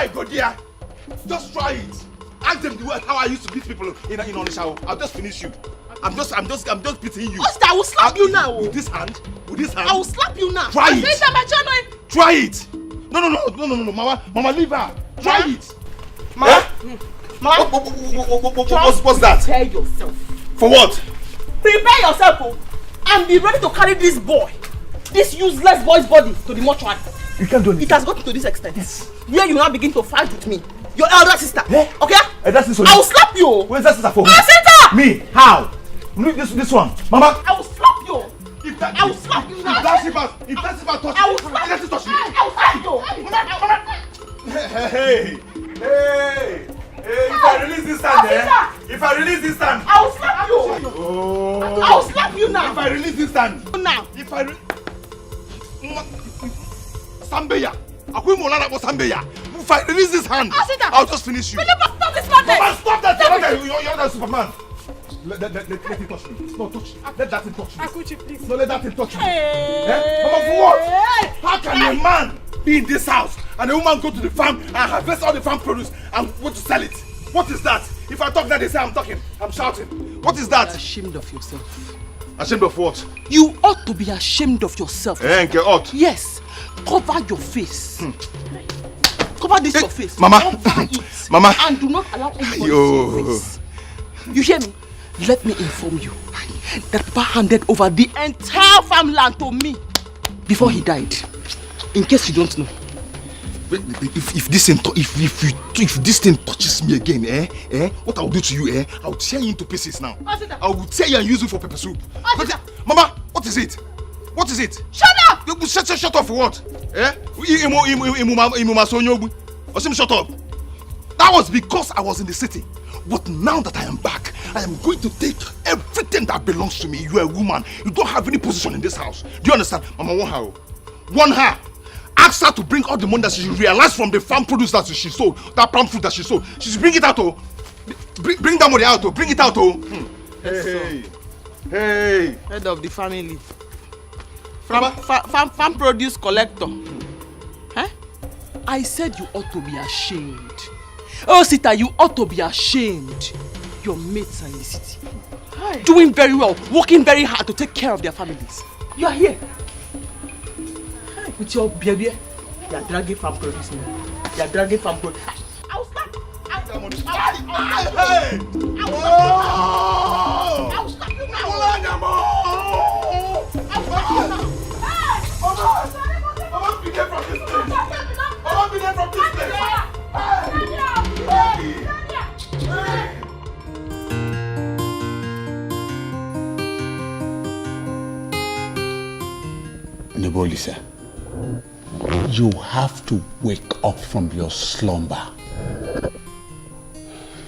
Try, go there. Just try it. Ask them the way how I used to beat people in Onitsha. I'll just finish you. I'm just beating you. Osta, I will slap you now. With this hand? With this hand? I will slap you now. Try it. Try it. No, Mama, leave her. Try it. Mama. Mama. What's that? Prepare yourself. For what? Prepare yourself, and be ready to carry this boy, this useless boy's body to the mortuary. You can't do anything. It has gotten to this extent. Yes. Where you now begin to fight with me, your elder sister. Yeah. Okay? Elder sister. I will slap you. Where's that sister for? My sister. Me? How? This one, Mama. I will slap you. I will slap you now. If that sister touch I will slap you. I will slap you. Hey! If I release this hand, I will slap you. Oh. I will slap you now. If I release this hand, now. Sambeya. If I release this hand, I'll just finish you. Stop this madness. Mama, stop that! You're not Superman. Let it touch me. No, touch. Let that thing touch me. Akuchi, please. No, let that thing touch me. Hey. Mama, for what? How can a man be in this house and a woman go to the farm and harvest all the farm produce and want to sell it? What is that? If I talk that, they say I'm talking. I'm shouting. What is that? You're ashamed of yourself. Ashamed of what? You ought to be ashamed of yourself. Ought? Yes. Cover your face. Cover this your face. Mama. Cover it. Mama. And do not allow anybody to see your face. You hear me? Let me inform you that Papa handed over the entire farmland to me before he died. In case you don't know. If this thing touches me again, what I'll do to you, I'll tear you into pieces now. I will tear you and use you for pepper soup. Mama, what is it? What is it? Shut up! Shut up for what? Shut up. That was because I was in the city. But now that I am back, I am going to take everything that belongs to me. You are a woman. You don't have any position in this house. Do you understand? Mama, want her. Ask her to bring all the money that she realized from the farm produce that she sold, that palm fruit that she sold. She should bring it out, oh. Bring that money out, oh. Bring it out, oh. Hey. Head of the family. Farm produce collector. Huh? I said you ought to be ashamed. Oh, Sita, you ought to be ashamed. Your mates are in the city. Hi. Doing very well, working very hard to take care of their families. You are here. Hi. With your baby, you are dragging farm produce. You are dragging farm produce. I will stop. I will stop. Hey! I will stop you now. Mama, be there from this place. Mama, be there from this place. Nebolisa, you have to wake up from your slumber.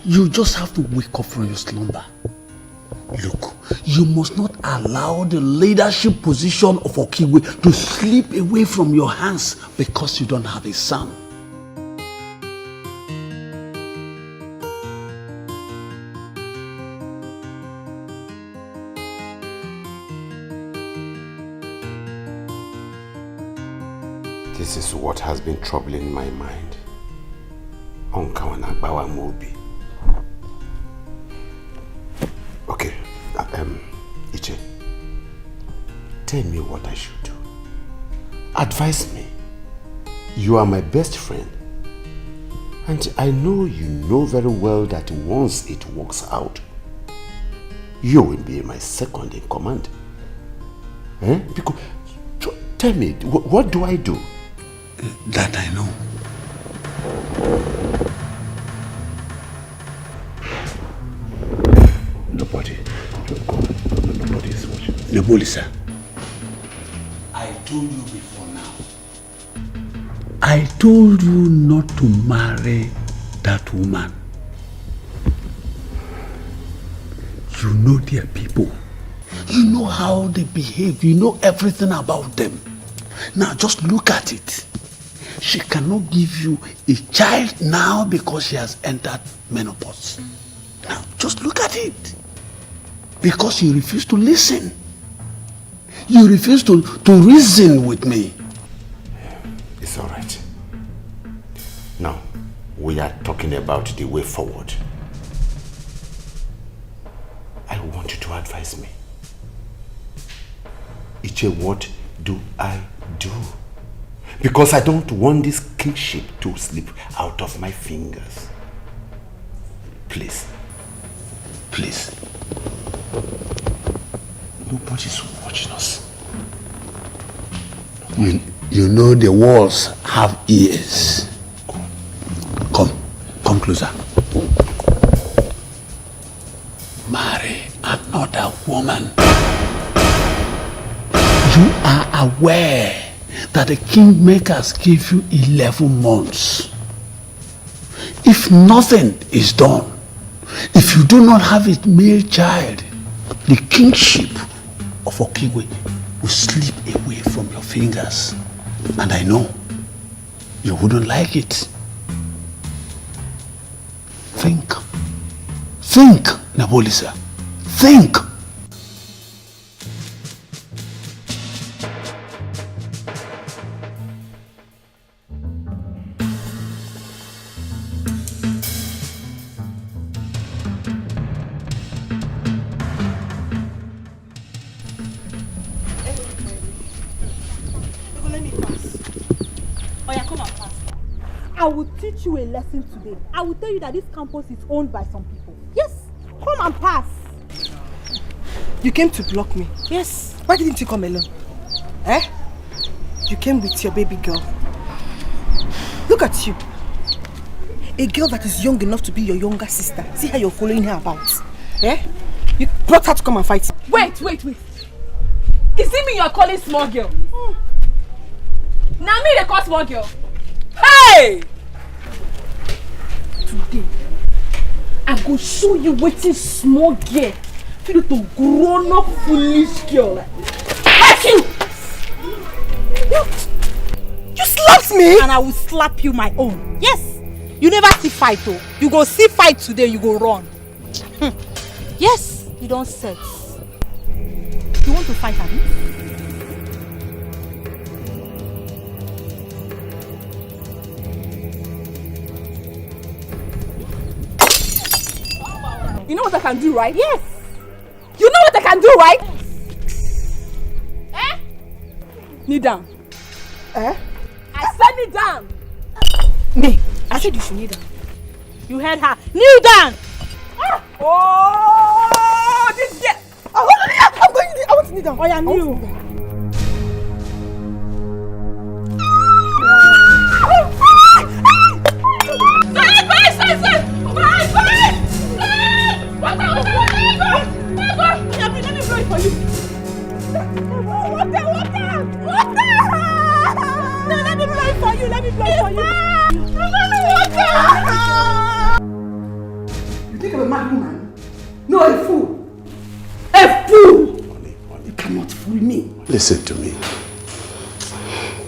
You just have to wake up from your slumber. Look, you must not allow the leadership position of Okiwe to slip away from your hands because you don't have a son. This is what has been troubling my mind. Okay, Iche, tell me what I should do. Advise me. You are my best friend. And I know you know very well that once it works out, you will be my second in command. Because, tell me, what do I do? That I know. Nobody is watching. Nebolisa, I told you before now. I told you not to marry that woman. You know their people. You know how they behave. You know everything about them. Now just look at it. She cannot give you a child now because she has entered menopause. Now just look at it. Because you refuse to listen. You refuse to reason with me. It's all right. Now, we are talking about the way forward. I want you to advise me. Iche, what do I do? Because I don't want this kingship to slip out of my fingers. Please. Please. Nobody's watching us. You know the walls have ears. Come closer. Marry another woman. You are aware that the kingmakers give you 11 months. If nothing is done, if you do not have a male child, the kingship of Okigwe will slip away from your fingers. And I know you wouldn't like it. Think, Nabolisa. Think. I will teach you a lesson today. I will tell you that this campus is owned by some people. Yes, come and pass. You came to block me? Yes. Why didn't you come alone? Eh? You came with your baby girl. Look at you. A girl that is young enough to be your younger sister. See how you're following her about. Eh? You brought her to come and fight. Wait. Is it me you're calling small girl? Now me they call small girl. Hey! Today, I go show you wetin small girl fit to grown up foolish girl like you. You slapped me? And I will slap you my own. Yes. You never see fight though. You go see fight today, you go run. Yes, you don't sex. You want to fight, Abby? You know what I can do, right? Yes. You know what I can do, right? Eh? Kneel down. Eh? I said kneel down. Me. I said you should kneel down. You heard her. Kneel down. Ah. Oh, this girl. I want to kneel down. Oh, yeah, kneel. You think I'm a mad woman? No, a fool. A fool! You cannot fool me. Listen to me.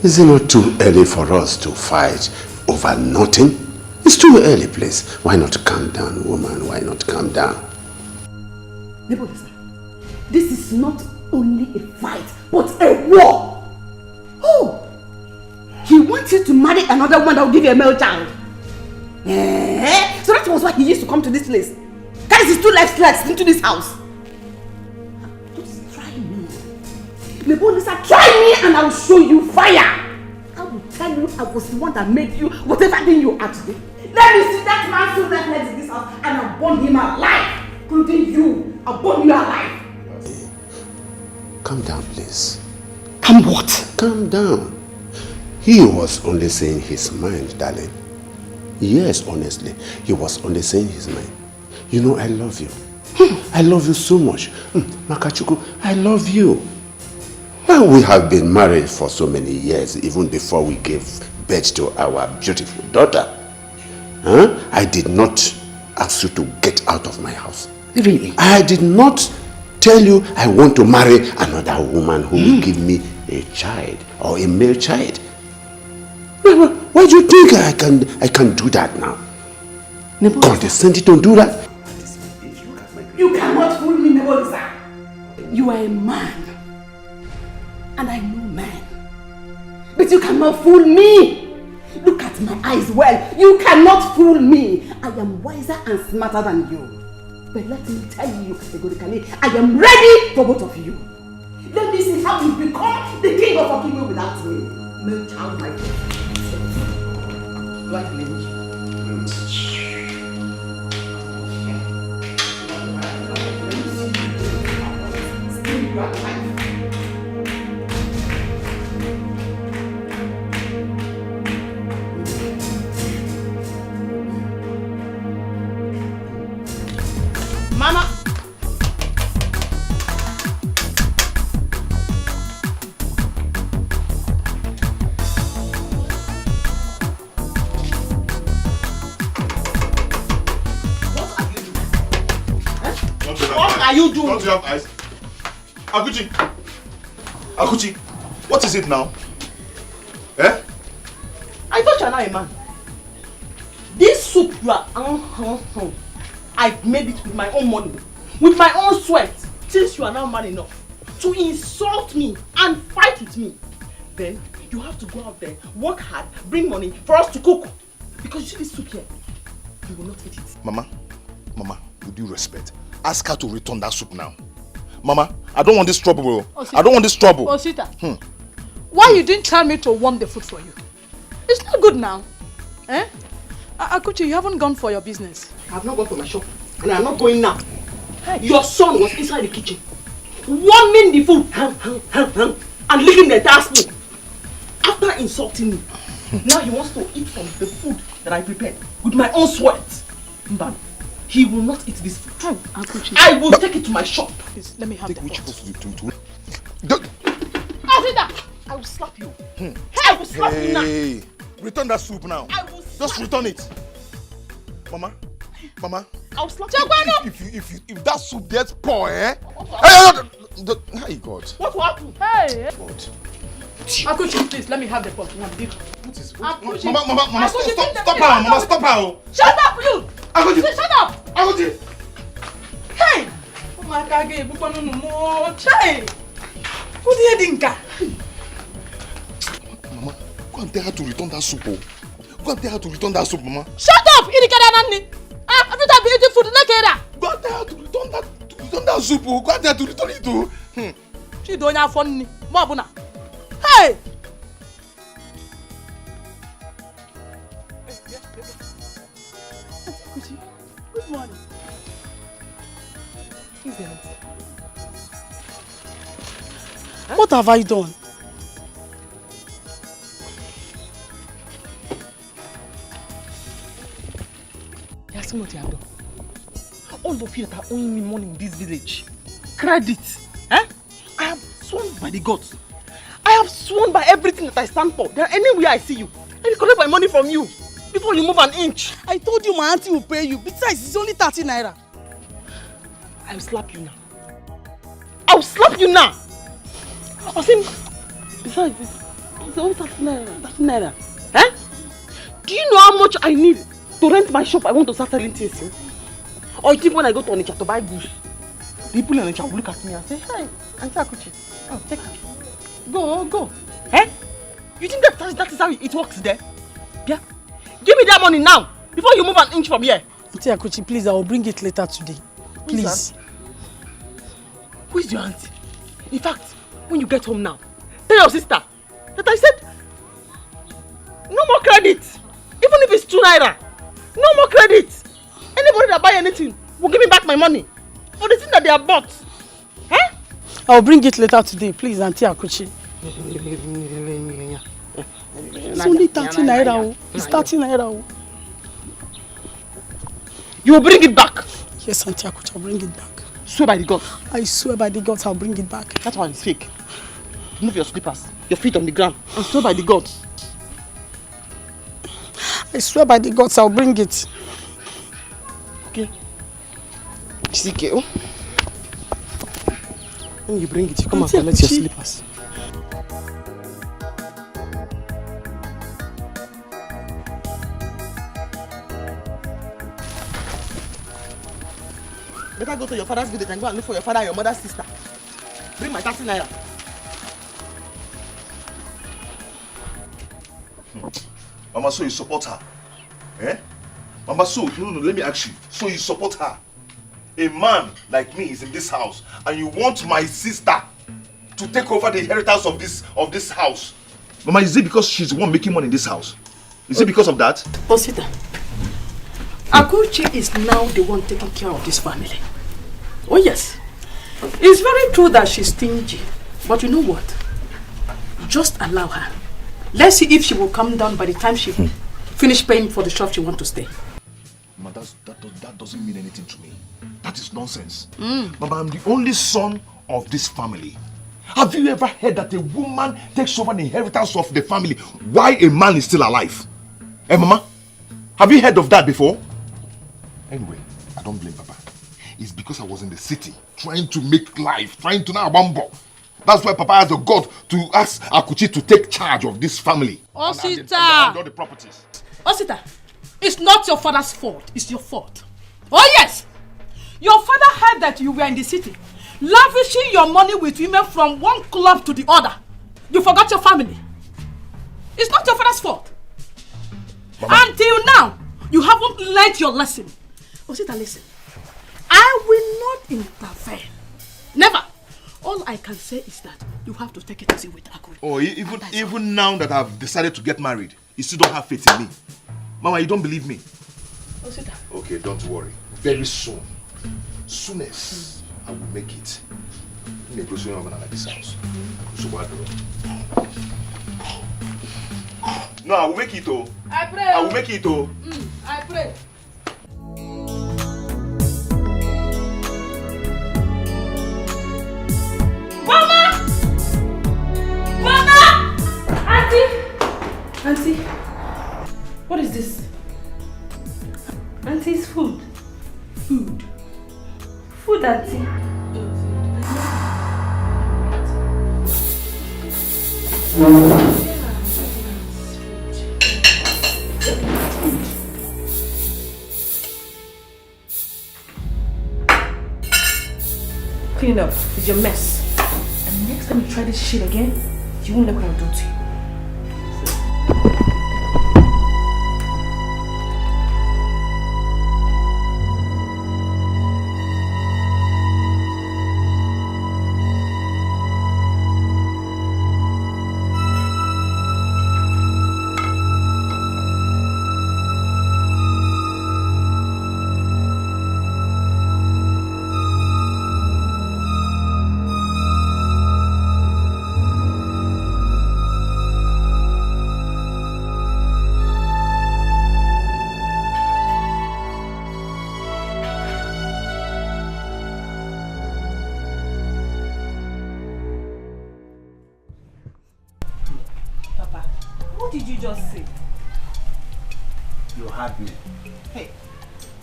Is it not too early for us to fight over nothing? It's too early, please. Why not calm down, woman? Why not calm down? Nebulisa, this is not only a fight, but a war. Oh! He wants you to marry another one that will give you a male child. Eh? So that was why he used to come to this place. Carries his 2 life slugs into this house. Just try me. Nebulisa, try me and I will show you fire. I will tell you I was the one that made you whatever thing you are today. Let me see that man so that legs in this house and I'll burn him alive. Including you. I'll burn you alive. Calm down, please. Calm what? Calm down. He was only saying his mind, darling. Yes, honestly, he was only saying his mind. You know, I love you. I love you so much. Makachuku, I love you. Well, we have been married for so many years, even before we gave birth to our beautiful daughter. Huh? I did not ask you to get out of my house. Really? I did not tell you I want to marry another woman who will give me a child or a male child. Why do you think I can do that now? Condescending to do that? You cannot fool me, Nebulisa. You are a man. And I know man. But you cannot fool me. Look at at my eyes well. You cannot fool me. I am wiser and smarter than you. But let me tell you, categorically, I am ready for both of you. Let me see how you become the king of Okimo without me. No child like you. Do I blame you? Mama! What are you doing? Don't you have eyes? Akuchi! Akuchi! What is it now? Eh? I thought you are not a man. This soup you are I made it with my own money, with my own sweat. Since you are now man enough to insult me and fight with me, then you have to go out there, work hard, bring money for us to cook. Because you see this soup here, you will not eat it. Mama, with due respect, ask her to return that soup now. Mama, I don't want this trouble. I don't want this trouble. Osita, why you didn't tell me to warm the food for you? It's not good now. Eh? Akuchi, you haven't gone for your business. I have not gone for my shop, and I am not going now. Hey. Your son was inside the kitchen, warming the food, and licking the entire spoon. After insulting me, now he wants to eat from the food that I prepared with my own sweat. Mbam, he will not eat this food. I will take it to my shop. Please, let me have the pot. Asida, I will slap you. I will slap you now. Return that soup now. I will just return it. Mama, I'll slap you. If that soup gets poor, eh? Hey, God. What will happen? Hey! God. Akuchi, please, let me have the pot. What is Akuchi. Mama, stop her. Mama, stop her. Shut up, you! Akuchi. Shut up! Akuchi. Hey! Oh my God, hey! Who did you think? Mama, go and tell her to return that soup. Go and tell her to return that soup, Mama. Shut up! Every time you eat food, go and tell her to return that soup. Go and tell her to return it too. She don't have fun. Hey! Good morning. What have I done? That's what you have done. All of you that are owing me money in this village. Credit. Eh? I have sworn by the gods. I have sworn by everything that I stand for. That anywhere I see you, I will collect my money from you before you move an inch. I told you my auntie will pay you. Besides, it's only 30 naira. I will slap you now. I will slap you now. I think, besides, it's only 30 naira. Eh? Do you know how much I need to rent my shop? I want to start selling things. Eh? Or you think when I go to Onitsha to buy goods, people in Onitsha will look at me and say, hey, Auntie Akuchi, take it. Go. Eh? You think that is how it works there? Yeah? Give me that money now, before you move an inch from here. Auntie Akuchi, please, I will bring it later today. Please. Who is your auntie? In fact, when you get home now, tell your sister that I said, no more credit. Even if it's 2 naira, no more credit. Anybody that buy anything will give me back my money for the thing that they have bought. Eh? I'll bring it later today, please, Auntie Akuchi. It's only 30 naira. It's 30 naira. You will bring it back? Yes, Auntie Akuchi, I'll bring it back. Swear by the gods. I swear by the gods, I'll bring it back. That one is fake. Move your slippers, your feet on the ground, and swear by the gods. I swear by the gods, I'll bring it. Okay. Chike, when you bring it, you come and collect your slippers. Better go to your father's village and go and look for your father and your mother's sister. Bring my 30 naira. Mama, so you support her? Eh? Mama, so, no, let me ask you. So you support her? A man like me is in this house and you want my sister to take over the inheritance of this house. Mama, is it because she's the one making money in this house? Is it because of that? Osita, Akuchi is now the one taking care of this family. Oh yes. It's very true that she's stingy. But you know what? Just allow her. Let's see if she will come down by the time she finish paying for the shop she wants to stay. Mama, that doesn't mean anything to me. That is nonsense. Mama, I'm the only son of this family. Have you ever heard that a woman takes over the inheritance of the family while a man is still alive? Eh, Mama? Have you heard of that before? Anyway, I don't blame Papa. It's because I was in the city trying to make life, trying to know Bambo. That's why Papa has the God to ask Akuchi to take charge of this family. Osita! And all the properties. Osita, it's not your father's fault. It's your fault. Oh yes! Your father heard that you were in the city, lavishing your money with women from one club to the other. You forgot your family. It's not your father's fault. Mama. Until now, you haven't learned your lesson. Osita, listen. I will not interfere. Never. All I can say is that you have to take it easy with Akuri. Oh, even now that I've decided to get married, you still don't have faith in me. Mama, you don't believe me? Osita. Okay, don't worry. Very soon. Soonest, I will make it. Like this house. No, I will make it, oh. I pray. I will make it, oh. I pray. Mama! Mama! Auntie! What is this? Auntie, it's food. Food. Food, Auntie. Clean up. It's your mess. And next time you try this shit again, you won't know what I'll do to you.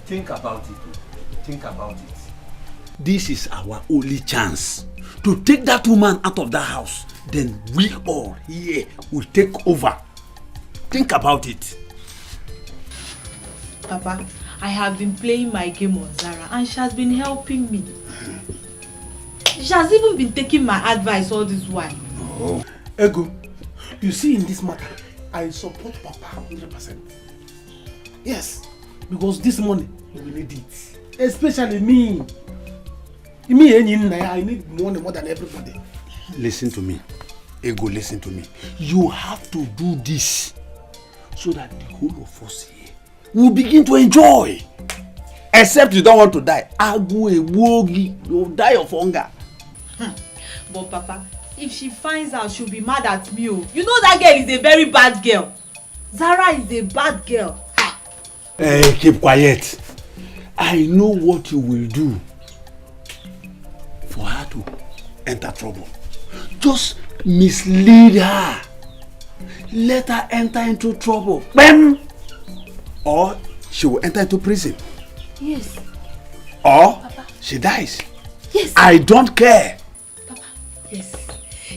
Think about it. Think about it. This is our only chance to take that woman out of that house. Then we all here will take over. Think about it. Papa, I have been playing my game on Zara and she has been helping me. She has even been taking my advice all this while. Oh. Ego, you see, in this matter, I support Papa 100%. Yes, because this money, we need it. Especially me. Me, I need money more than everybody. Listen to me. Ego, listen to me. You have to do this so that the whole of us here will begin to enjoy. Except you don't want to die. You'll die of hunger. But Papa, if she finds out, she'll be mad at me. You know that girl is a very bad girl. Zara is a bad girl. Hey, keep quiet. I know what you will do for her to enter trouble. Just mislead her. Let her enter into trouble. Bam! Or she will enter into prison. Yes. Or Papa, she dies. Yes. I don't care. Papa, yes.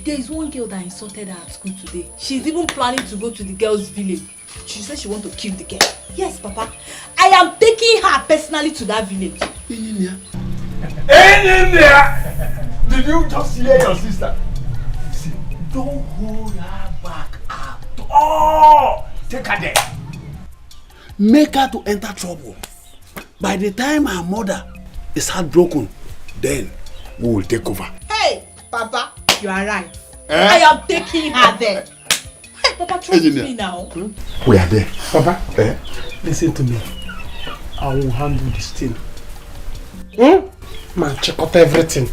There is one girl that insulted her at school today. She's even planning to go to the girls' village. She said she wants to kill the girl. Yes, Papa. I am taking her personally to that village. Did you just hear your sister? See, don't hold her back at all. Take her there. Make her to enter trouble. By the time her mother is heartbroken, then we will take over. Hey, Papa, you are right. I am taking her there. Hey, Papa, trust me now. We are there. Papa, listen to me. I will handle this thing. Man, check out everything.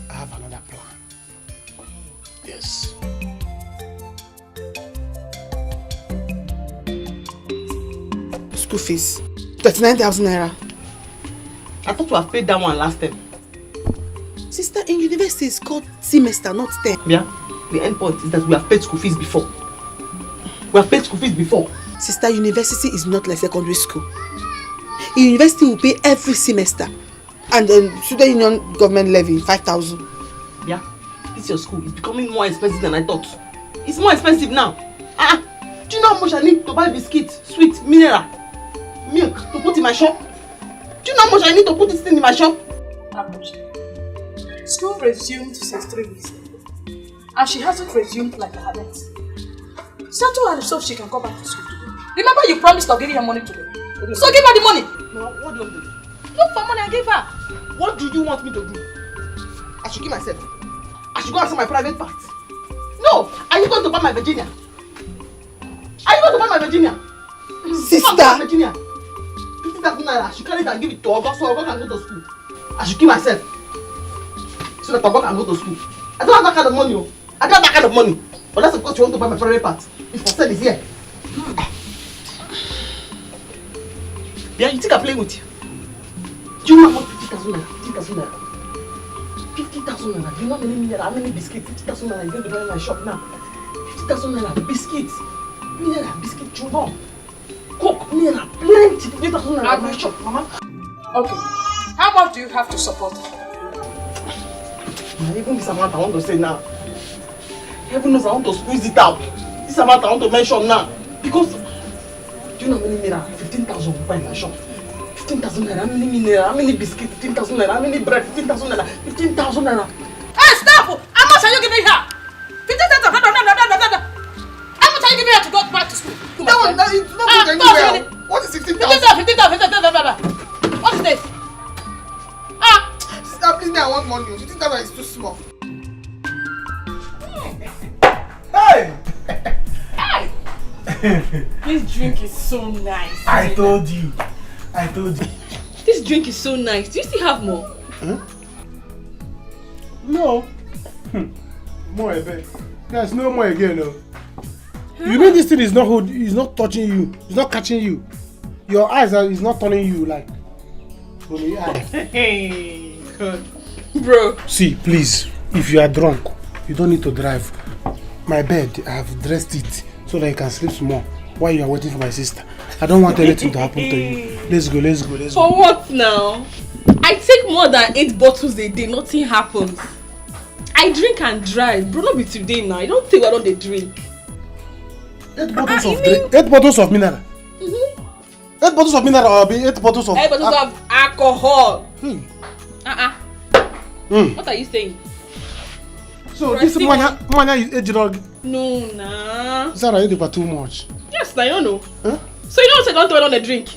I have another plan. Yes. School fees. 39,000 naira. I thought we have paid that one last time. Sister, in university it's called semester, not term. Yeah. The end point is that we have paid school fees before. We have paid school fees before. Sister, university is not like secondary school. In university we pay every semester. And then student union government levy 5,000. Yeah. This your school is becoming more expensive than I thought. It's more expensive now. Do you know how much I need to buy biscuits, sweet, mineral, milk to put in my shop? Do you know how much I need to put this thing in my shop? School resumed since 3 weeks and she hasn't resumed like a habit. Settle her so she can go back to school today. Remember you promised to give her money today. So give her the money. No, what do you want to do? Look for money and give her. What do you want me to do? I should kill myself. I should go and sell my private parts. No, are you going to buy my Virginia? Are you going to buy my Virginia? Sister! Virginia. 50,000 naira. I should carry it and give it to Ogo so Ogo can go to school. I should kill myself so that Ogo can go to school. I don't have that kind of money. I don't have that kind of money. But that's because you want to buy my private parts. If for sale is here. Yeah, you think I'm playing with you? Do you know how much 50,000 naira? 50,000 naira. 50,000 naira. Do you know how many biscuits? 50,000 naira is going to buy in my shop now. 50,000 naira biscuits. Naira biscuit chewing Coke, naira, plenty. 50,000 naira in my shop, mama. Okay. How much do you have to support her? Even this amount I want to say now. Heaven knows I want to squeeze it out. This amount I want to mention now. Because, do you know how many naira? 15,000 we buy in my shop. 15,000 naira, how many naira? How many biscuits? 15,000 naira, how many bread? 15,000 naira, 15,000 naira. Hey, stop! How much are you giving her? 15,000. How much are you giving her to go back to school? That one, it's not going anywhere. What is 15,000? 15,000. What is this? Sister, please, I want money. 15,000 is too small. Hey! This drink is so nice. I told you. This drink is so nice. Do you still have more? No. More I bet. There's no more again, no. You mean this thing is not touching you, it's not catching you. Your eyes is not turning you like only eyes. Hey, God. Bro. See, please, if you are drunk, you don't need to drive. My bed, I have dressed it so that you can sleep small while you are waiting for my sister. I don't want anything to happen to you. Let's go. For what now? I take more than 8 bottles a day, nothing happens. I drink and drive. Bro, not be today now. I don't think I don't drink. 8 bottles of drink. 8 bottles of mineral. 8 bottles of mineral or 8 bottles of 8 bottles of alcohol. What are you saying? So this mania is age drug. No, nah. Zara, you do too much. Yes, I don't know. Huh? So you don't say don't throw it on the drink.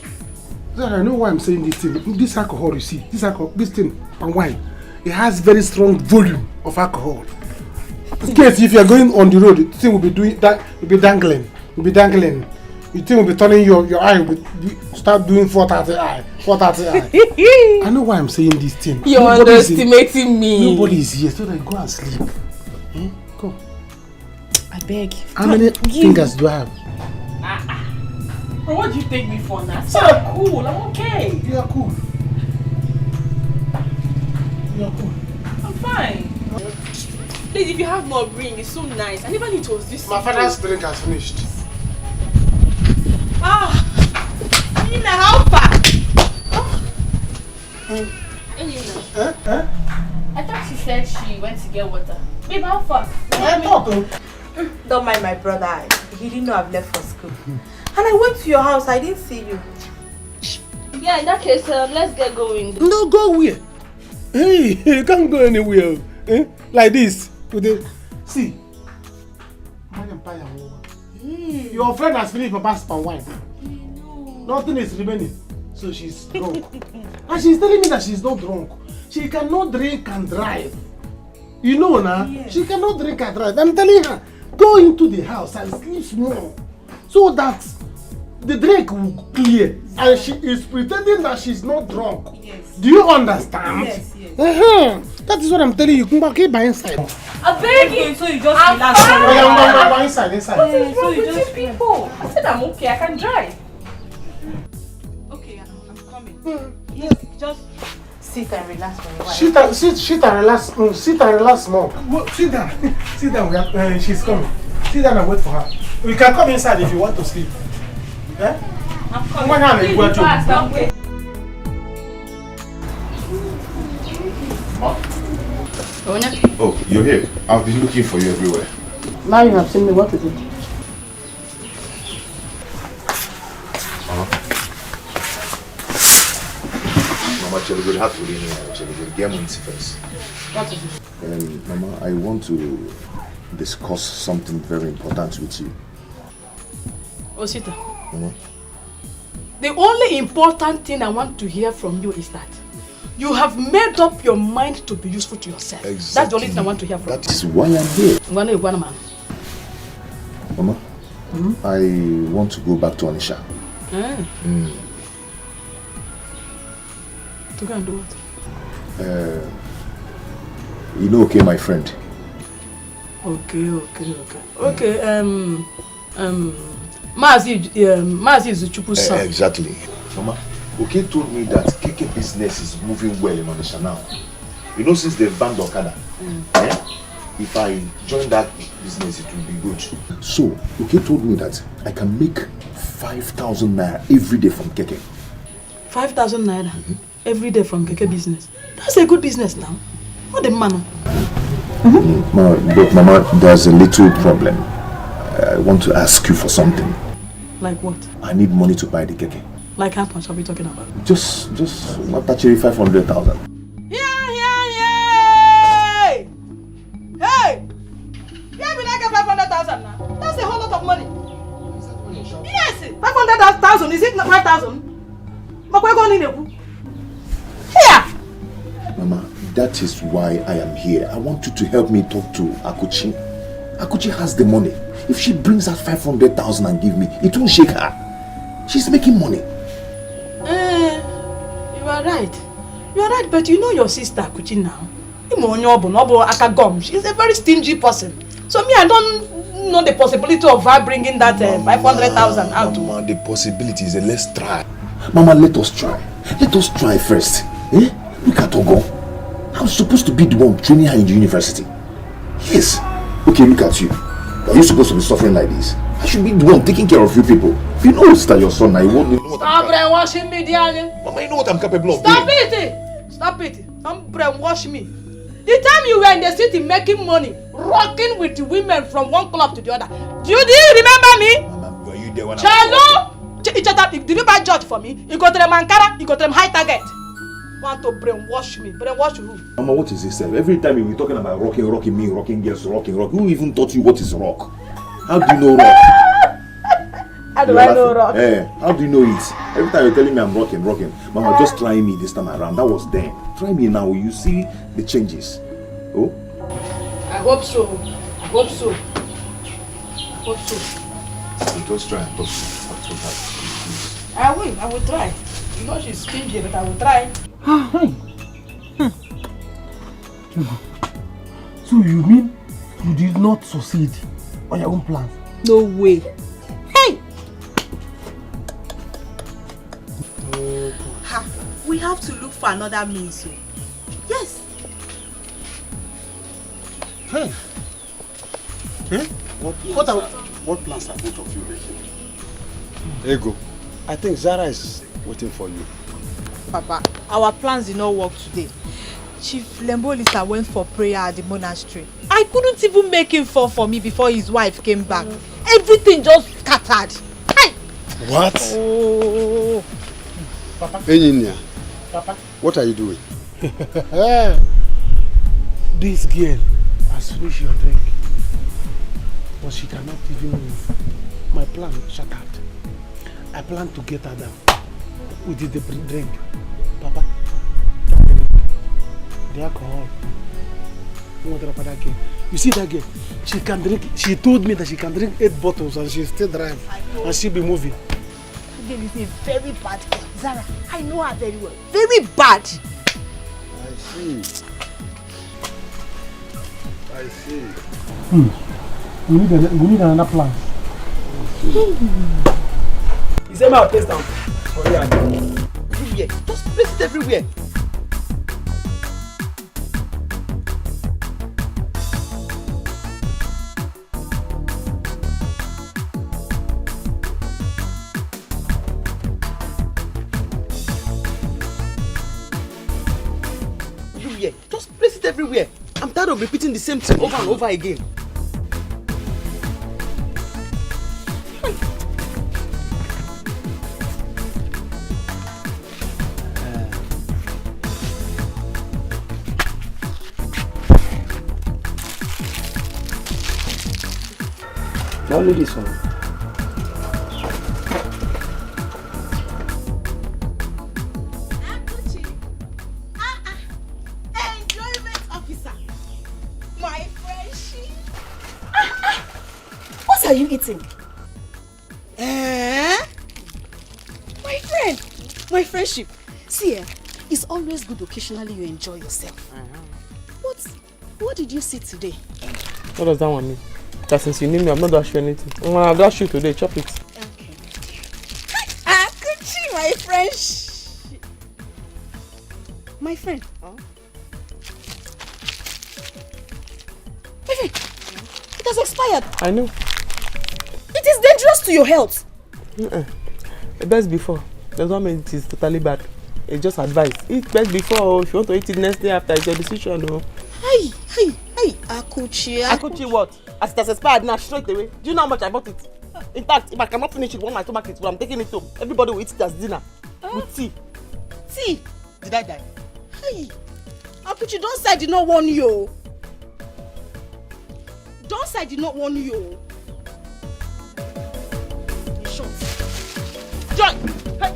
Zara, I know why I'm saying this thing. This alcohol, you see, this thing, and wine, it has very strong volume of alcohol. In case if you are going on the road, the thing will be doing that, will be dangling. The thing will be turning your eye will start doing 430 eye. I know why I'm saying this thing. You're underestimating me. Nobody is here, so then go and sleep. Go. I beg. How many fingers do I have? Bro, what do you take me for now? So I'm cool, I'm okay. You are cool. I'm fine. Please, if you have more, bring. It's so nice. I never knew it was this. My father's drink has finished. Nina, how far? I thought she said she went to get water. Babe, how far? Don't mind my brother. He didn't know I've left for school. And I went to your house. I didn't see you. Yeah, in that case, let's get going. No, go where? Hey, you can't go anywhere. Like this. See. Your friend has finished Papa's palm wine. Nothing is remaining. So she's drunk. And she's telling me that she's not drunk. She cannot drink and drive. You know now? Yeah. She cannot drink and drive. I'm telling her, go into the house and sleep small. So that the drink will clear. And she is pretending that she's not drunk. Yes. Do you understand? Yes, yes. That is what I'm telling you. Come back here by inside. I beg you. So you just relax. Inside. What is wrong with you people? I said I'm okay. I can drive. Okay, I'm coming. Yes, just sit and relax for a while. Sit and relax. Sit and relax more. Sit down. Sit down. She's coming. Sit down and wait for her. We can come inside if you want to sleep. Eh? I'm coming. Please, fast, okay. Oh, you're here. I've been looking for you everywhere. Now you have seen me. What is it? Mama, Chelly, have to leave me. Chelly, get me first. What is it? Mama, I want to discuss something very important with you. Osita. Mama. The only important thing I want to hear from you is that you have made up your mind to be useful to yourself. Exactly. That's the only thing I want to hear from you. That is why I'm here. Mama, I want to go back to Onisha. To go and do what? You know, okay, my friend. Okay. Mazi Zuchupu's son. Exactly. Mama, okay told me that KK business is moving well in Onisha now. You know, since they've banned Okada, if I join that business, it will be good. So, okay told me that I can make 5,000 naira every day from KK. 5,000 naira every day from KK business. That's a good business now. What a man. But Mama, there's a little problem. I want to ask you for something. Like what? I need money to buy the KK. Like how much are we talking about? Just not actually 500,000. Hey! Yeah, we like 500,000 now. That's a whole lot of money. Yes, 500,000. Is it not 5,000? Here! Mama, that is why I am here. I want you to help me talk to Akuchi. Akuchi has the money. If she brings out 500,000 and give me, it won't shake her. She's making money. You are right. You are right, but you know your sister Akuchi now. She's a very stingy person. So me, I don't know the possibility of her bringing that 500,000 out. Mama, the possibility is let's try. Mama, let us try. Let us try first. Look at Ogo. I'm supposed to be the one training her in the university. Yes. Okay, look at you. Are you supposed to be suffering like this? I should be the one taking care of you people. You know that your son, I won't know what Stop brainwashing me, Diane. Mama, you know what I'm capable of Stop it! Stop it! Don't brainwash me. The time you were in the city making money, rocking with the women from one club to the other. Do you remember me? Mama, were you there when Chalo! Did you buy judge for me? You go to the Mankara, you go to the high target. Want to brainwash me? Brainwash who? Mama, what is this? Every time you were talking about rocking girls, rocking. Who even taught you what is rock? How do you know rock? How do I know rock? How do you know it? Every time you're telling me I'm rocking. Mama, just try me this time around. That was then. Try me now. You see the changes. Oh? I hope so. Just try and talk to her. I will try. You know she's stingy, but I will try. So you mean you did not succeed on your own plans? No way. Hey! We have to look for another means. Yes. What plans are both of you making? Ego, I think Zara is waiting for you. Papa, our plans did not work today. Chief Lembolisa went for prayer at the monastery. I couldn't even make him fall for me before his wife came back. Everything just scattered. Hey! What? Oh. Papa? Eninia, Papa? What are you doing? This girl has finished your drink, but she cannot even move. my plan shattered. I plan to get her down with the drink. Papa, the alcohol. You see that girl? She can drink. She told me that she can drink 8 bottles and she still drive and she be moving. That girl is a very bad girl. Zara, I know her very well. Very bad. I see. I see. We need another plan. You say my place down. Oh yeah. Everywhere. Just place it everywhere. Just place it everywhere. I'm tired of repeating the same thing over and over again. Only this one. What are you eating? My friend, my friendship. See, it's always good occasionally you enjoy yourself. What did you see today? What does that one mean? That since you need me, I'm not dashed you anything. I'm gonna dash you today, chop it. Okay. Akuchi, my friend. My friend. Huh? My friend, it has expired. I know. It is dangerous to your health. The best before. Does not mean it is totally bad. It's just advice. Eat best before. If you want to eat it next day after, it's your decision. No. Hey, Akuchi. Akuchi what? As it has expired now, straight away. Do you know how much I bought it? In fact, if I cannot finish it, when my stomach is full, I'm taking it home. Everybody will eat it as dinner. With tea. Tea? Did I die? Hey, Akuchi, don't say I did not warn you. Don't say I did not warn you. Shut. Joy! Hey!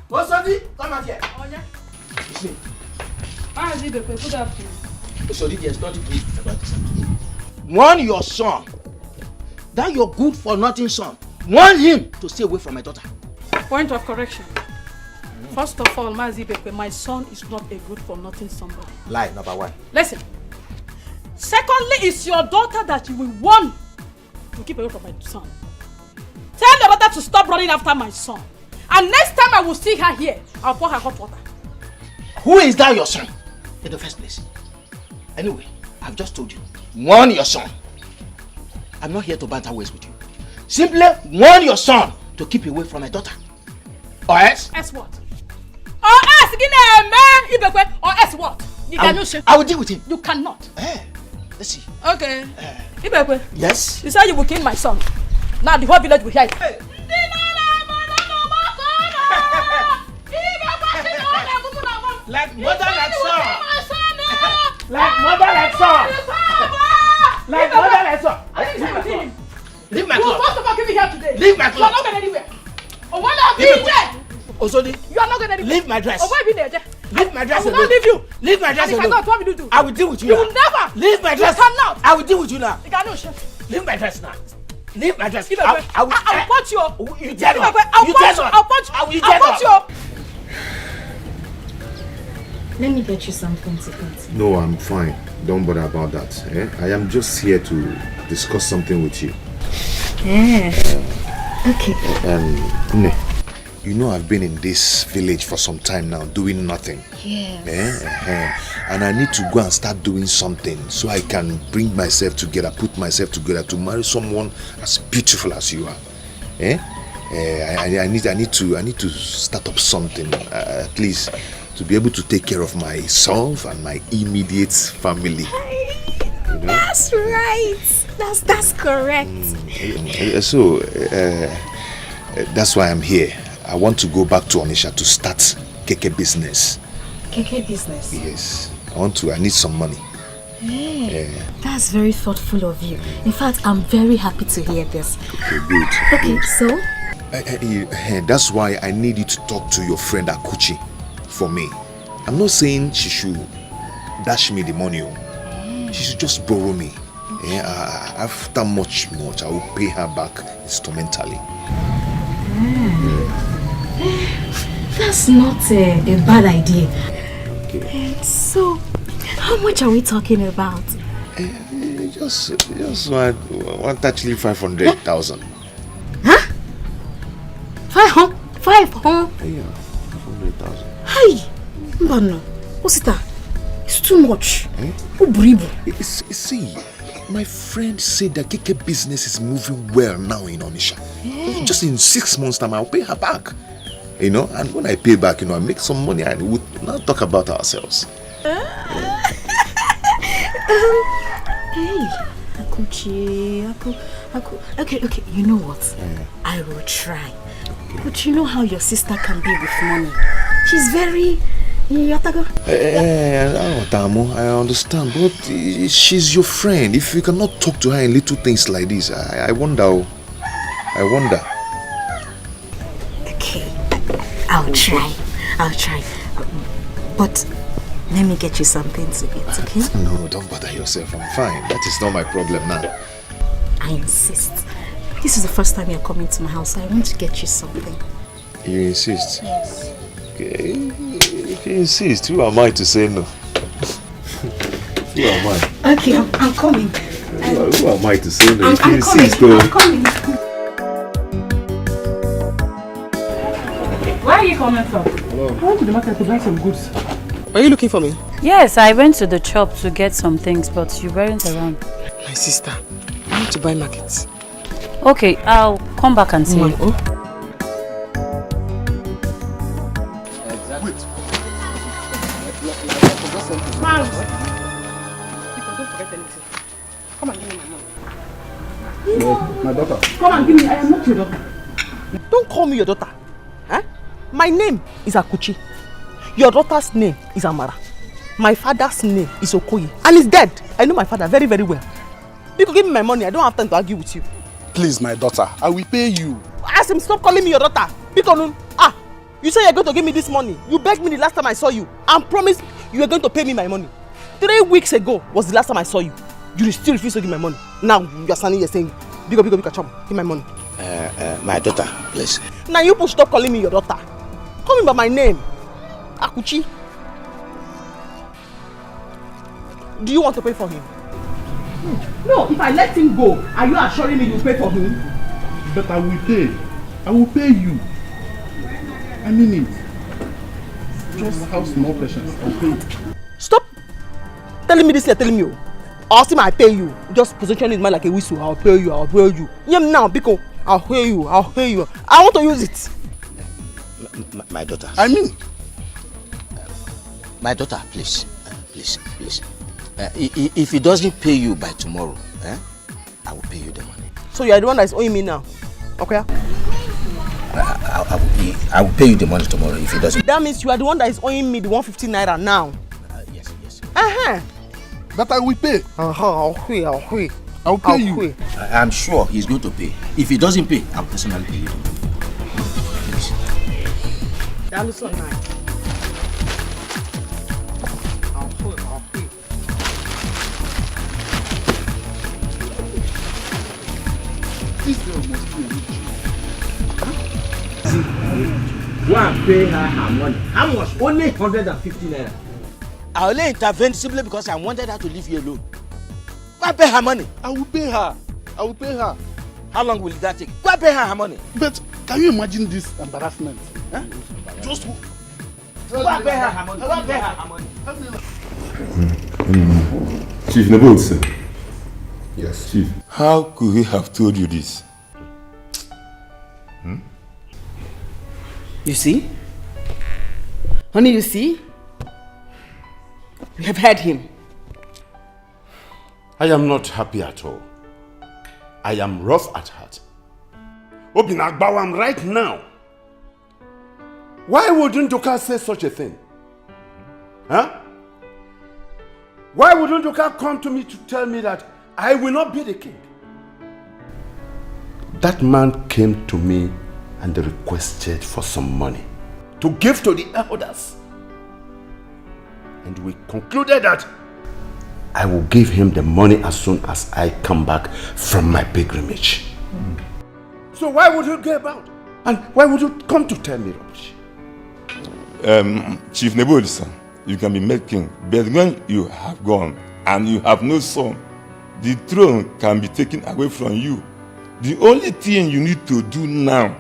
Osodi, come out here. Onya. Listen. How is it, Dikeh? Good afternoon. Osodi, there's nothing good about this. Warn your son. That your good for nothing son. Warn him to stay away from my daughter. Point of correction. First of all, Dikeh, my son is not a good for nothing somebody. Lie number one. Listen. Secondly, it's your daughter that you will warn to keep away from my son. Tell your daughter to stop running after my son. And next time I will see her here, I'll pour her hot water. Who is that your son? In the first place. Anyway, I've just told you. Warn your son. I'm not here to banter ways with you. Simply warn your son to keep away from my daughter. Or else? Else what? Or else, man. Or else what? I will deal with him. You cannot. Let's see. Okay. Ibekwe. Yes? You say you will kill my son. Now the whole village will hear it. Hey. Like mother, like son. Like mother, like son. Like mother, like son. Leave my club. First of all, give me here today. Leave my club. You are not going anywhere. Oh, when I be there. Osodi. You are not going anywhere. Leave my dress. Oh, why be there? Leave my dress. I will not leave you. Leave my dress. And if I don't, what will you do? I will deal with you. You will never. Leave my dress. You cannot. I will deal with you now. You cannot. Leave my dress now. Leave my dress. I'll punch you. You dare not. I'll punch you. I'll punch you. Let me get you something to eat. No, I'm fine. Don't bother about that. I am just here to discuss something with you. Okay. Ini, you know I've been in this village for some time now, doing nothing. Yes. And I need to go and start doing something so I can bring myself together, put myself together to marry someone as beautiful as you are. I need to start up something, at least to be able to take care of myself and my immediate family. You know? That's right. That's correct. So, that's why I'm here. I want to go back to Onitsha to start Keke business. Keke business? Yes. I need some money. Hey, that's very thoughtful of you. In fact, I'm very happy to hear this. Okay, good. Okay, so? That's why I need you to talk to your friend Akuchi for me. I'm not saying she should dash me the money. She should just borrow me. After much, I will pay her back instrumentally. That's not a bad idea. Okay. So, how much are we talking about? Just actually 500,000. Huh? 500? Yeah, 500,000. Hey, Mbano, what's that? It's too much. See, my friend said that Keke business is moving well now in Onitsha. Just in 6 months' time, I'll pay her back. And when I pay back, I make some money and we'll not talk about ourselves. Hey, Akuchi, okay, you know what? I will try. Okay. But you know how your sister can be with money. She's very... I understand, but she's your friend. If you cannot talk to her in little things like this, I wonder. Okay, I'll try. But let me get you something to eat, okay? No, don't bother yourself. I'm fine. That is not my problem now. I insist. This is the first time you're coming to my house, so I want to get you something. You insist? Yes. Okay. If you insist, who am I to say no? Who am I? Okay, I'm coming. Who am I to say no? I'm coming. Where are you coming from? Hello. I went to the market to buy some goods. Are you looking for me? Yes, I went to the shop to get some things, but you weren't around. My sister, I need to buy markets. Okay, I'll come back and see you. Wait. Don't forget anything. Come and give me my money. No, my daughter. Come and give me. I am not your daughter. Don't call me your daughter. Huh? My name is Akuchi. Your daughter's name is Amara. My father's name is Okoye. And he's dead. I know my father very, very well. You can give me my money. I don't have time to argue with you. Please, my daughter, I will pay you. Ask him, stop calling me your daughter. You say you're going to give me this money. You begged me the last time I saw you and promised you were going to pay me my money. 3 weeks ago was the last time I saw you. You still refuse to give my money. Now you're standing here saying, Big chum, give my money. My daughter, please. Now you push stop calling me your daughter. Call me by my name. Akuchi. Do you want to pay for him? No, if I let him go, are you assuring me you'll pay for him? But I will pay. I will pay you. I mean it. Just have small patience. I'll pay it. Stop telling me this, you're telling me. Ask him I pay you. Just position his mind like a whistle. I'll pay you. Yeah, now, because I'll pay you. I want to use it. My daughter. I mean, my daughter, please. If he doesn't pay you by tomorrow, I will pay you the money. So you are the one that is owing me now, okay? I will pay you the money tomorrow if he doesn't. That means you are the one that is owing me the 150 naira now. Yes. but I will pay. I'll pay you. I'm sure he's going to pay. If he doesn't pay, I'll personally pay you. Please. That looks so nice. I'll pay. This girl must be a witch. Go and pay her money. How much? Only 150 naira. I only intervened simply because I wanted her to leave you alone. Go and pay her money. I will pay her. How long will that take? Go and pay her money. But can you imagine this embarrassment? Just go and pay her money. Chief Nebulse. Yes. Chief. How could he have told you this? You see? Honey, you see? We have heard him. I am not happy at all. I am rough at heart. Obinagbawam right now. Why wouldn't Ndoka say such a thing? Huh? Why wouldn't Ndoka come to me to tell me that I will not be the king? That man came to me and requested for some money to give to the elders. And we concluded that I will give him the money as soon as I come back from my pilgrimage. So why would you go about? And why would you come to tell me rubbish? Chief Nebulisa, you can be made king, but when you have gone and you have no son, the throne can be taken away from you. The only thing you need to do now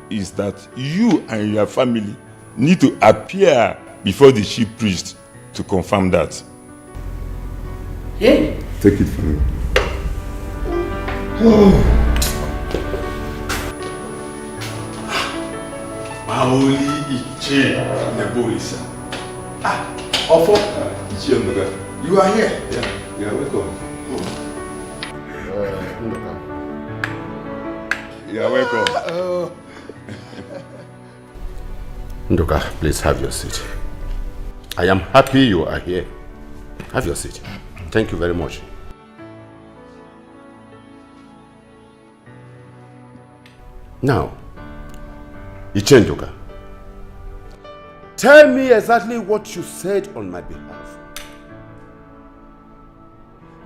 is that you and your family need to appear before the chief priest to confirm that. Yeah. Take it from me. Maoli Iche Nebulisa. Ofo Iche Ndoka. You are here. Yeah, you are welcome. You are welcome. Ndoka, please have your seat. I am happy you are here. Have your seat. Thank you very much. Now, Iche Ndoka, tell me exactly what you said on my behalf.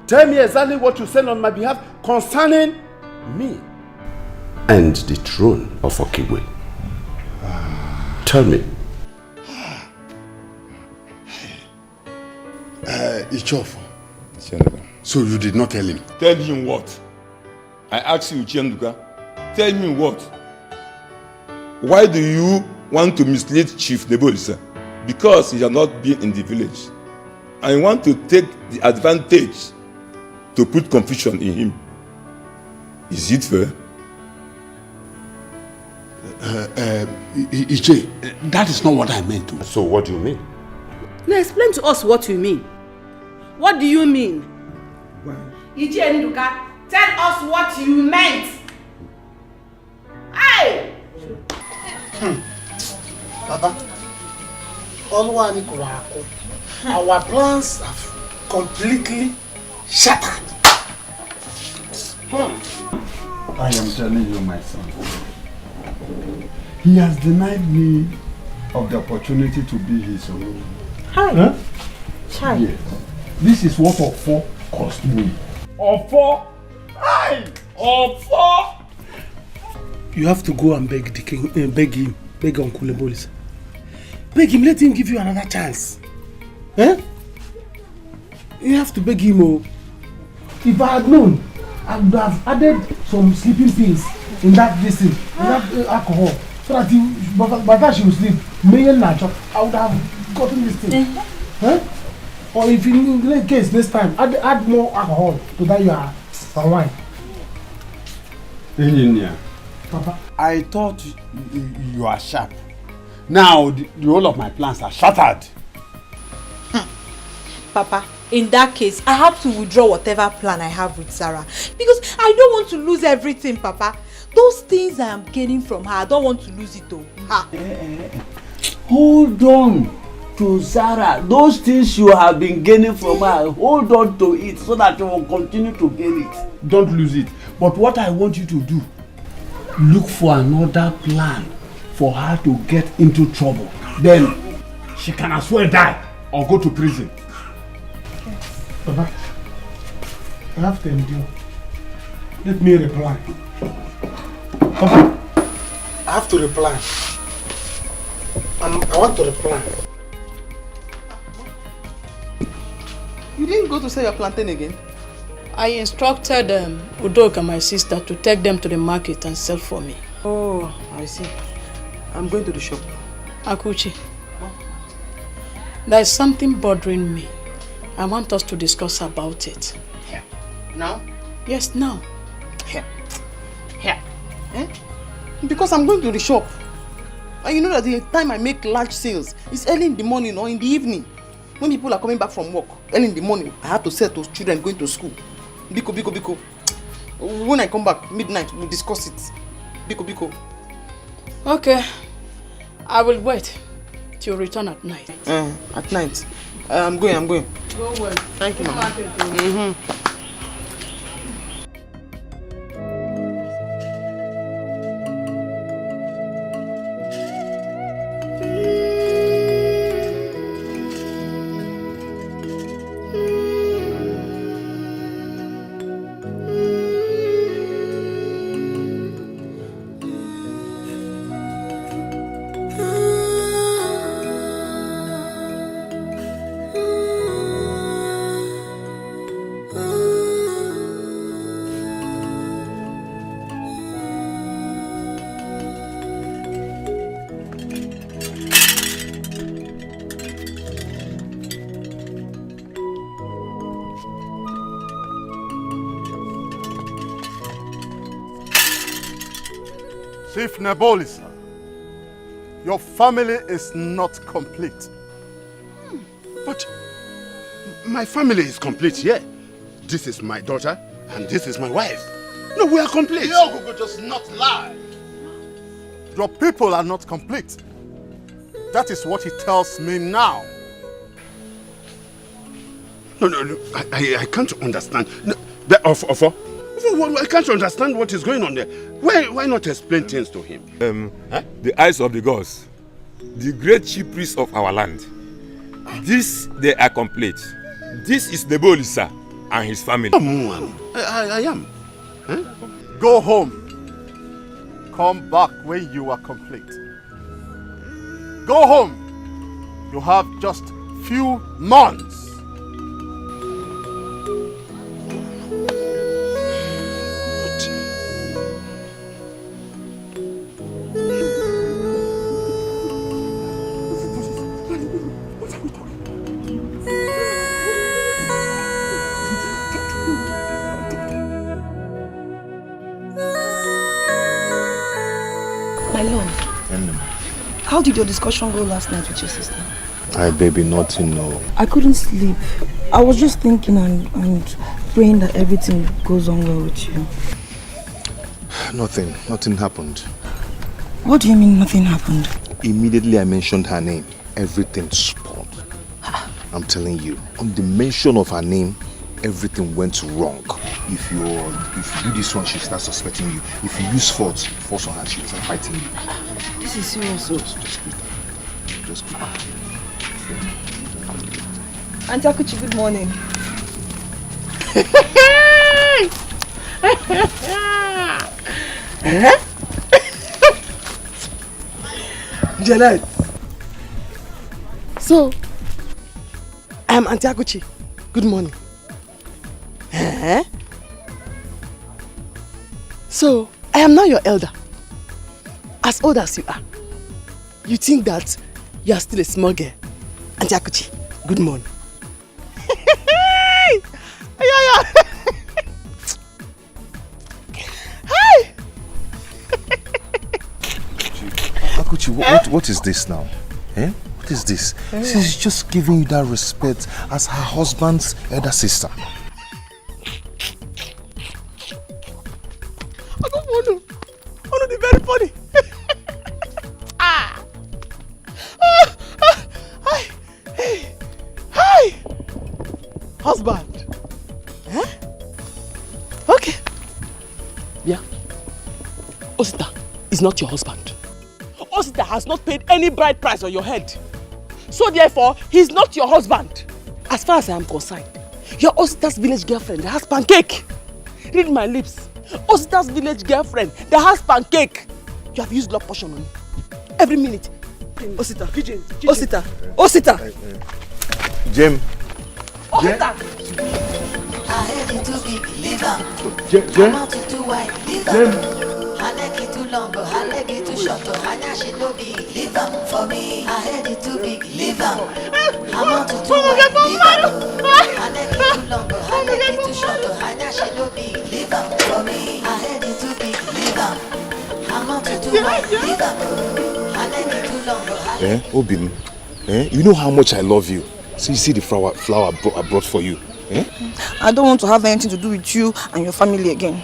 Tell me exactly what you said on my behalf concerning me and the throne of Okigwe. Tell me. Ichofo. So you did not tell him? Tell him what? I asked you, Chienduka. Tell me what? Why do you want to mislead Chief Nebulisa? Because he has not been in the village. I want to take the advantage to put confusion in him. Is it fair? Iche, that is not what I meant to. So what do you mean? Now explain to us what you mean. What do you mean? Iche Nduka, tell us what you meant. Hey! Papa, our plans have completely shattered. I am telling you, my son. He has denied me of the opportunity to be his own. Hi. Huh? Hi. Yes. This is what Ofo cost me. Ofo? Hi! Ofo! You have to go and beg the king, beg Uncle Nebulisa. Beg him, let him give you another chance. Eh? You have to beg him. Oh. If I had known, I would have added some sleeping pills in that thing, in that alcohol, so that by the time she will sleep, I would have gotten this thing. Huh? Or if in the case next time, add more alcohol to that your wine. Engineer, Papa, I thought you are sharp. Now the whole of my plans are shattered. Papa, in that case, I have to withdraw whatever plan I have with Sarah. Because I don't want to lose everything, Papa. Those things I am gaining from her, I don't want to lose it though. Hold on to Sarah. Those things you have been gaining from her, hold on to it so that you will continue to gain it. Don't lose it. But what I want you to do, look for another plan for her to get into trouble. Then she can as well die or go to prison. Papa, I have to endure. Let me reply. Papa, I have to reply. And I want to reply. You didn't go to sell your plantain again? I instructed Udoka, my sister, to take them to the market and sell for me. Oh, I see. I'm going to the shop. Akuchi, there is something bothering me. I want us to discuss about it. Here. Now? Yes, now. Here. Here. Eh? Because I'm going to the shop. And you know that the time I make large sales is early in the morning or in the evening. When people are coming back from work, early in the morning, I have to sell to children going to school. Biko. When I come back, midnight, we'll discuss it. Biko. Okay. I will wait till you return at night. At night. I'm going. Go well. Thank you, Mama. Chief Nebolisa, your family is not complete. But my family is complete, yeah. This is my daughter and this is my wife. No, we are complete. Yogugu does not lie. Your people are not complete. That is what he tells me now. No, I can't understand. No, I can't understand what is going on there. Why not explain things to him? The eyes of the gods, the great chief priest of our land. This, they are complete. This is Nebolisa and his family. I am. Huh? Go home. Come back when you are complete. Go home. You have just few months. How did your discussion go last night with your sister? Hi baby, nothing, no. I couldn't sleep. I was just thinking and praying that everything goes on well with you. Nothing happened. What do you mean nothing happened? Immediately I mentioned her name, everything spun. I'm telling you, on the mention of her name, everything went wrong. If you do this one, she starts suspecting you. If you use force on her, she'll start fighting you. This is serious. Just keep it. Auntie Akuchi, good morning. Janet. So, I am Auntie Akuchi. Good morning. So, I am now your elder. As old as you are. You think that you are still a small girl. Auntie Akuchi, good morning. Akuchi, what is this now? What is this? She's just giving you that respect as her husband's elder sister. I don't want to be very funny. Hi, husband. Okay. Yeah. Osita is not your husband. Osita has not paid any bride price on your head. So therefore, he's not your husband. As far as I am concerned, you're Osita's village girlfriend that has pancake. Read my lips. Osita's village girlfriend that has pancake. You have used love potion on me. Every minute. Osita. Osita. Jim. Osita. I had it too big, leave am. Jim. I'm out to do white, leave Jim. I like it too long, but I like it too short. I she no big, leave am for me. I had it too big, leave am. I'm out to do white, leave am. I like it too long, but I like it too short. I she no big, leave am for me. I had it too big, leave am. I'm out to do white, leave am. I like it too long, but I like Obim, you know how much I love you. So you see the flower I brought for you. I don't want to have anything to do with you and your family again.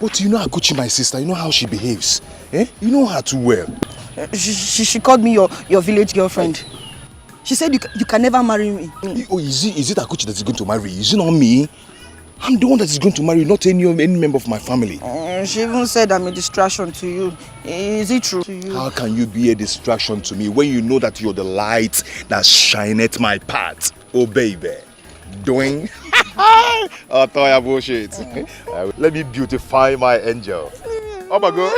But you know Akuchi, my sister, you know how she behaves. Eh? You know her too well. She called me your village girlfriend. She said you can never marry me. Oh, is it Akuchi that is going to marry you? Is it not me? I'm the one that is going to marry you, not any member of my family. She even said I'm a distraction to you. Is it true to you? How can you be a distraction to me when you know that you're the light that shineth my path? Oh, baby. Doing? Oh, Toya bullshit. Let me beautify my angel. Oh my God.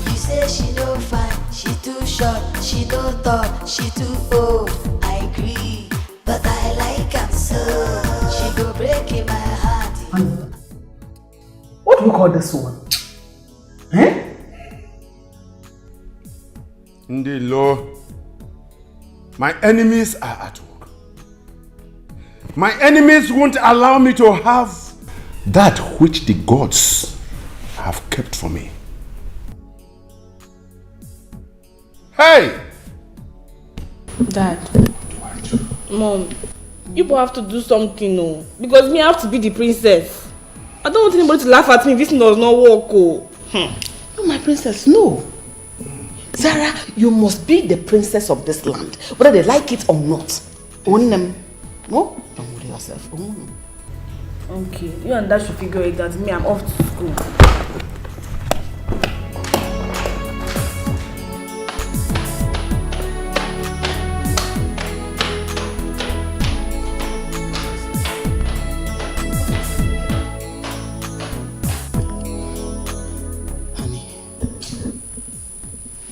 You say she no fine, she too short, she no tall, she too old. I agree, but I like her so. She go breaking my heart. What do we call this one? Eh? Ndilo, my enemies are at work. My enemies won't allow me to have that which the gods have kept for me. Hey! Dad, Mom, you both have to do something, no? Because me, I have to be the princess. I don't want anybody to laugh at me if this does not work, oh. No, my princess, no. Sarah, you must be the princess of this land, whether they like it or not. Own them. No? Don't worry yourself. Own them. Okay, you and Dad should figure it out. Me, I'm off to school.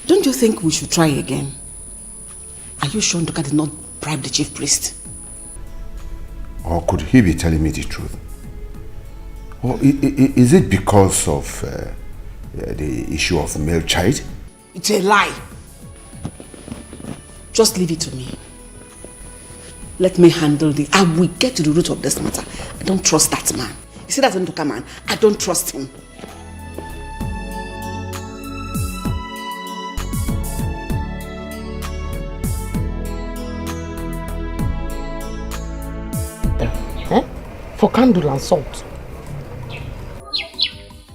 Don't you think we should try again? Are you sure Ndoka did not bribe the chief priest? Or could he be telling me the truth? Or is it because of the issue of male child? It's a lie. Just leave it to me. Let me handle this. I will get to the root of this matter. I don't trust that man. You see that Ndoka man? I don't trust him. For candle and salt.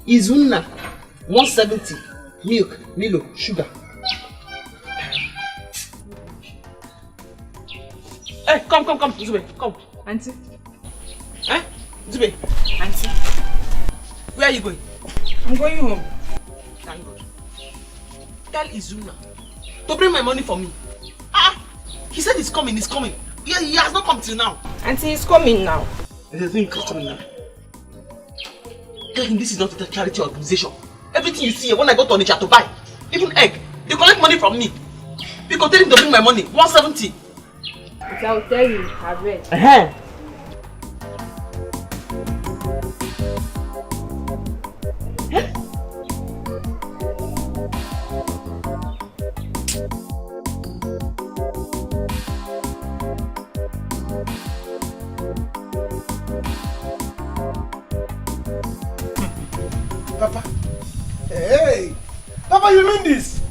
Izuna, 170. Milk, Milo, sugar. Hey, come, Zube, come. Auntie. Eh? Zube. Auntie. Where are you going? I'm going home. Thank God. Tell Izuna to bring my money for me. He said he's coming. Yeah, he has not come till now. Auntie, he's coming now. I think he's coming now. Tell him this is not a charity organization. Everything you see here, when I go to Naija to buy, even egg, they collect money from me. Because tell him to bring my money, 170. I'll tell you, I've read. Papa. Hey! Papa, you mean this?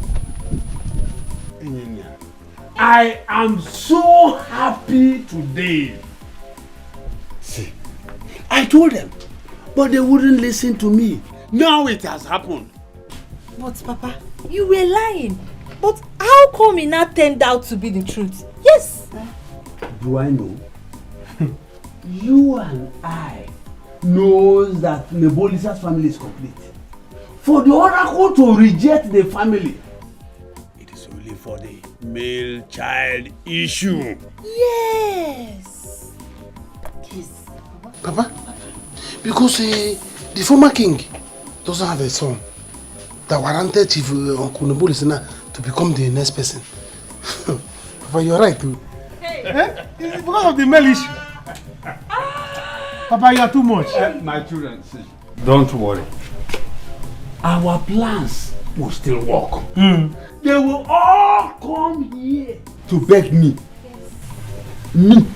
I am so happy today. See, I told them, but they wouldn't listen to me. Now it has happened. But Papa, you were lying. But how come it now turned out to be the truth? Yes. Do I know? You and I knows that Nebolisa's family is complete. For the oracle to reject the family, it is only for the male child issue. Yes. Yes. Papa, because the former king doesn't have a son that warranted Chief Uncle Nebolisa to become the next person. Papa, you're right too. Hey. It's because of the male issue. Papa, you are too much. My children, see. Don't worry. Our plans will still work. They will all come here to beg me. Me,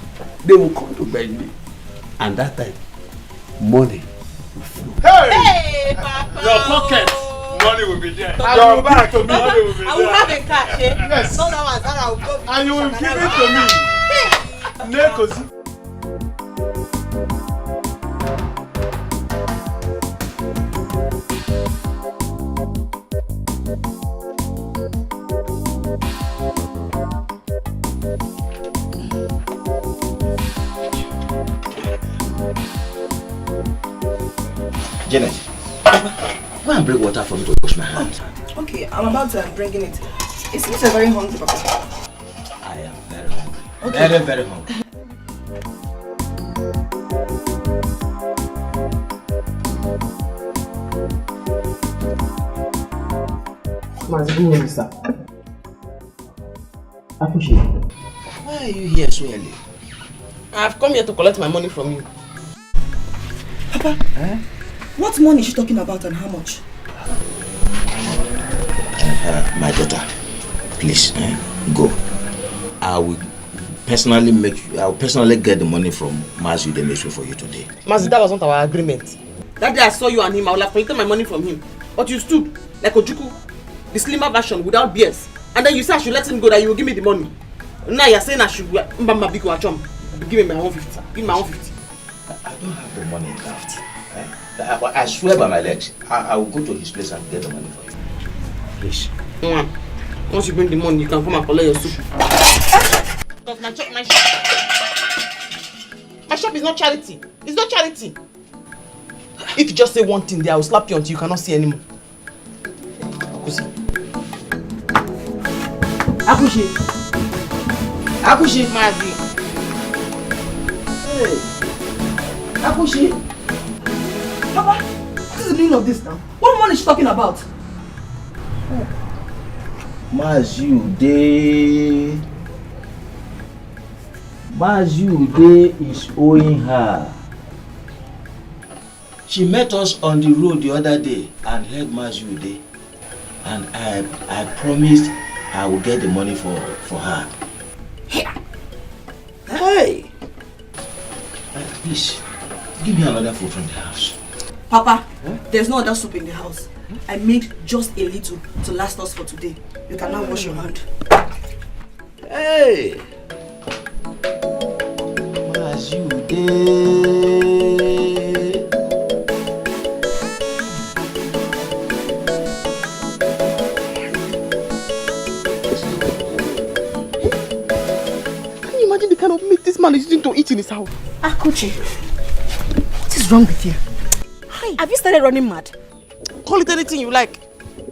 they will come to beg me. And that time, money will flow. Hey! Papa! Your pocket, money will be there. Your back to me, money will be there. I will have a cash, eh? Yes. No, that was that I will go. And you will give it to me. Nekosi. Janet, go and bring water for me to wash my hands. Okay, I'm about to bringing it. It seems you're very hungry, Papa. I am very hungry. Okay. Very, very hungry. Why are you here so early? I've come here to collect my money from you. Papa, what money is she talking about and how much? My daughter, please, go. I will personally get the money from Mazu Demesu for you today. Mazi, that was not our agreement. That day I saw you and him, I would have collected my money from him. But you stood like Ojuku, the slimmer version without beers. And then you said I should let him go, that you will give me the money. Now you're saying I should give me my 150. Give me my 150. I don't have the money now. I swear by my legs, I will go to his place and get the money for you. Please. Once you bring the money, you can come and collect your soup. Because my shop is not charity. It's not charity. If you just say one thing there, I will slap you until you cannot see anymore. Akushi. Mazi. Hey. Akushi. Papa, what is the meaning of this now? What money is she talking about? Mazu is owing her. She met us on the road the other day and heard Mazu. And I promised I will get the money for her. Hey! Please, give me another food from the house. Papa, there's no other soup in the house. I made just a little to last us for today. You can now wash your hand. Hey! Mazu Imagine the kind of meat this man is using to eat in his house. Akuchi, what is wrong with you? Hi. Have you started running mad? Call it anything you like.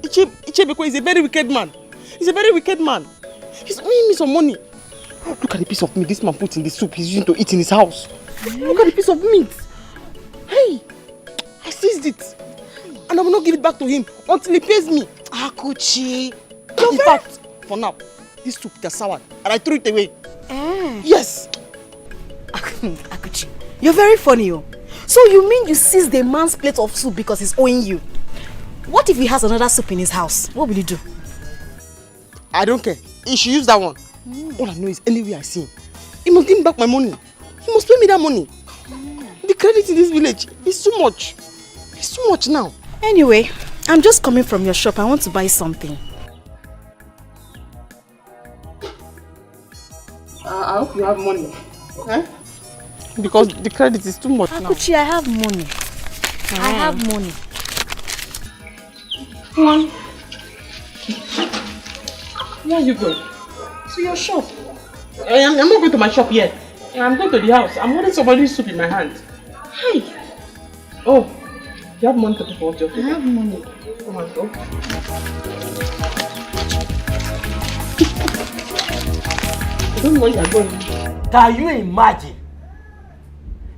Ichebeko is a very wicked man. He's a very wicked man. He's owing me some money. Look at the piece of meat this man put in the soup he's using to eat in his house. Look at the piece of meat. Hey, I seized it. And I will not give it back to him until he pays me. Akuchi. In fact, for now, this soup is sour and I threw it away. Yes. Akuchi, you're very funny. So you mean you seized the man's plate of soup because he's owing you? What if he has another soup in his house? What will you do? I don't care. He should use that one. All I know is anywhere I see him, he must give me back my money. He must pay me that money. The credit in this village is too much. It's too much now. Anyway, I'm just coming from your shop. I want to buy something. I hope you have money. Because the credit is too much now. Akuchi, I have money. I have money. Where are you going? To your shop. I'm not going to my shop yet. I'm going to the house. I'm holding somebody's soup in my hand. Hi. Oh, you have money to pay for what you're doing? I have money. Come on, go. I don't know where you're going. Can you imagine?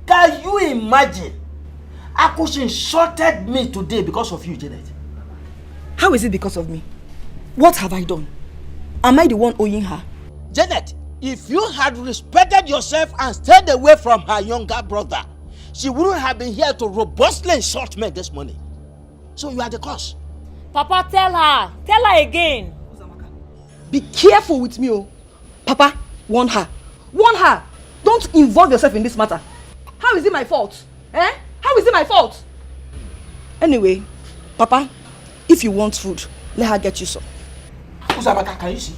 Can you imagine? Akushi insulted me today because of you, Janet. How is it because of me? What have I done? Am I the one owing her? Janet, if you had respected yourself and stayed away from her younger brother, she wouldn't have been here to robustly insult me this morning. So you are the cause. Papa, tell her. Tell her again. Be careful with me, oh. Papa, warn her. Warn her. Don't involve yourself in this matter. How is it my fault? How is it my fault? Anyway, Papa, if you want food, let her get you some. Uzabaka, can you see?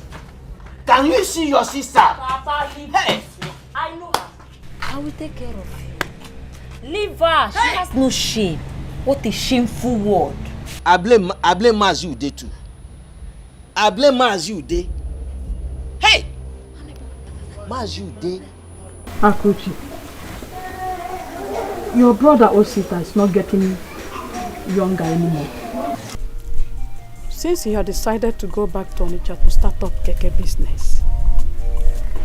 Can you see your sister? Papa, leave Hey! I know will take care of her. Leave her. She has no shame. What a shameful word. I blame Maz you day too. I blame Maz you day. Hey! Maz you day. Akuchi, your brother Osita is not getting younger anymore. Since he had decided to go back to Onitsha to start up Keke business,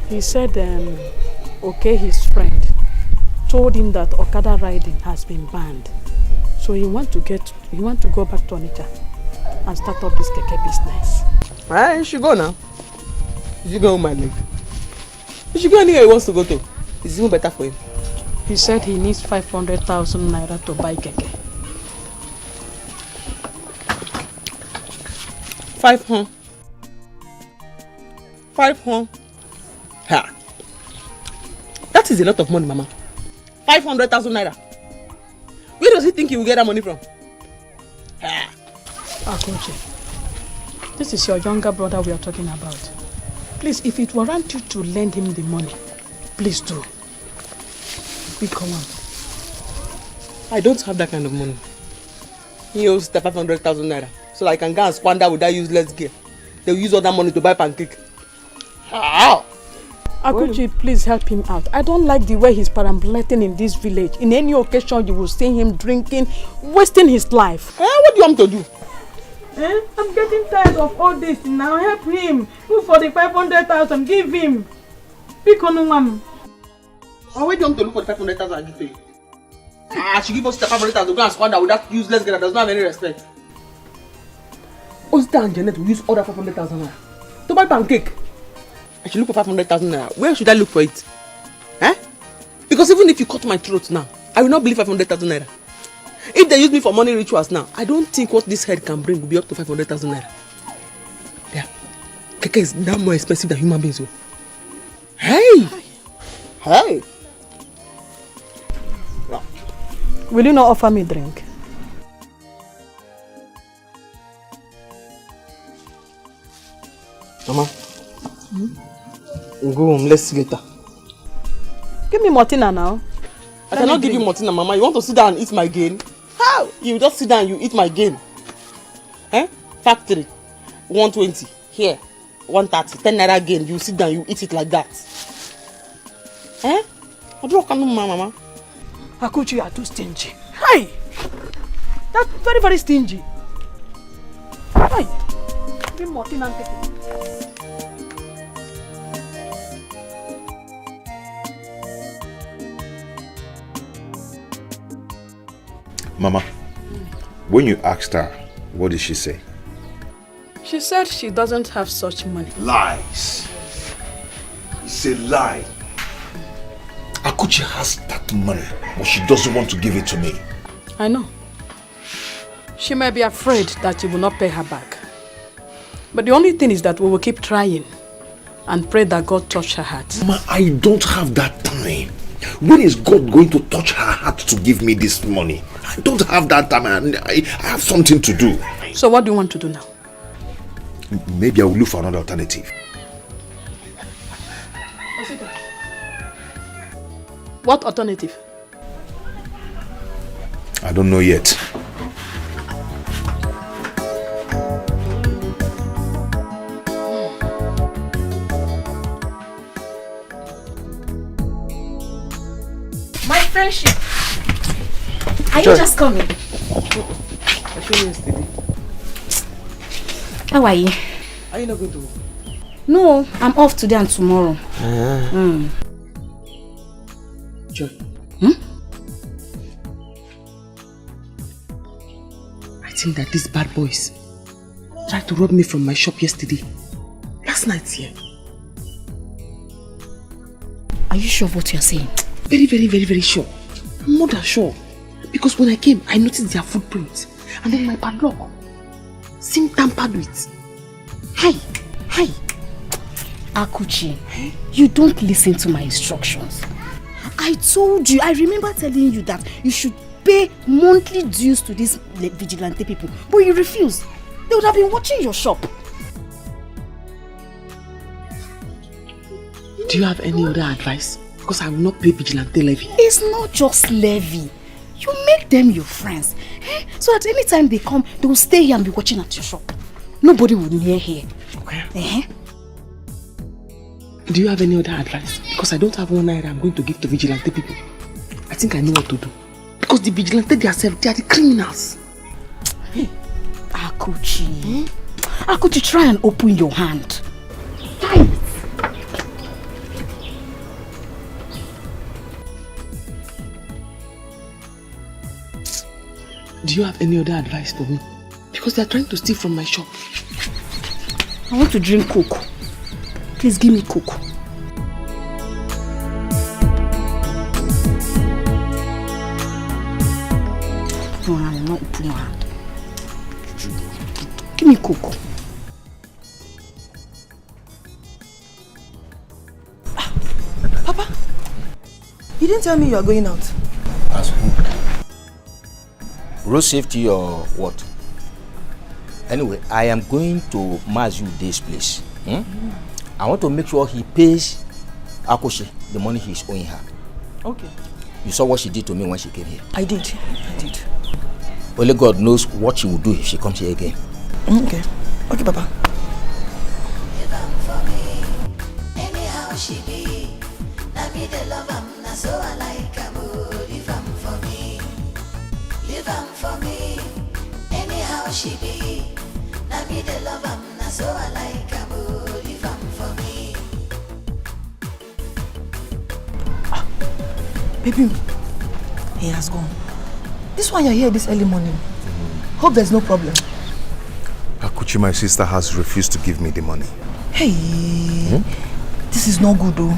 he said okay, his friend told him that Okada riding has been banned. So he want to go back to Onitsha and start up this Keke business. Alright, you should go now. You should go with my leg. You should go anywhere he wants to go to. It's even better for him. He said he needs 500,000 naira to buy Keke. 500. Ha! That is a lot of money, Mama. 500,000 naira. Where does he think he will get that money from? Ha! Akoche, this is your younger brother we are talking about. Please, if it warrants you to lend him the money, please do. Come on. I don't have that kind of money. He owes the 500,000 naira. So I can go and squander with that useless gear. They will use all that money to buy pancake. How? Akuchi, please help him out. I don't like the way he's perambulating in this village. In any occasion, you will see him drinking, wasting his life. What do you want me to do? I'm getting tired of all this. Now help him. Look for the 500,000. Give him. Pick on one. Where do you want to look for the 500,000 I give to you? She give us the 500,000 to go and squander with that useless girl that does not have any respect. Osita and Janet will use all that 500,000 naira to buy pancake. I should look for 500,000 naira. Where should I look for it? Because even if you cut my throat now, I will not believe 500,000 naira. If they use me for money rituals now, I don't think what this head can bring will be up to 500,000 naira. Yeah. Keke is now more expensive than human beings. Hey! Hey! No. Will you not offer me a drink? Mama, go home, let's see later. Give me Martina now. I cannot give you Martina, Mama. You want to sit down and eat my gain? How? You just sit down and you eat my gain. Factory, 120. Here, 130. 10 naira gain. You sit down, you eat it like that. I don't know, Mama. Akuchi, you are too stingy. Hey! That's very, very stingy. Hey! Give me Martina and take it. Mama, when you asked her, what did she say? She said she doesn't have such money. Lies. It's a lie. Akuchi has that money, but she doesn't want to give it to me. I know. She may be afraid that you will not pay her back. But the only thing is that we will keep trying and pray that God touch her heart. Mama, I don't have that time. When is God going to touch her heart to give me this money? I don't have that time. I have something to do. So what do you want to do now? Maybe I will look for another alternative. What alternative? I don't know yet. My friendship. Are you just coming? I showed you yesterday. How are you? Are you not going to work? No, I'm off today and tomorrow. Joy. I think that these bad boys tried to rob me from my shop yesterday. Last night here. Are you sure of what you're saying? Very, very, very, very sure. I'm more than sure. Because when I came, I noticed their footprints. And then my padlock seemed tampered with. Hi. Akuchi, you don't listen to my instructions. I told you, I remember telling you that you should pay monthly dues to these vigilante people. But you refused. They would have been watching your shop. Do you have any other advice? because I will not pay vigilante levy. It's not just levy. You make them your friends. So that anytime they come, they will stay here and be watching at your shop. Nobody will near here. Okay. Do you have any other advice? Because I don't have one naira I'm going to give to vigilante people. I think I know what to do. Because the vigilante themselves, they are the criminals. Akuchi. Akuchi, try and open your hand. Do you have any other advice for me? Because they are trying to steal from my shop. I want to drink Coke. Please give me Coke. No, I'm not opening your hand. Give me Coke. Papa, you didn't tell me you are going out. As who? Road safety or what? Anyway, I am going to Mazu this place. I want to make sure he pays Akoshi the money he is owing her. Okay. You saw what she did to me when she came here. I did. Only God knows what she will do if she comes here again. Okay, Papa. Anyhow she be, na me the love am, na so I like am. Leave am for me, leave am for me. Anyhow she be, na me the love am, na so I like am. Leave am for me. Baby, he has gone. This one you're here this early morning. Hope there's no problem. Akuchi, my sister, has refused to give me the money. Hey, this is not good though.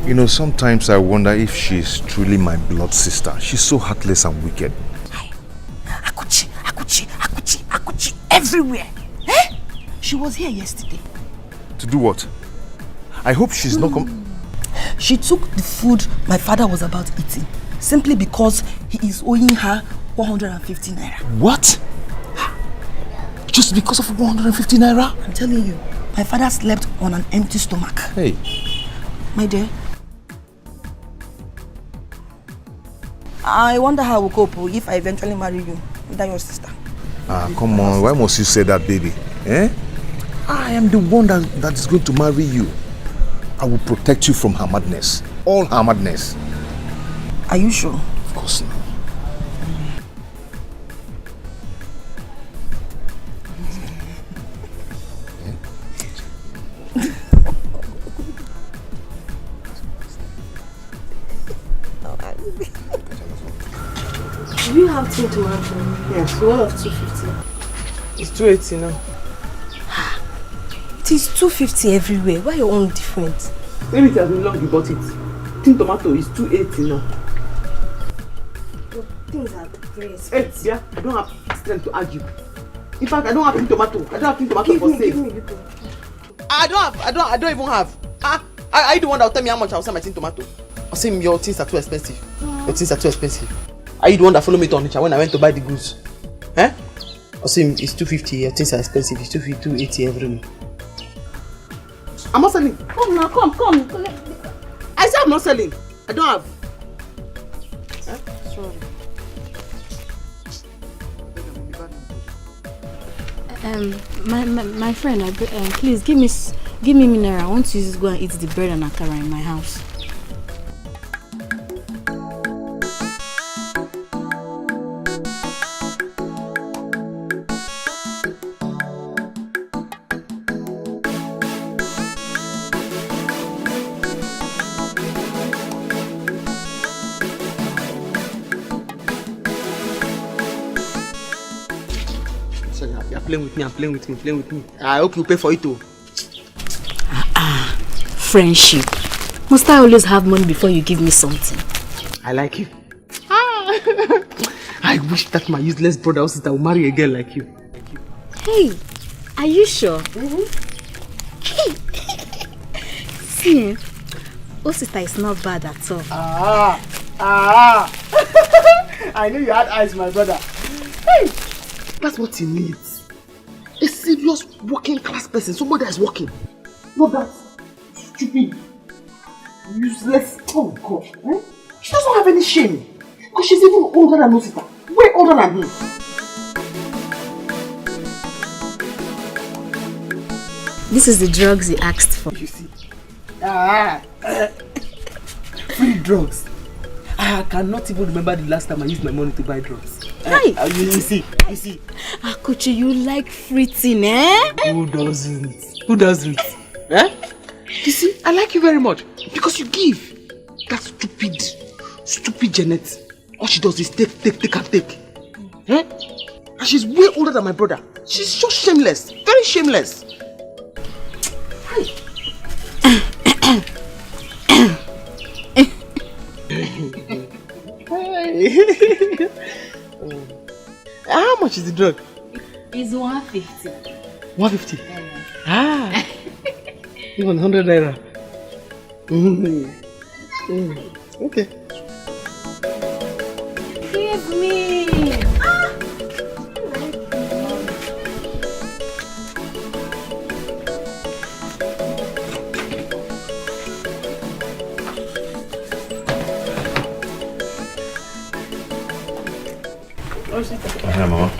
You know, sometimes I wonder if she's truly my blood sister. She's so heartless and wicked. Akuchi, everywhere. She was here yesterday. To do what? I hope she's not She took the food my father was about eating simply because he is owing her 150 naira. What? Just because of 150 naira? I'm telling you, my father slept on an empty stomach. Hey. My dear, I wonder how I will cope if I eventually marry you without your sister. Come on, why must you say that, baby? I am the one that is going to marry you. I will protect you from her madness. All her madness. Are you sure? Of course not. Do you have tin tomato? Yes. What of 250? It's 280 now. It is 250 everywhere. Why your own different? Maybe it has been long you bought it. Tin tomato is 280 now. Things are very expensive. Yeah, I don't have strength to argue. In fact, I don't have tin tomato. I don't have tin tomato for sale. Give me. I don't even have. Are you the one that will tell me how much I will sell my tin tomato? Or say your things are too expensive. Your things are too expensive. Are you the one that followed me to Onitsha when I went to buy the goods? Or say it's 250, your things are expensive. It's 280 everywhere. I'm not selling. Come now, come. I said I'm not selling. I don't have. Sorry. My friend, please give me mineral. I want to just go and eat the bread and akara in my house. I'm playing with me. I hope you pay for it too. Friendship. Must I always have money before you give me something? I like you. I wish that my useless brother or sister will marry a girl like you. Hey, are you sure? See, Osita is not bad at all. I knew you had eyes, my brother. Hey, that's what he needs. A serious working class person, somebody that is working. Not that stupid useless. Oh God. Eh? She doesn't have any shame. Because she's even older than Osita. Way older than him. This is the drugs he asked for. You see? Free drugs. I cannot even remember the last time I used my money to buy drugs. Hey! You see? Akuchi, you like free thing, eh? Who doesn't? Who doesn't? Eh? You see, I like you very much because you give. That stupid Janet. All she does is take and take. Eh? And she's way older than my brother. She's so shameless, very shameless. How much is the drug? It's 150. 150? Even 100 naira. Okay. Give me. Hi, Mama.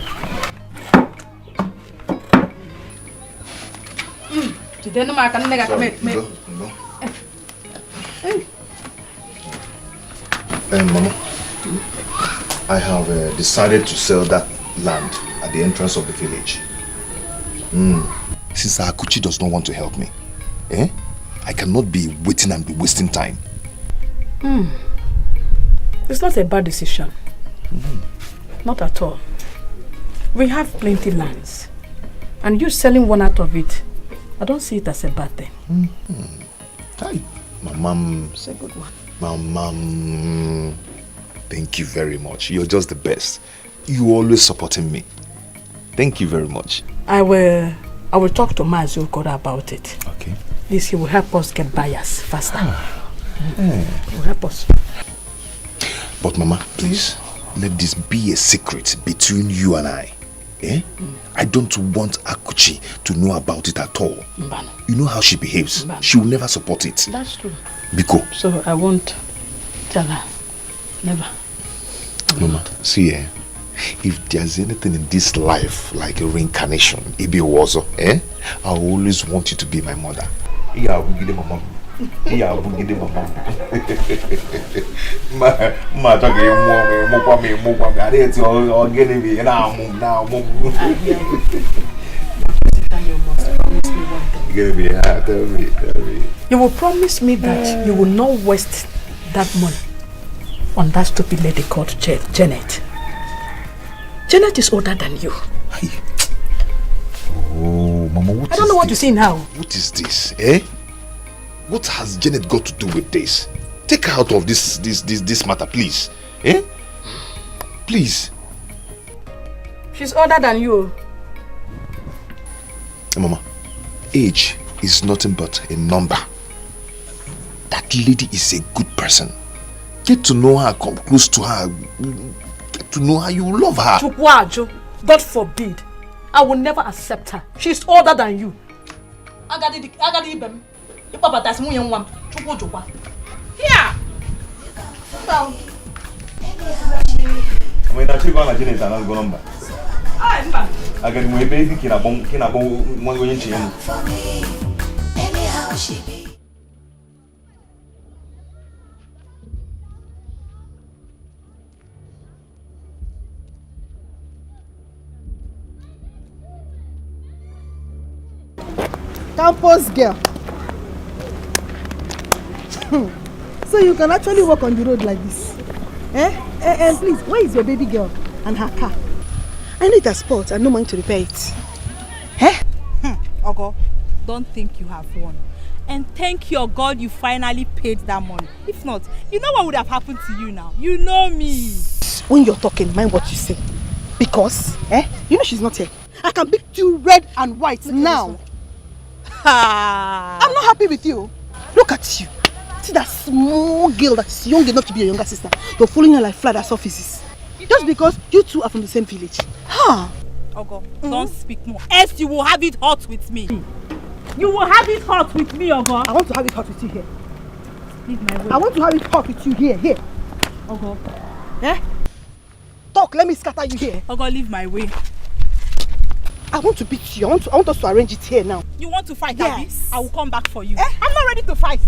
Mama, I have decided to sell that land at the entrance of the village. Since Akuchi does not want to help me, I cannot be waiting and be wasting time. It's not a bad decision. Not at all. We have plenty lands. And you selling one out of it, I don't see it as a bad thing. Hi. My mom. It's a good one. My mom. Thank you very much. You're just the best. You always supporting me. Thank you very much. I will talk to Mazi Okoda about it. Okay. This will help us get buyers faster. It will help us. But Mama, please, let this be a secret between you and I. I don't want Akuchi to know about it at all. Mbano. You know how she behaves. Mbano. She will never support it. That's true. Biko. So I won't tell her. Never. Mama, see, if there's anything in this life like a reincarnation, Ibi Wazo, I always want you to be my mother. Yeah, we'll give them a mom. Yeah, we'll give them a mom. Ma, talking I didn't all getting me now. You must promise me one thing. Tell me. You will promise me that you will not waste that money on that stupid lady called Janet. Janet is older than you. Oh, Mama, what I don't know what to say now. What is this, What has Janet got to do with this? Take her out of this matter, please. Please. She's older than you. Mama, age is nothing but a number. That lady is a good person. Get to know her, come close to her. Get to know her, you love her. Chukwajo, God forbid. I will never accept her. She's older than you. Agadi ibem. Papa that's mu yan wam. Chukwajo. Here. When I check on a Janet and I'll go number. Mba. Agadi mo baby kina bon mo yin chi yan. Anyhow she be. Campus girl. So you can actually walk on the road like this. And please, where is your baby girl and her car? I need a spot and no money to repair it. Ogo, don't think you have won. And thank your God you finally paid that money. If not, you know what would have happened to you now. You know me. When you're talking, mind what you say. Because, you know she's not here. I can beat you red and white now. I'm not happy with you. Look at you. See that small girl that's young enough to be your younger sister. You're following her like fly as offices. Just because you two are from the same village. Ogo, don't speak more. Else you will have it hot with me. You will have it hot with me, Ogo. I want to have it hot with you here. Leave my way. I want to have a talk with you here. Ogo. Eh? Talk, let me scatter you here. Ogo, leave my way. I want to beat you. I want us to arrange it here now. You want to fight, Yes. Abi? I will come back for you. I'm not ready to fight.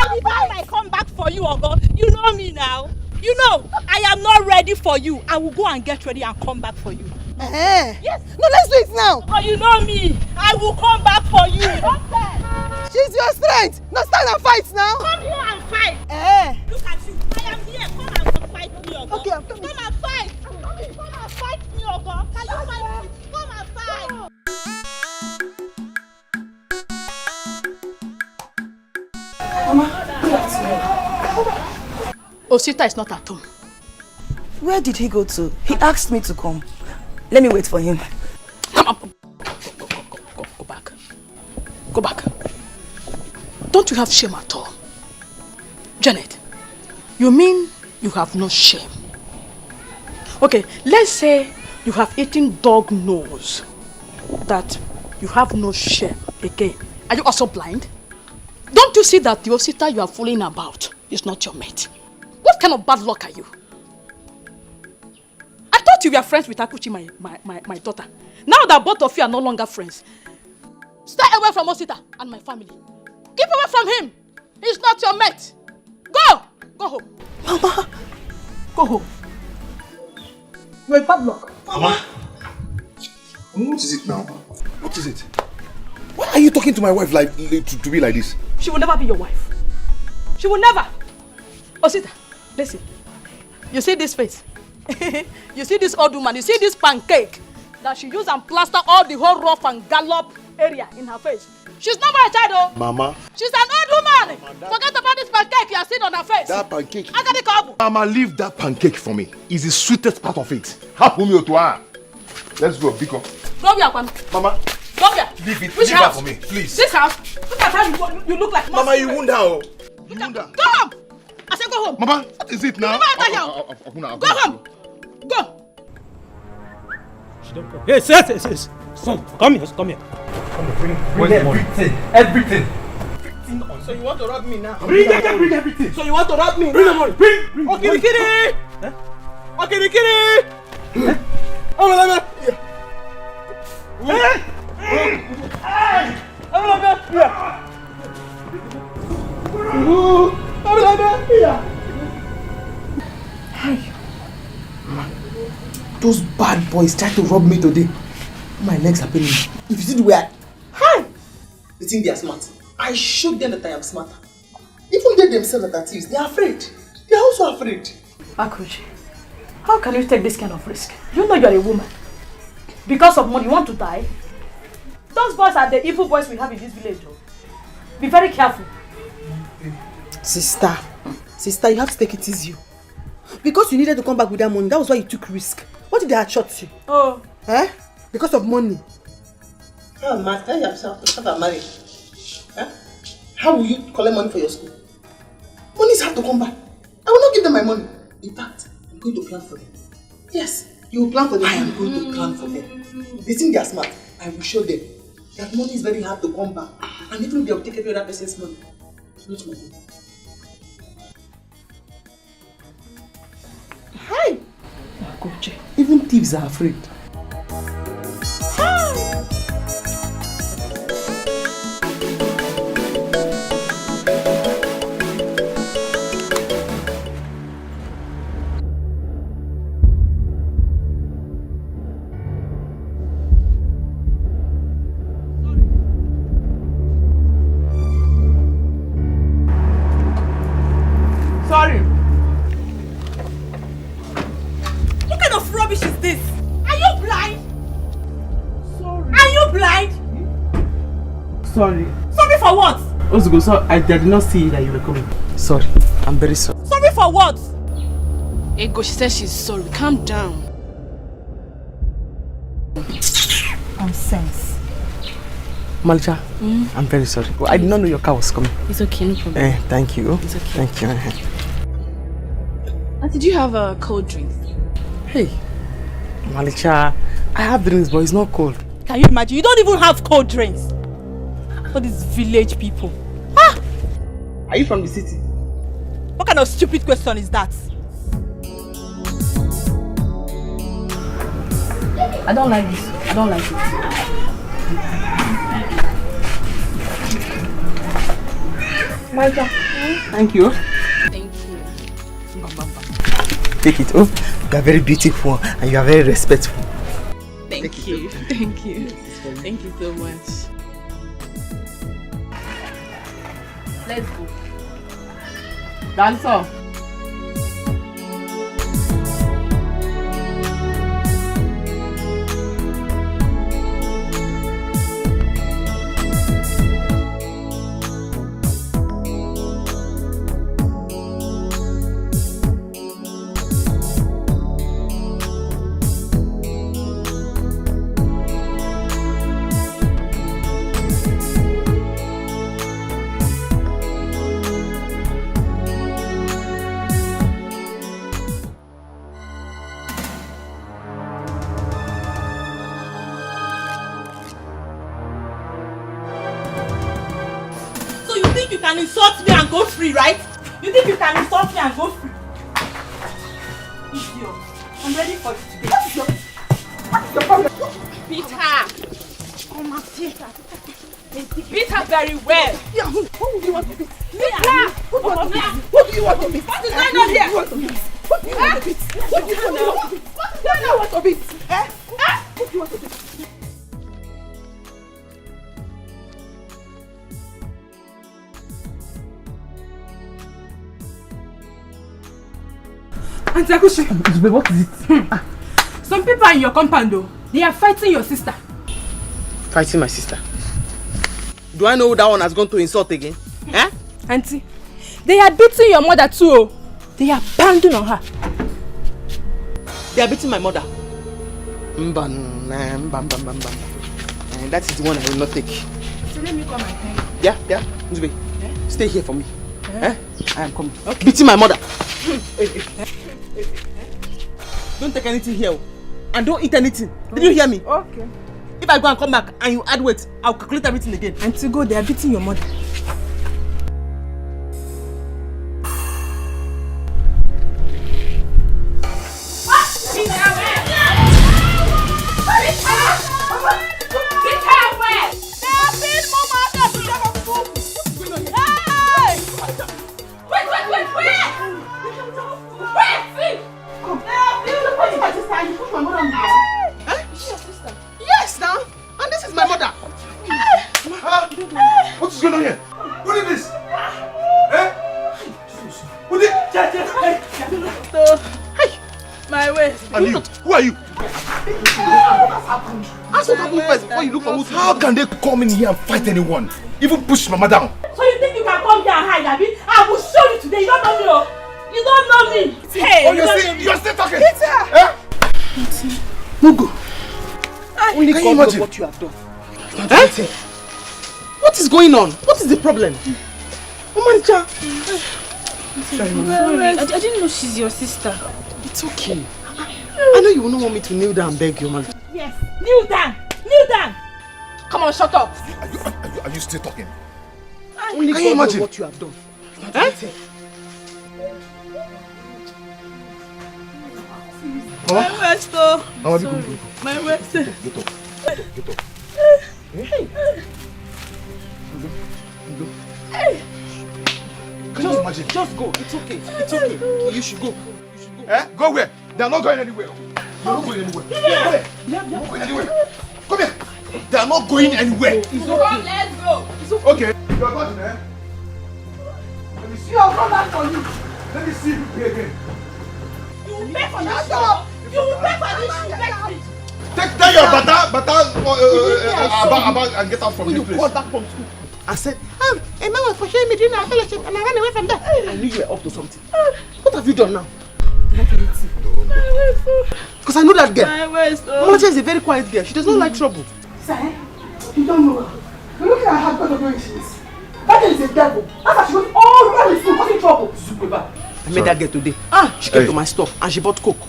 Anytime I come back for you, Ogo, you know me now. You know, I am not ready for you. I will go and get ready and come back for you. Yes. No, let's do it now. Oh, you know me. I will come back for you. She's your strength. No, stand and fight now. Come here and fight. Look at you. I am here. Come and fight me, Ogo. Okay, I'm coming. Come and fight. Come and fight me, Ogo. Can you fight me? Come and fight. Mama, good afternoon. Osita is not at home. Where did he go to? He asked me to come. Let me wait for him. Come on. Go back. Go back. Don't you have shame at all? Janet, you mean you have no shame? Okay, let's say you have eaten dog nose. That you have no shame again. Are you also blind? Don't you see that the Osita you are fooling about is not your mate? What kind of bad luck are you? I thought you were friends with Akuchi, my daughter. Now that both of you are no longer friends, stay away from Osita and my family. Keep away from him. He's not your mate. Go! Go home. Mama! Go home. You're bad luck. Mama! What is it now? What is it? Why are you talking to my wife like to be like this? She will never be your wife. She will never. Osita, listen. You see this face? You see this old woman? You see this pancake that she used and plaster all the whole rough and gallop area in her face? She's not my child, oh. Mama. She's an old woman. Forget about this pancake you are seeing on her face. That pancake. Agadi. Mama, leave that pancake for me. It's the sweetest part of it. Let's go, Biko. Go here, Kwame. Mama. Go here. Leave it. Which leave house? that for me, please. This house. Look at how you look like. Mama, you won't down. You won't down. Go home. I said go home. Mama, what is it now? Go home. Go. She don't come. Yes. Son, come here. Come bring everything. So you want to rob me now? Bring everything. So you want to rob me? Bring the money. Bring. Okirikiri! Okirikiri! Oh, Those bad boys tried to rob me today. My legs are paining me. If you see the way they think they are smart. I showed them that I am smarter. Even they themselves that are thieves, they are afraid. They are also afraid. Akuchi, how can you take this kind of risk? You know you are a woman. Because of money, you want to die? Those boys are the evil boys we have in this village. Be very careful. Sister, you have to take it easy. Because you needed to come back with that money, that was why you took risk. What if they had shot you? Oh. Because of money. Oh, man, tell yourself to start married. How will you collect money for your school? Money is hard to come by. I will not give them my money. In fact, I'm going to plan for them. Yes, you will plan for them. I am going to plan for them. They think they are smart. I will show them that money is very hard to come by. And even if they will take every other person's money, it's not my money. Hi! Akuchi. Even thieves are afraid. Sorry. What kind of rubbish is this? Are you blind? Sorry. Are you blind? Sorry. Sorry for what? Ozugo, so I did not see that you were coming. Sorry. I'm very sorry. Sorry for what? Ego, she says she's sorry. Calm down. Nonsense. Malcha, I'm very sorry. Well, I did not know your car was coming. It's okay, no problem. Thank you. It's okay. Thank you. Did you have a cold drink? Hey, Malcha, I have drinks, but it's not cold. Can you imagine? You don't even have cold drinks. For these village people. Are you from the city? What kind of stupid question is that? I don't like this. I don't like it. Naija. Thank you. Thank you. Take it. Oh, you are very beautiful and you are very respectful. Thank you. Thank you. Thank you so much. Let's go. That's all. You can insult me and go free, right? You think you can insult me and go free? Idiot. I'm ready for you today. What is your problem? Beat her. Come and see her. Beat her very well. Yeah, who do you want to beat? Beat her. Who do you want to beat? Who do you want to beat? What is going on here? Who do you want to beat? Who do you want to beat? Who do you want to beat? What is going on? Who do you want to beat? Who do you want to beat? Auntie Akushi, what is it? Some people in your compound though, they are fighting your sister. Fighting my sister? Do I know who that one has gone to insult again? Eh? Auntie, they are beating your mother too. They are pounding on her. They are beating my mother. That is the one I will not take. So let me come and tell you. Yeah. Nzube, stay here for me. I am coming. Okay. Beating my mother. Don't take anything here and don't eat anything. Did you hear me? Okay. If I go and come back and you add weight, I'll calculate everything again. Auntie, go, they are beating your mother. Yes, now. And this is my mother. What is going on here? What is this? Eh? What is My way. And you? Who are you? Ask what happened first before you look for who's. How can they come in here and fight anyone? Even push Mama down? So you think you can come here and hide, Abi? I will show you today. You don't know me, oh. You don't know me. Hey, oh, you're still talking? It's her. Eh? Mugu. Only Can God you knows imagine what you have done. Eh? What is going on? What is the problem? Oh my God. Sorry, I didn't know she's your sister. It's okay. I know you will not want me to kneel down and beg you, man. Yes, kneel down. Kneel down. Come on, shut up. Are you still talking? Only Can you God knows imagine what you have done. Eh? My waist, oh. Sorry. My waist. Get up. Hey. Can you imagine? Just go. It's okay. It's okay. You should go. Eh? Go where? They're not going anywhere. They're not going anywhere. They're not going anywhere. Come here. They are not going anywhere. It's okay. Come, let's go. It's okay. You are going, eh? Let me see. I'll come back for you. Let me see if you pay again. You will pay for this. You will pay for this. You beg me. Take your bata about and get out from this place. Call back from school. I said, a man was pushing me during our fellowship and I ran away from there. I knew you were up to something. What have you done now? Because I know that girl. My waist, Mama is a very quiet girl. She does not like trouble. Sir, you don't know her. Look at her husband of where she is. That girl is a devil. That's why she goes all around the school causing trouble. I met that girl today. She came to my store and she bought Coke.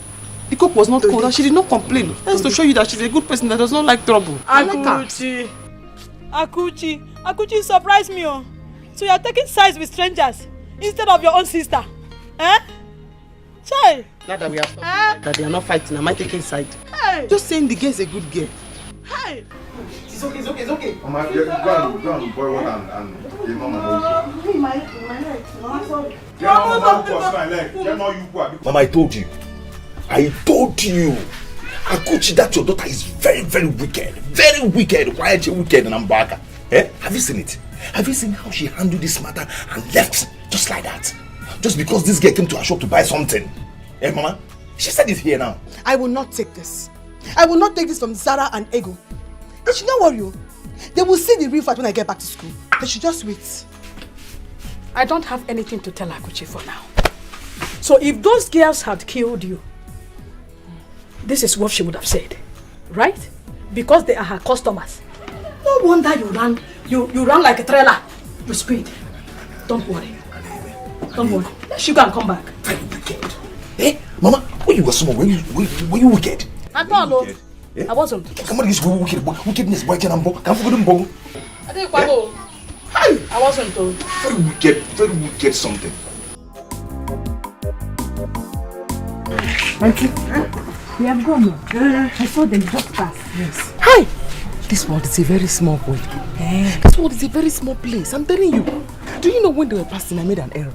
The Coke was not cold and she did not complain. That's to show you that she's a good person that does not like trouble. I like her. Akuchi surprised me, oh. So you are taking sides with strangers instead of your own sister. Eh? Chai! Now that we have stopped, that they are not fighting, am I taking side? Hey! Just saying the girl is a good girl. Hey! It's okay, it's okay, it's okay. Mama, go and boil water and give Mama My leg. No, sorry. Mama, I told you. Akuchi, that your daughter is very, very wicked. Very wicked. Why is she wicked and I'm back? Eh? Have you seen it? Have you seen how she handled this matter and left just like that? Just because this girl came to her shop to buy something. Eh, Mama? She said it here now. I will not take this. I will not take this from Zara and Ego. They should not worry. They will see the real fight when I get back to school. They should just wait. I don't have anything to tell Akuchi for now. So if those girls had killed you, this is what she would have said, right? Because they are her customers. No wonder you ran like a trailer. You speed. Don't worry. Don't worry. She can come back. Very wicked. Eh? Mama, when you were small, were you wicked? I don't know. I wasn't. Come on, this wickedness, boy, can I forget them? I didn't go. I wasn't told. Very wicked something. Auntie, we have gone. I saw them just pass. Yes. Hi! This world is a very small world. This world is a very small place. I'm telling you. Do you know when they were passing, I made an error?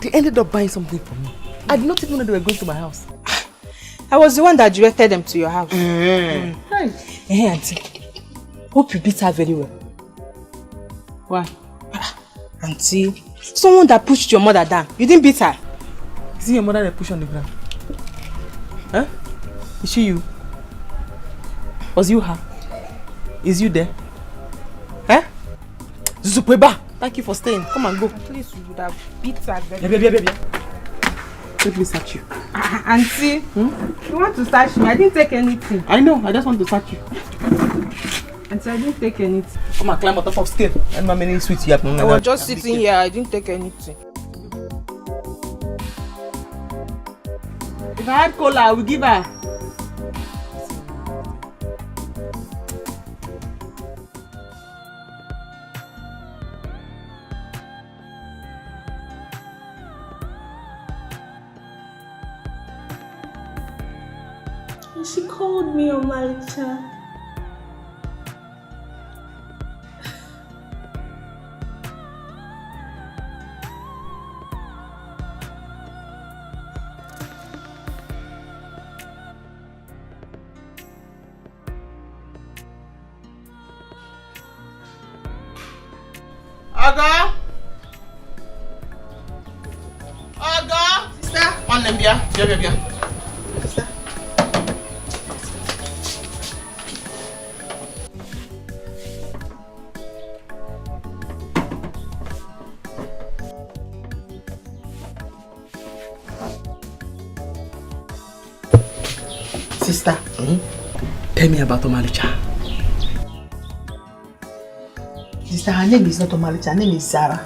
They ended up buying something for me. I did not even know they were going to my house. I was the one that directed them to your house. Hey, Auntie. Hope you beat her very well. Why? Auntie, someone that pushed your mother down. You didn't beat her. Is it your mother that pushed on the ground? Huh? Is she you? Was you her? Is you there? Huh? Zupeba! Thank you for staying. Come and go. Please, you would have beat her. Baby. Let me search you. Auntie, you want to search me? I didn't take anything. I know, I just want to search you. Auntie, I didn't take anything. Come and climb on top of scale. And how many sweets you have? I was just sitting here. I didn't take anything. If I had cola, I would give her. She called me on Malcha. Aga! Sister! One name, Bia. Sister. Sister, tell me about Omalicha. Sister, her name is not Omalicha, her name is Zara.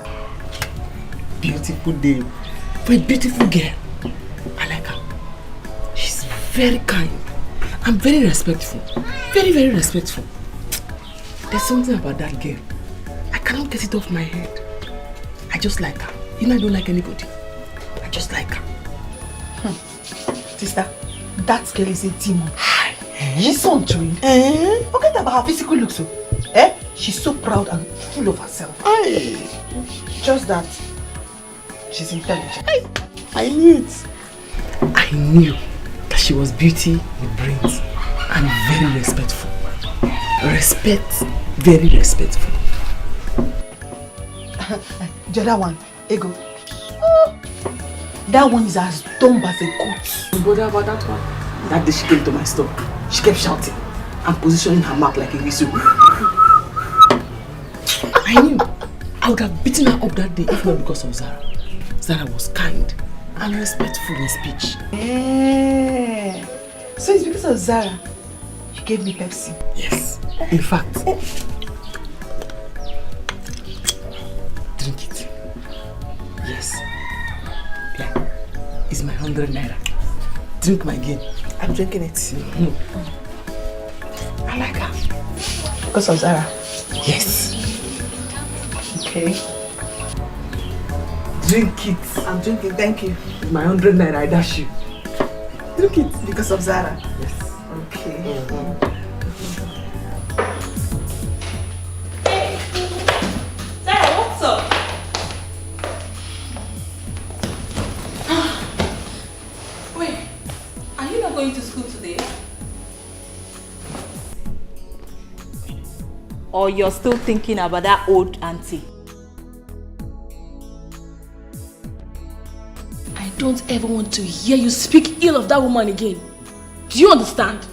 Beautiful day. For a beautiful girl. I like her. She's very kind and very respectful. Very, very respectful. There's something about that girl. I cannot get it off my head. I just like her. You know I don't like anybody. I just like her. Sister, that girl is a demon. She's so untrained. Forget about her physical looks. She's so proud and full of herself. Just that she's intelligent. I knew it. I knew that she was beauty with brains and very respectful. Very respectful. The other one, Ego. That one is as dumb as a goat. You bother about that one? That day she came to my store. She kept shouting and positioning her mouth like a whistle. I knew I would have beaten her up that day if not because of Zara. Zara was kind and respectful in speech. So it's because of Zara you gave me Pepsi? Yes. In fact, drink it. Yes. Yeah. It's my 100 naira. Drink my game. I'm drinking it. I like her. Because of Zara? Yes. Okay. Drink it. I'm drinking, thank you. My 100 naira, I dash you. Drink it because of Zara. Yes. Okay. Zara, what's up? Wait, are you not going to school today? Or you're still thinking about that old auntie? I don't ever want to hear you speak ill of that woman again. Do you understand?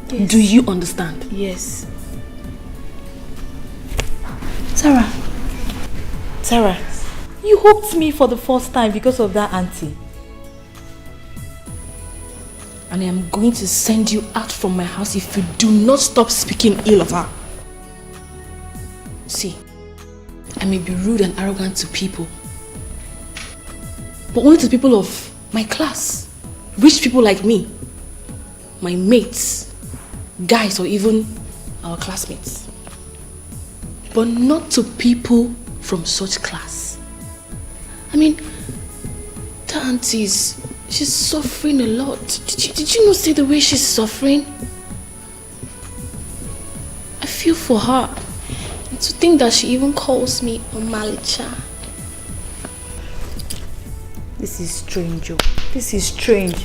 Yes. Do you understand? Yes. Sarah, you hooked me for the first time because of that auntie. And I am going to send you out from my house if you do not stop speaking ill of her. See, I may be rude and arrogant to people, but only to people of my class, rich people like me, my mates, guys, or even our classmates. But not to people from such class. I mean, the auntie she's suffering a lot. Did you not see the way she's suffering? I feel for her. And to think that she even calls me Omalicha. This is strange, oh. This is strange.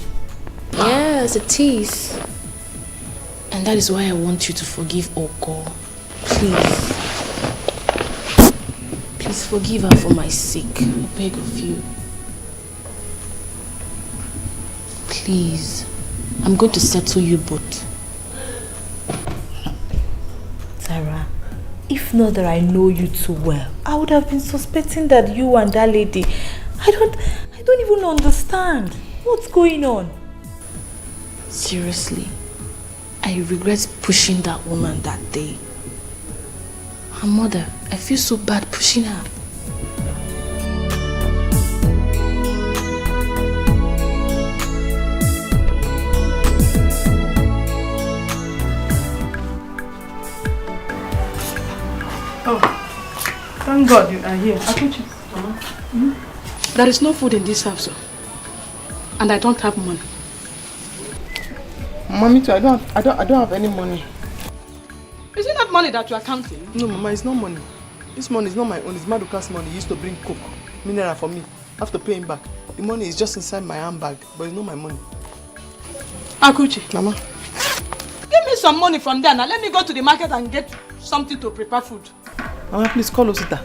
Yes, it is. And that is why I want you to forgive Oko. Please. Please forgive her for my sake. I beg of you. Please. I'm going to settle you both. Sarah, if not that I know you too well, I would have been suspecting that you and that lady, I don't even understand. What's going on? Seriously, I regret pushing that woman that day. Her mother, I feel so bad pushing her. Oh, thank God you are here. I put you. There is no food in this house, and I don't have money. Mommy too, I don't have any money. Is it not money that you are counting? No, Mama, it's not money. This money is not my own. It's Maduka's money. He used to bring coke, mineral for me. I have to pay him back. The money is just inside my handbag, but it's not my money. Akuchi. Mama. Give me some money from there now. Let me go to the market and get something to prepare food. Mama, please call Osita.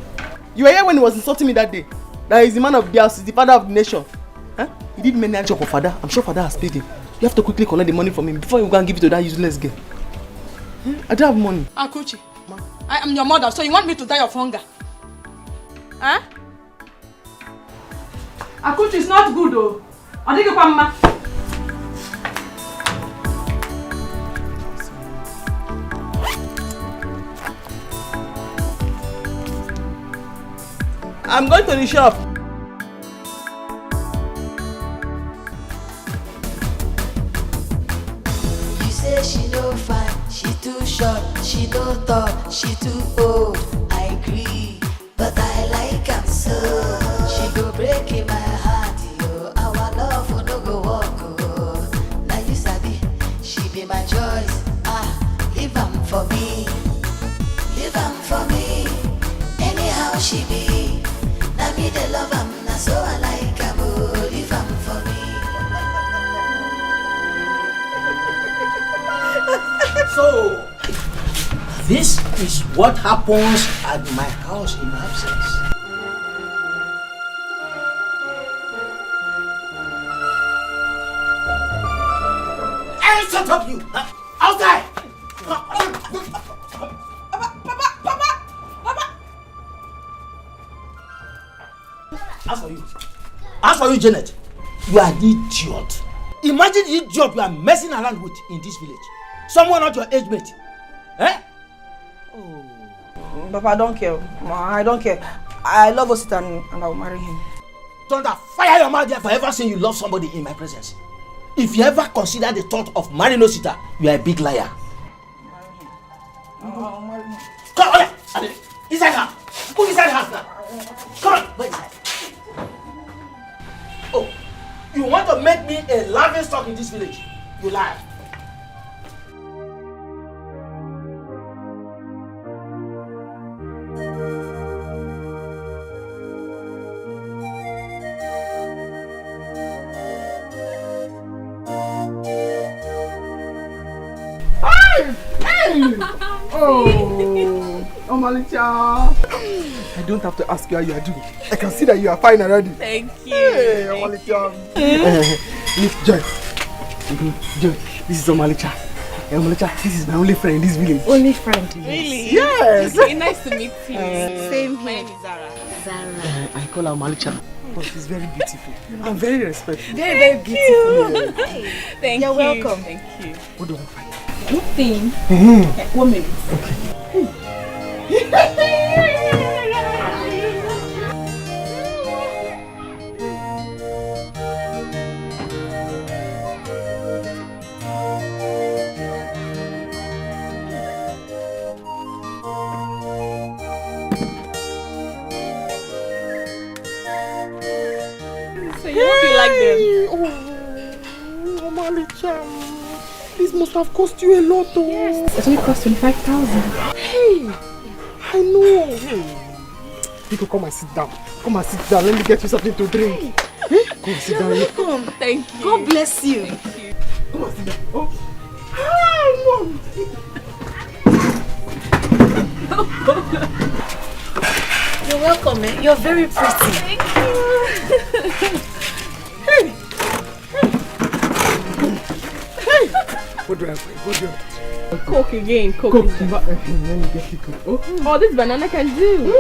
You were here when he was insulting me that day. That he's the man of the house, he's the father of the nation. Huh? He did many job for father. I'm sure father has paid him. You have to quickly collect the money from him before you go and give it to that useless girl. I don't have money. Akuchi, I am your mother, so you want me to die of hunger? Huh? Akuchi is not good though. I think you come, I'm going to the shop. You say she no fine, she too short, she no tall, she too old. I agree, but I like her so. She go break in my heart, yo. Our love will no go walk, oh. Now you sabi, she be my choice. Leave am for me, leave am for me. Anyhow she be. Now me the love am, na so I like am, oh, leave am for me. So, this is what happens at my house in my absence. Hey, shut up you! Outside! As for you, Janet, you are the idiot. Imagine the idiot you are messing around with in this village. Someone not your age mate. Eh? Oh. Papa, I don't care. I don't care. I love Osita and I will marry him. Thunder, fire your mouth there for ever saying you love somebody in my presence. If you ever consider the thought of marrying Osita, you are a big liar. I'll marry him. Come on, inside her. Go inside the house now. Come on, go inside. Oh, you want to make me a laughing stock in this village? You lie. Oh, Malicha. I don't have to ask you how you are doing. I can see that you are fine already. Thank you. Hey, Malicha. Joy. Joy, this is Malicha. Malicha, this is my only friend in this village. Only friend? Really? Yes. Okay, nice to meet you. Same here. My name is Zara. Zara. I call her Malicha. But she's very beautiful. I'm very respectful. Very, very beautiful. Thank You're you. welcome. Thank you. What do I find? Good thing. 1 minute. So you hope you like them? Oh, Malicha. This must have cost you a lot, though. Yes, it only cost 25,000. Hey, I know. Hey. Pico, come and sit down. Come and sit down. Let me get you something to drink. Hey. Come and sit down. Welcome. Thank you. God bless you. Thank you. Come and sit down. Oh. Hi, Mom. You're welcome, man. You're very pretty. Thank you. Hey. Hey. What do I find? What do I find? Coke again. Coke. Let me get you Coke. Oh, this banana can do.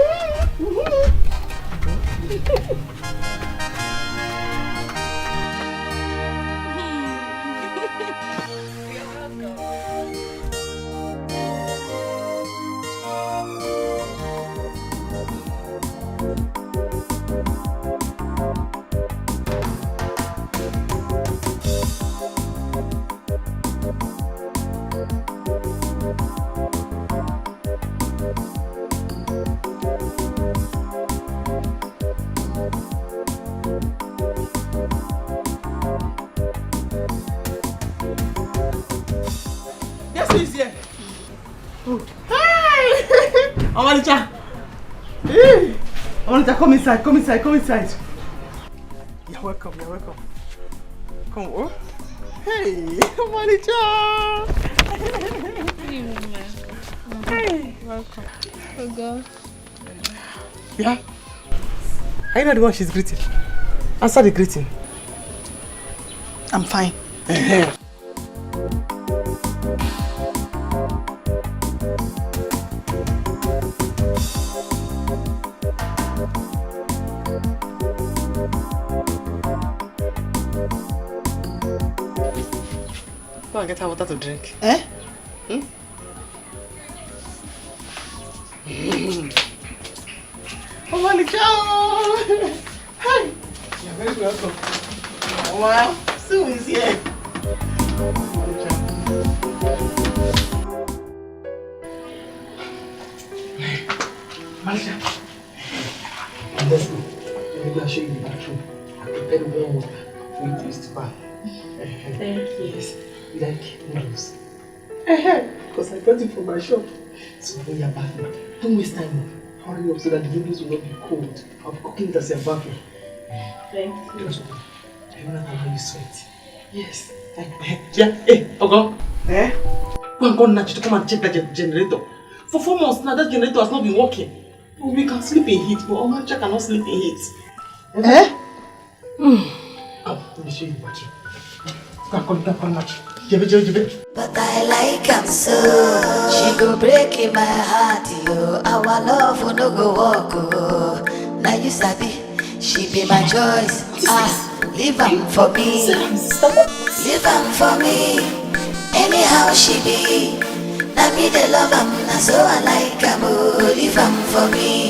Guess who is here? Hi! Omalicha! Hey! Omalicha, come inside, come inside, come inside. You're welcome, you're welcome. Come, oh. Hey, Omalicha! Hey! Welcome. Oh God. Yeah? Are you not the one she's greeting? Answer the greeting. I'm fine. Go and get her water to drink. Eh? Omalicha! Hi! You're very welcome. Wow, Sue is here. Malicha. Let's go. Let me show you the bathroom. I prepared warm water for you to use to bath. Thank you. Yes, you like noodles. Because I brought it from my shop. So when you're bathing, don't waste time. Hurry up so that the noodles will not be cold. I'll be cooking it as you're bathing. Thank you. Don't worry. I will not allow you sweat. Yes. Yeah. Hey, Ogo. Eh? Go and call Nachi to come and check that generator. For 4 months now, that generator has not been working. We can sleep in heat, but Omacha cannot sleep in heat. Eh? Come, let me show you the battery. Go and call Nachi. But I like him so. She go break in my heart, yo. Our love will no go walk, oh. Now you sabi, she be my choice. Leave am for me. Leave am for me. Anyhow she be. Now me the love am, now so I like am, oh. Leave am for me.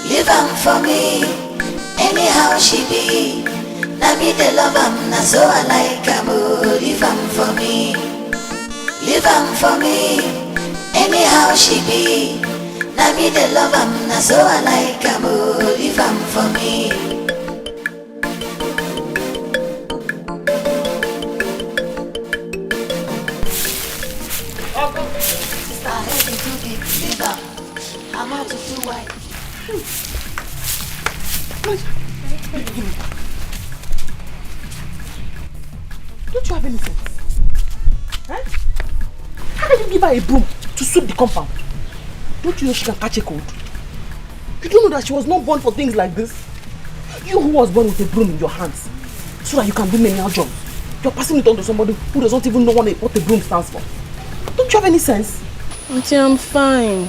Leave am for me. Anyhow she be. Now me the love am, now so I like am, oh. Leave am for me. Leave am for me. Anyhow she be. Now me the love am, now so I like am, oh. Leave am for me. Don't you have any sense? Eh? How can you give her a broom to sweep the compound? Don't you know she can catch a cold? You don't know that she was not born for things like this? You who was born with a broom in your hands, so that you can do menial jobs. You're passing it on to somebody who doesn't even know what a broom stands for. Don't you have any sense? Auntie, I'm fine.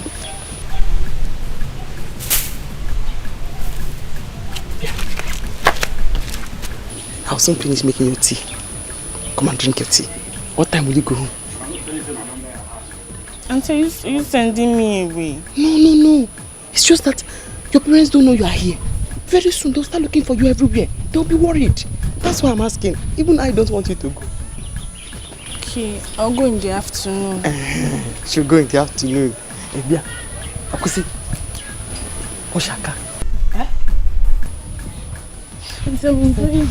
I'll soon finish making your tea. Come and drink your tea. What time will you go home? Auntie, are you sending me away? No. It's just that your parents don't know you are here. Very soon they'll start looking for you everywhere. They'll be worried. That's why I'm asking. Even I don't want you to go. Okay, I'll go in the afternoon. She'll go in the afternoon. Ebia, Akusi, Oshaka. Eh? I'm very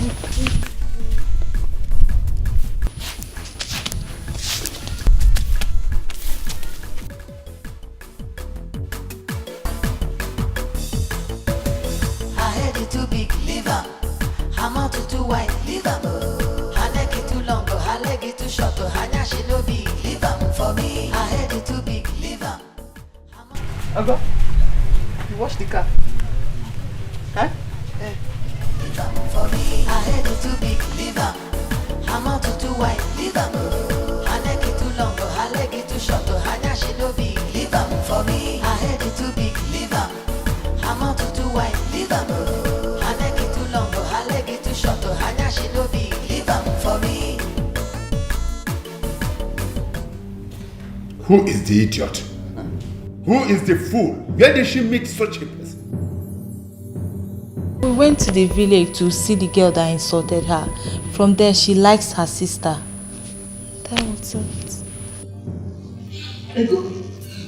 too big, leave am. Hammer too wide, leave am. Her leg is too long, her leg is too short. Her she no big, leave am for me. Her head is too big, leave am. Aga, you wash the car. Huh? Leave am for me. Her head is too big, leave am. Hammer too wide, leave am. Her leg is too long, her leg is too short. Her she no big, leave am for me. Her head is too big, leave am. Hammer too wide, leave am. Who is the idiot? Who is the fool? Where did she meet such a person? We went to the village to see the girl that insulted her. From there, she likes her sister. That was it. Ego,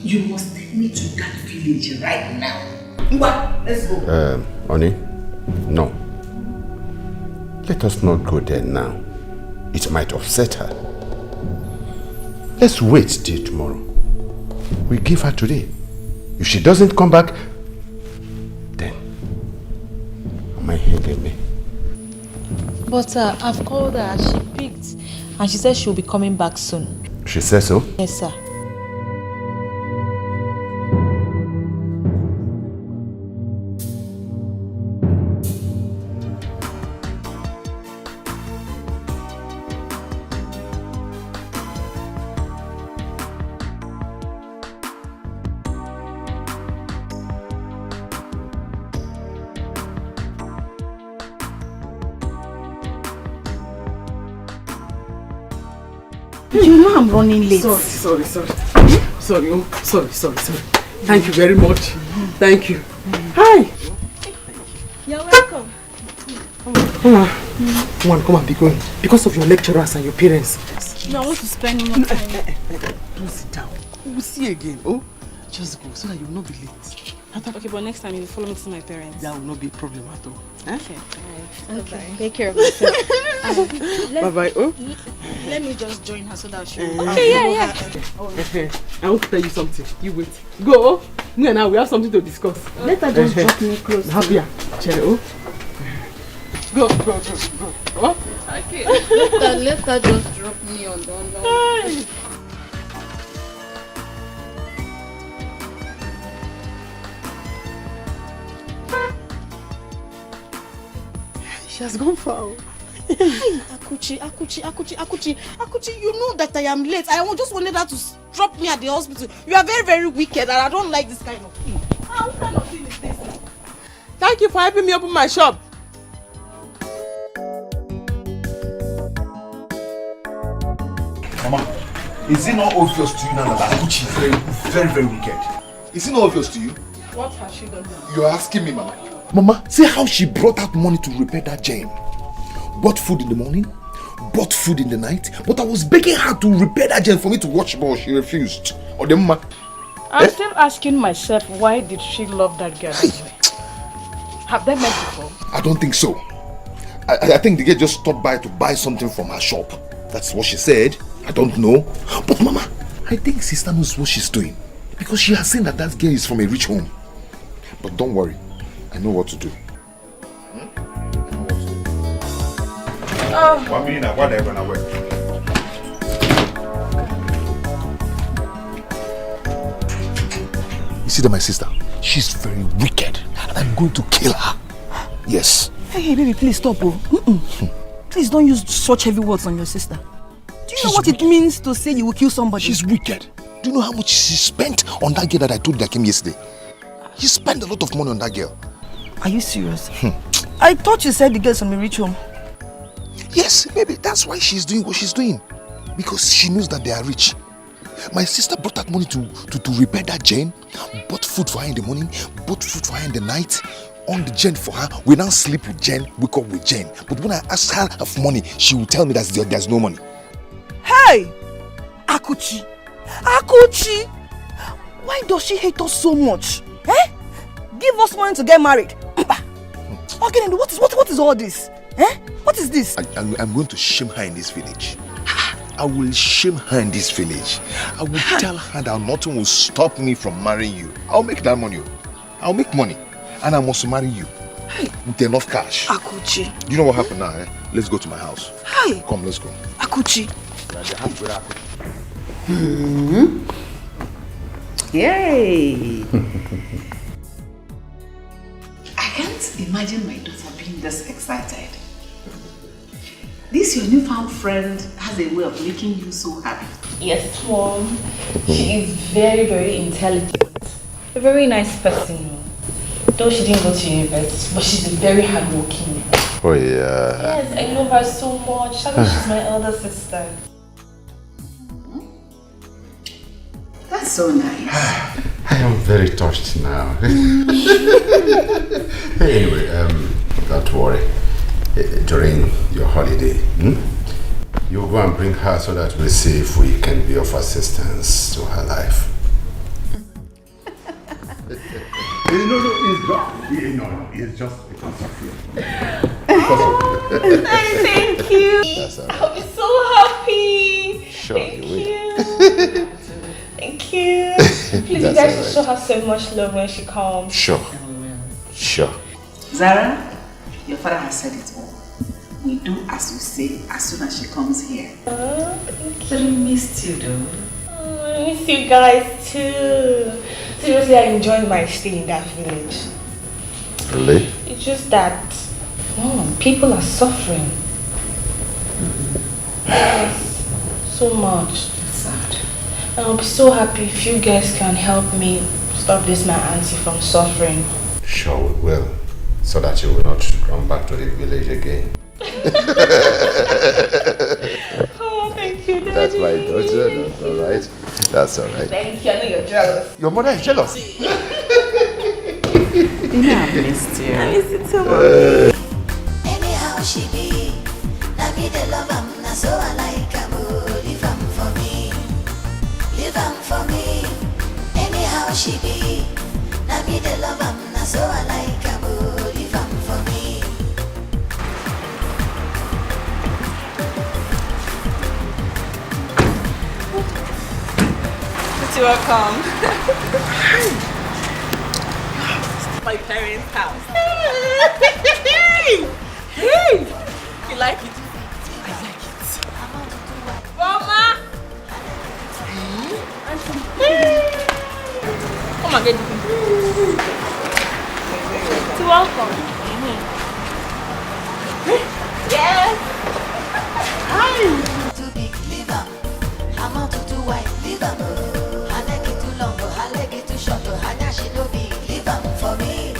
you must take me to that village right now. Ngwa, let's go. Onny, no. Let us not go there now. It might upset her. Let's wait till tomorrow. We give her today. If she doesn't come back, then am I hanging me? But I've called her, she picked, and she said she'll be coming back soon. She says so? Yes, sir. You know I'm running late. Sorry. Sorry. Thank you very much. Thank you. Hi. You're welcome. Come on, be going. Because of your lecturers and your parents. No, I want to spend more time. Don't sit down. We'll see you again. Oh, just go so that you will not be late. Okay, but next time you follow me to my parents. That will not be a problem at all. Eh? Okay. Take care of yourself. Bye-bye. Oh. Let me just join her so that she will. Okay, yeah. I want to tell you something. You wait. Go. Me and I, we have something to discuss. Let her just drop me close. Happy. Oh. Go. Oh. Okay. Let her just drop me on the She has gone far. Akuchi, you know that I am late. I just wanted her to drop me at the hospital. You are very, very wicked and I don't like this kind of thing. What kind of thing is this? Thank you for helping me open my shop. Mama, is it not obvious to you now that Akuchi is very, very, very wicked? Is it not obvious to you? What has she done now? You are asking me, Mama. Mama, see how she brought out money to repair that gem. Bought food in the morning, bought food in the night, but I was begging her to repair that gem for me to watch ball. She refused. Or the Mama. I'm still asking myself, why did she love that girl anyway? Have they met before? I don't think so. I think the girl just stopped by to buy something from her shop. That's what she said. I don't know. But Mama, I think sister knows what she's doing. Because she has seen that girl is from a rich home. But don't worry, I know what to do. One minute now, what are you gonna work? You see that my sister? She's very wicked, and I'm going to kill her. Yes. Hey, baby, please stop. Please don't use such heavy words on your sister. Do you know what it means to say you will kill somebody? She's wicked. Do you know how much she spent on that girl that I told you that came yesterday? She spent a lot of money on that girl. Are you serious? I thought you said the girl's from a rich home. Yes, maybe that's why she's doing what she's doing. Because she knows that they are rich. My sister brought that money to repair that gen, bought food for her in the morning, bought food for her in the night, on the gen for her. We now sleep with Jen, wake up with Jen. But when I ask her of money, she will tell me that there's no money. Hey! Akuchi! Akuchi! Why does she hate us so much? Eh? Give us money to get married. Okay, what is all this? Eh? What is this? I'm going to shame her in this village. I will shame her in this village. I will tell her that nothing will stop me from marrying you. I'll make that money. I'll make money. And I must marry you. With enough cash. Akuchi. You know what happened now, eh? Let's go to my house. Hi. Come, let's go. Akuchi. Yay! I can't imagine my daughter being this excited. This your newfound friend has a way of making you so happy. Yes, Mom. She is very, very intelligent. A very nice person. Though she didn't go to university, but she's very hardworking. Oh yeah. Yes, I love her so much. I think she's my elder sister. That's so nice. I am very touched now. Anyway, don't worry. During your holiday, you go and bring her so that we'll see if we can be of assistance to her life. No, it's not. No, it's just because of you. Thank you. That's all right. I'll be so happy. Sure, Thank you will. Thank you. Please, you guys should show her so much love when she comes. Sure. Sure. Zara, your father has said it all. We do as you say as soon as she comes here. Thank you. We missed you though. I miss you guys too. Seriously, I enjoyed my stay in that village. Really? It's just that, people are suffering. Yes, so much. It's sad. And I'll be so happy if you guys can help me stop this my auntie from suffering. Sure we will, so that you will not run back to the village again. Oh, thank you, Daddy. That's my daughter, that's alright. That's alright. Thank you, I know you're jealous. Your mother is jealous. I missed you. I miss you too much. Anyhow she be, na me the love am, na so I like am. Leave am for me, leave am for me. Anyhow she be, na me the love am, na so I like am. Leave am for me. You're welcome. My parents' house. Hey! You like it? I like it. Mama! Come on, get it. You're welcome. Yes! Hi! Too big, leave am. I'm out too wide, leave am. I like it too long, I like it too short. I she no big, leave am for me.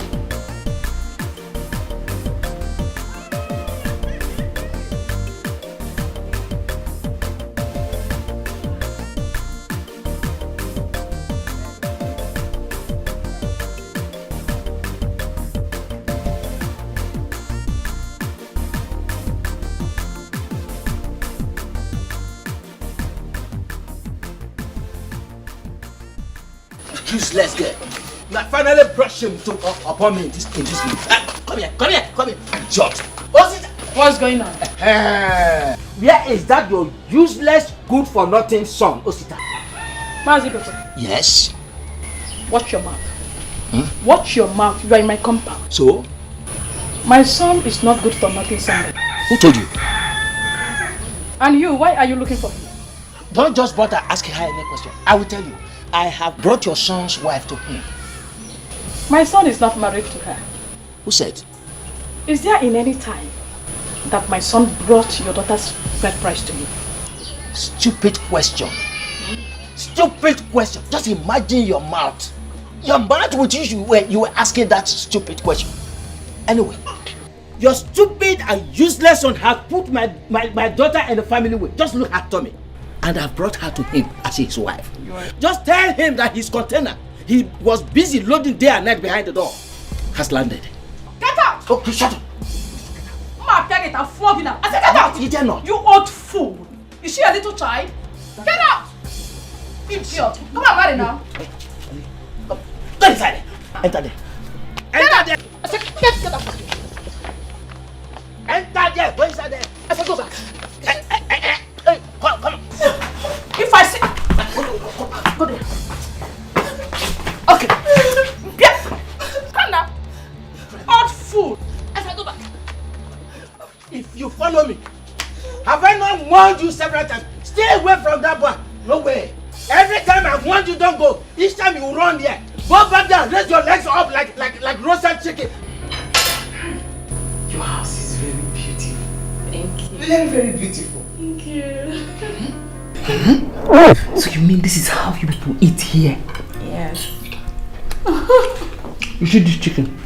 Useless girl. I finally brushed him upon me in this room. Come here. Shut. What's going on? Where is that your useless, good for nothing son, Osita? Mazi Pepe, Yes. watch your mouth. Watch your mouth. You are in my compound. So? My son is not good for nothing, somebody. Who told you? And you, why are you looking for him? Don't just bother asking her any question. I will tell you. I have brought your son's wife to him. My son is not married to her. Who said? Is there in any time that my son brought your daughter's bride price to you? Stupid question. Stupid question. Just imagine your mouth. Your mouth with you were asking that stupid question. Anyway. Your stupid and useless son has put my daughter in the family way. Just look at Tommy. And I've brought her to him as his wife. Just tell him that his container, he was busy loading day and night behind the door, has landed. Get out! Oh, shut up! I'm flogging her. I said get out! You dare not. You old fool! Is she a little child? Get out! Idiot! Come on, marry now. Go inside. Enter there. Enter there. I said get out. Enter there. Go inside there. I said go back. Hey, come. If I see... Go there. Okay. Yeah. Come now. Old fool. I said go back. If you follow me, have I not warned you several times? Stay away from that bar. No way. Every time I warned you, don't go. Each time you run there. Go back there and raise your legs up like roasted chicken. Your house is very beautiful. Thank you. Very, very beautiful. Thank you. So you mean this is how you people eat here? Yes. You see this chicken?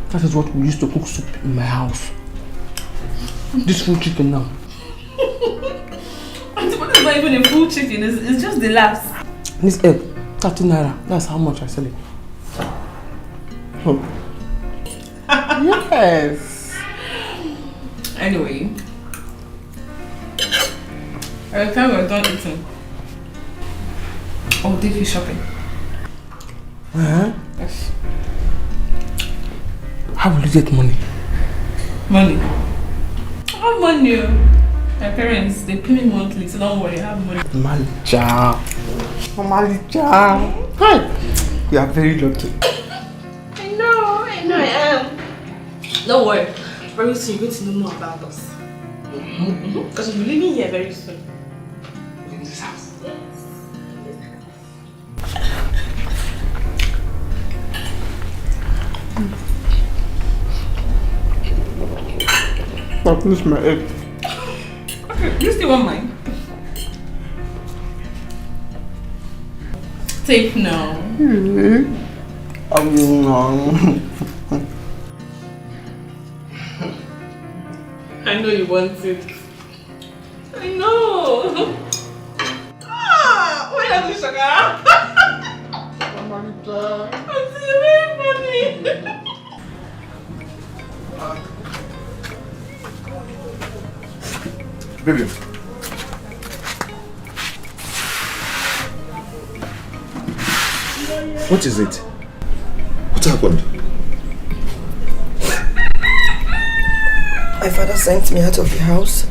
That is what we used to cook soup in my house. This full chicken now. It's not even a full chicken, it's just the last. This egg, 30 naira. That's how much I sell it. Oh. Yes. Anyway, by the time we're done eating, I'll take you shopping. Yes. How will you get money? Money? I have money. My parents, they pay me monthly, so don't worry, I have money. Malija. Hi. You are very lucky. I know I am. Don't worry, very soon you're going to know more about us. Because you'll be living here very soon. In this house? Yes. But this is my egg. Okay, you still want mine? Take now. I know you want it. I know. Why are you sugar? I'm very funny. Baby. What is it? What happened? My father sent me out of the house.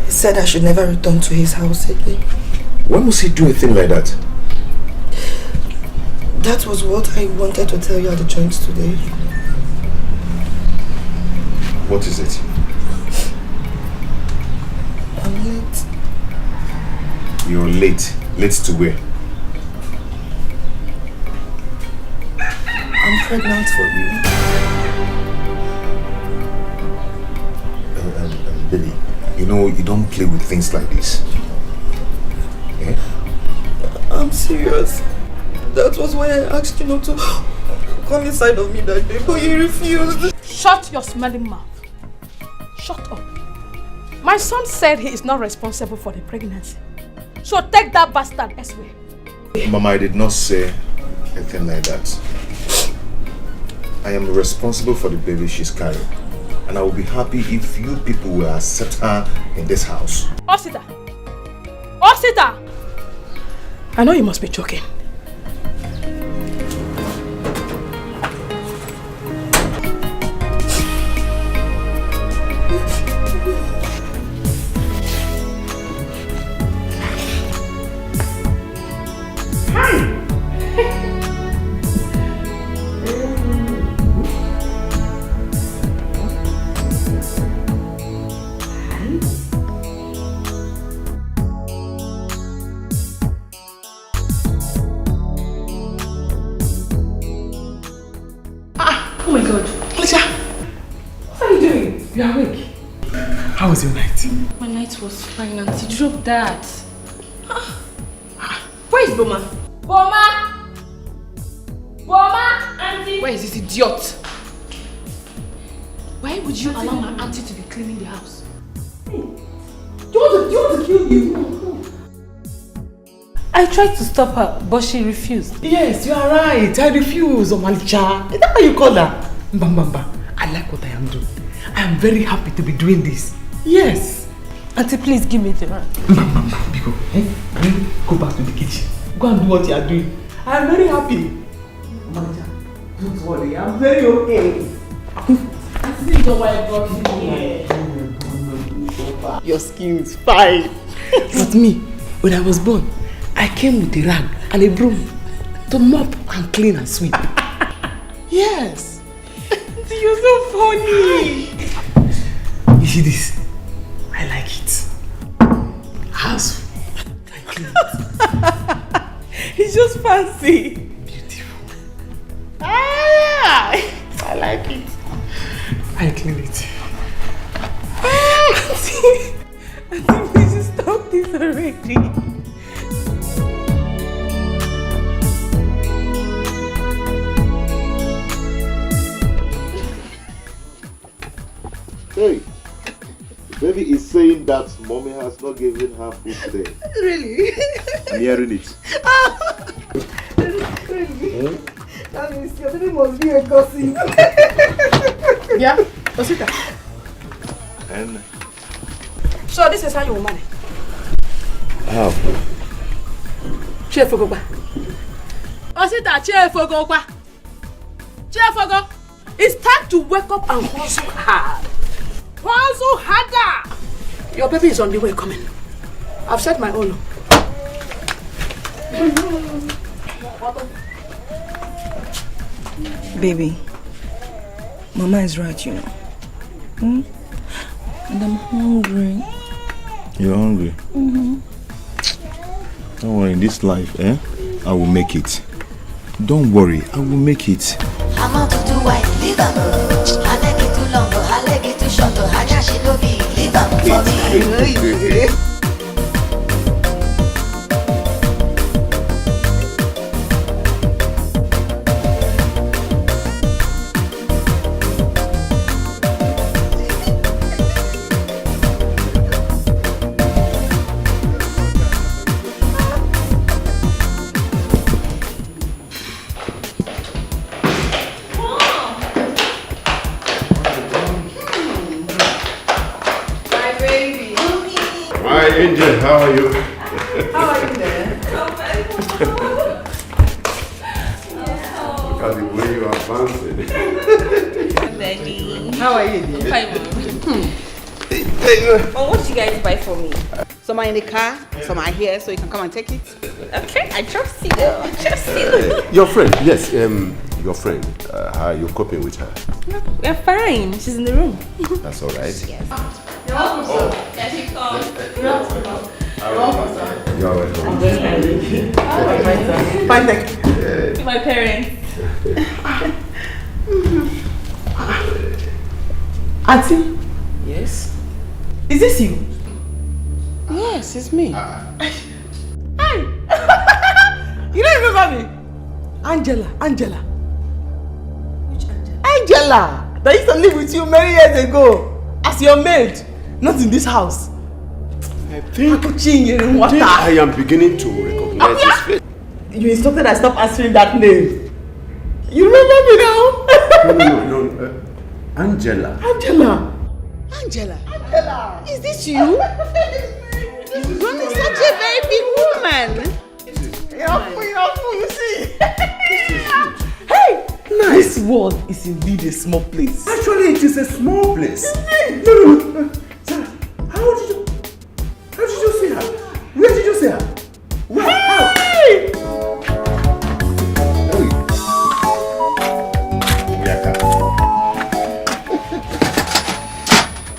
He said I should never return to his house again. Why must he do a thing like that? That was what I wanted to tell you at the joint today. What is it? I'm late. You're late. Late to where? I'm pregnant for you. Baby, you know you don't play with things like this. Eh? I'm serious. That was why I asked you not to come inside of me that day, but you refused. Shut your smelling mouth. Shut up. My son said he is not responsible for the pregnancy. So take that bastard elsewhere. Mama, I did not say a thing like that. I am responsible for the baby she's carrying. And I will be happy if you people will accept her in this house. Osita! Osita! I know you must be joking. How was your night? My night was fine, Auntie. Drop that. Where is Boma? Boma! Boma! Auntie! Where is this idiot? Why would you allow my auntie to be cleaning the house? Do you want to kill you? I tried to stop her, but she refused. Yes, you are right. I refuse, Omalicha. Is that how you call her? Mbambamba, I like what I am doing. I am very happy to be doing this. Yes. Auntie, please give me the rag. Mbambamba, Biko, go back to the kitchen. Go and do what you are doing. I am very happy. Omalicha, don't worry. I am very okay. Auntie, don't worry about me. Your skin is fine. But me, when I was born, I came with a rag and a broom to mop and clean and sweep. Yes. You're so funny. You see this? I like it. House. I clean it. It's just fancy. Beautiful. Ah! I like it. I clean it. Auntie, please stop this already. Hey, baby is saying that mommy has not given her food today. Really? I'm hearing it. Really? That means your baby must be a gossip. Yeah, what's it? And So this is how you will manage. how? Chef Ogopa. Osita, Chef Ogopa. Chef Ogo. It's time to wake up and hustle hard. Hustle harder. Your baby is on the way coming. I've set my own. Baby, Mama is right, you know. And I'm hungry. You're hungry? Don't worry, in this life, I will make it. Don't worry, I will make it. I'm out to do white, leave them. I leg it too long, I leg it too short, I just she no be, leave them for me. Hi, Angel, how are you? How are you there? Look at the way you are dancing. Daddy. How are you dear? Fine, Mom. What did you guys buy for me? Some are in the car, some are here, so you can come and take it. Okay, I trust you. I trust you. Your friend, yes, your friend. How are you coping with her? We're fine. She's in the room. That's all right. Yes. You're welcome, sir. Can she come? You're welcome. You're welcome. I'm very happy. Fine, thank you. To my parents. Auntie? Yes? Is this you? Yes, it's me. Hey! You don't remember me? Angela. Which Angela? Angela! That used to live with you many years ago. As your maid. Not in this house. I think I am beginning to recognize his face. You instructed I stop answering that name. You remember me now? No. Angela. Angela! Is this you? You are such a very big woman. You see? Hey! This world is indeed a small place. Actually, it is a small place. No. Sarah, how did you see her? Where did you see her? Where? How?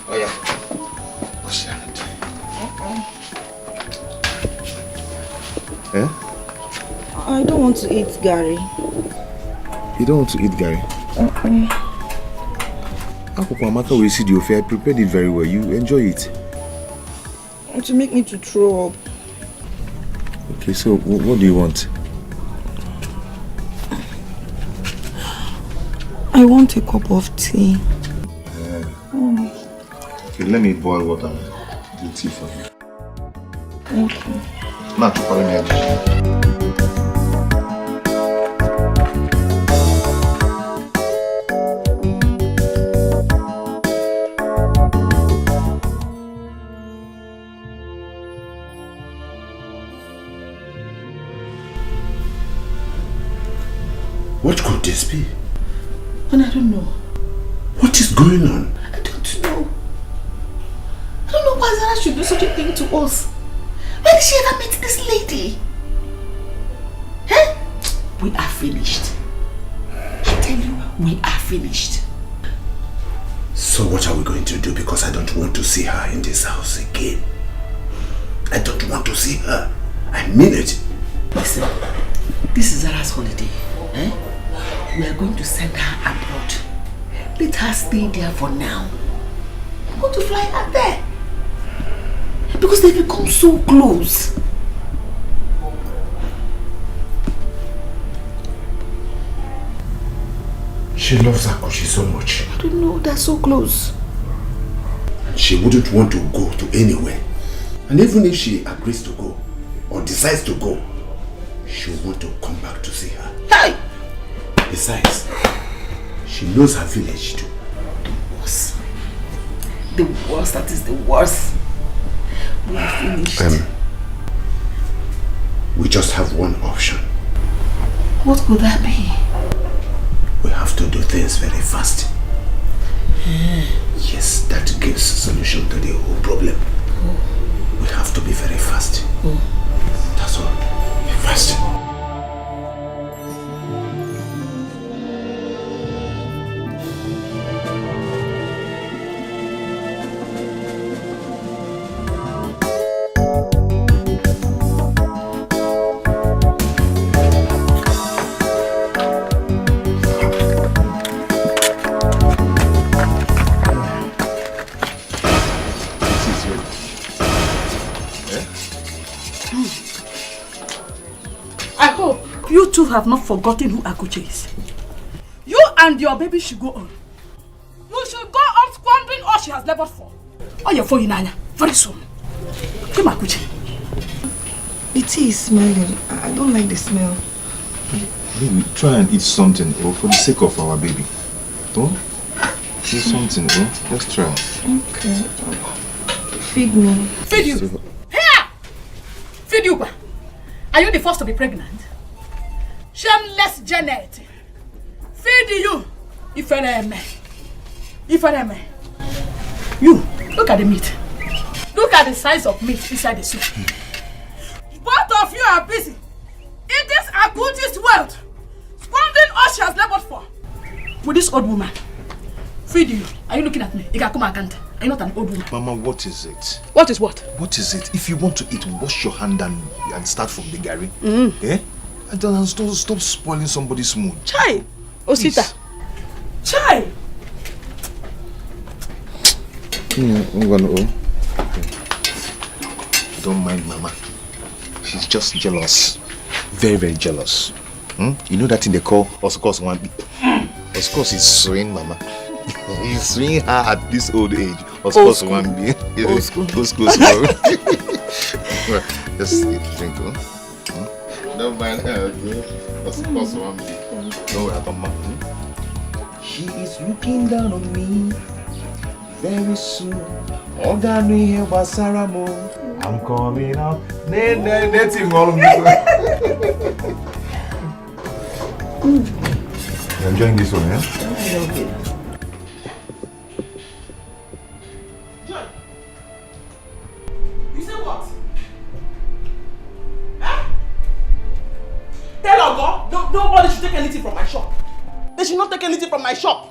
Oh yeah. What's that? I don't want to eat Gary. You don't want to eat Gary? Amaka will see the offer. I prepared it very well. You enjoy it. To make me to throw up. Okay, so what do you want? I want a cup of tea. Okay, let me boil water and do tea for you. Okay. Not to follow me. What could this be? And I don't know. What is going on? I don't know. I don't know why Zara should do such a thing to us. Where did she ever meet this lady? Huh? We are finished. I tell you, we are finished. So what are we going to do? Because I don't want to see her in this house again. I don't want to see her. I mean it. Listen, this is Zara's holiday. Eh? We are going to send her abroad. Let her stay there for now. I'm going to fly her there. Because they've become so close. She loves Akuchi so much. I don't know, they're so close. She wouldn't want to go to anywhere. And even if she agrees to go, or decides to go, she'll want to come back to see her. Hey! Besides, she knows her village too. The worst. The worst, that is the worst. We are finished. We just have one option. What could that be? We have to do things very fast. Yes, that gives solution to the whole problem. We have to be very fast. That's all. Be fast. You two have not forgotten who Akuche is. You and your baby should go on. You should go on squandering all she has labored for. Oh, you're for Inanya very soon. Come, Akuche. The tea is smelling. I don't like the smell. Baby, try and eat something, for the sake of our baby. Don't eat something, Let's try. Okay. Feed me. Feed you. Here! Feed you. Are you the first to be pregnant? Shameless Janet. Feed you. Ifereme. You, look at the meat. Look at the size of meat inside the soup. Both of you are busy. It is Akuchi's wealth. Squandering all she has labored for. With this old woman. Feed you. Are you looking at me? Are you not an old woman? Mama, what is it? What is what? What is it? If you want to eat, wash your hand and start from the gari. Eh? And then stop spoiling somebody's mood. Chai! Osita. Chai! Don't mind Mama. She's just jealous. Very, very jealous. You know that thing they call Oscos 1B? Oscos is swinging Mama. He's swinging her at this old age. Oscos 1B. Oscos 1B. Just drink, Don't mind her, Oscos 1B. Don't worry about Mama. She is looking down on me. Very soon. I'm coming out. You're enjoying this one, yeah? I love it. You say what? Huh? Tell Ogo, nobody should take anything from my shop. They should not take anything from my shop.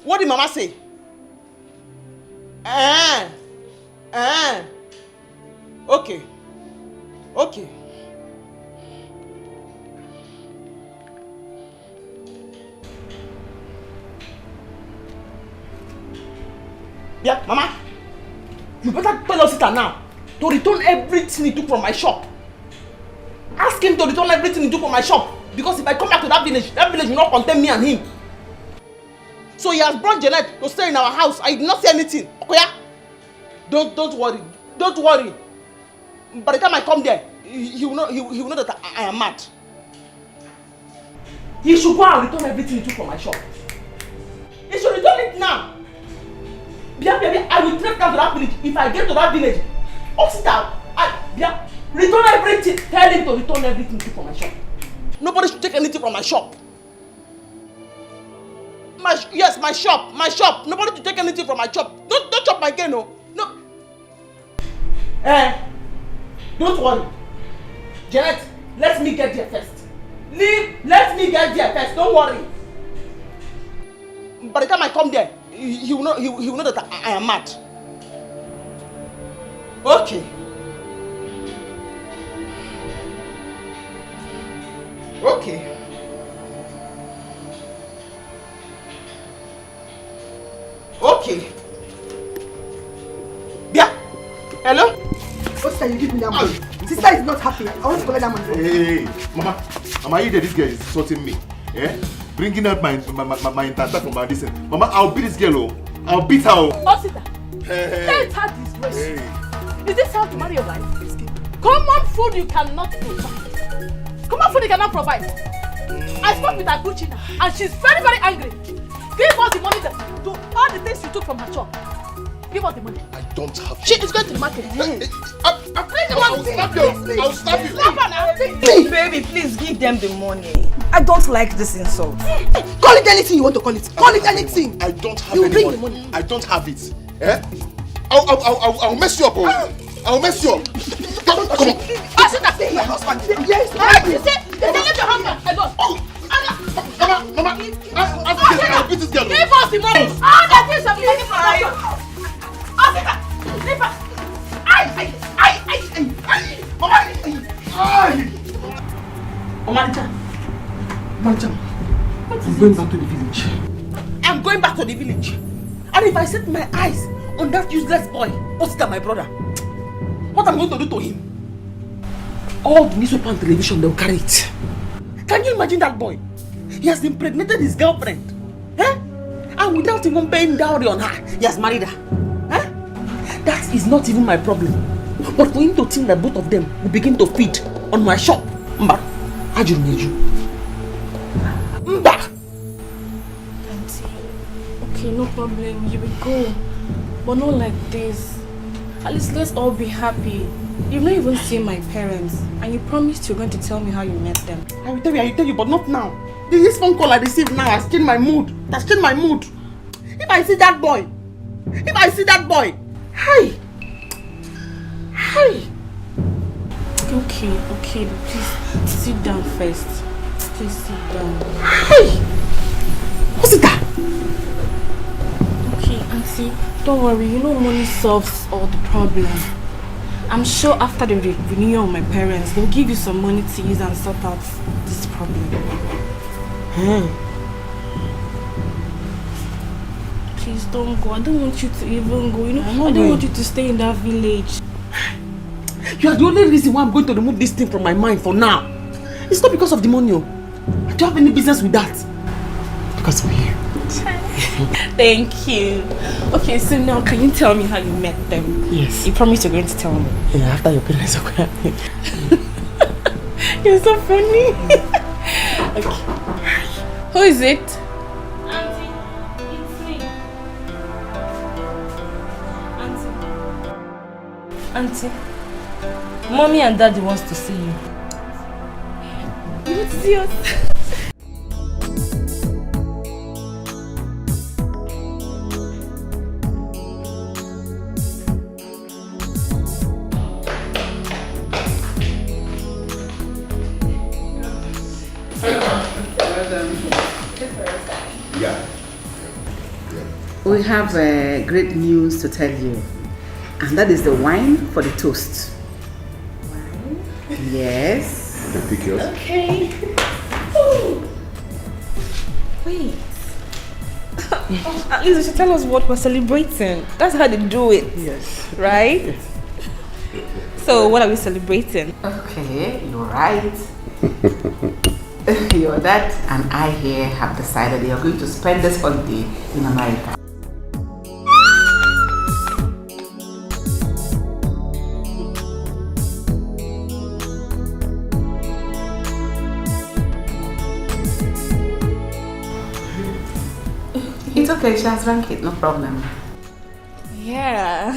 What did Mama say? Okay. Okay. Yeah, Mama. You better tell your sister now to return everything he took from my shop. Ask him to return everything he took from my shop. Because if I come back to that village will not contain me and him. So he has brought Janet to stay in our house. I did not say anything. Okay? Don't worry. Don't worry. By the time I come there, he will know that I am mad. He should go and return everything he took from my shop. He should return it now. Bia, I will trek down to that village. If I get to that village, sit down. Return everything. Tell him to return everything he took from my shop. Nobody should take anything from my shop. Yes, my shop. Nobody should take anything from my shop. Don't chop my game, no. Don't worry. Janet, let me get there first. Let me get there first. Don't worry. By the time I come there, he will know that I am mad. Okay. Okay. Okay. Bia. Hello? What sister you give me that money? Sister is not happy. I want to collect that money. Hey, Mama, you this girl is insulting me. Eh? Bringing out my intestine from my distance. Mama, I'll beat this girl. I'll beat her. Oh, sister. Let her disgrace. Is this how to marry your wife? Common food you cannot provide. Common food you cannot provide. I spoke with her Kuchina and she's very, very angry. Give us the money to all the things you took from her shop. Give us the money. I don't have She is going to the market. I'll slap you. I'll slap you. Please, baby, please give them the money. I don't like this insult. Call it anything you want to call it. Call it anything. I don't have any money. I don't have it. Eh? I'll mess you up. I'll mess you up. Come on. I should have said my husband. Yes. You say let your husband. I don't. Mama, I'll beat this girl. Give us the money. All the things I'm taking from you. Officer, leave her. Manager, I'm going back to the village. I'm going back to the village. And if I set my eyes on that useless boy, Oscar, my brother, what am I going to do to him? All the newspaper and television, they'll carry it. Can you imagine that boy? He has impregnated his girlfriend. Eh? And without even paying dowry on her, he has married her. Eh? That is not even my problem. But for him to think that both of them will begin to feed on my shop, Mba, I just need you. Mba! Auntie, okay, no problem. You will go. But not like this. At least let's all be happy. You've not even seen my parents. And you promised you're going to tell me how you met them. I will tell you, but not now. This phone call I received now has changed my mood. It has changed my mood. If I see that boy, hi. Okay, please sit down first. Please sit down. Hey! What's it that? Okay, auntie, don't worry. You know money solves all the problems. I'm sure after the renewal of my parents, they'll give you some money to use and sort out this problem. Please don't go. I don't want you to even go. You know, I don't want you to stay in that village. You are the only reason why I'm going to remove this thing from my mind for now. It's not because of the money. I don't have any business with that. Because of you. Thank you. Okay, so now can you tell me how you met them? Yes. You promised you're going to tell me. Yeah, after your parents are quiet. You're so funny. Okay. Who is it? Auntie, it's me. Auntie, Mommy and Daddy wants to see you. You need to see us. We have great news to tell you, and that is the wine for the toast. Wine? Yes. Okay. Ooh. Wait. At least you should tell us what we're celebrating. That's how they do it. Yes. Right? Yes. So, what are we celebrating? Okay, you're right. Your dad and I here have decided they are going to spend this holiday in America. It's okay, she has drank it, no problem. Yeah.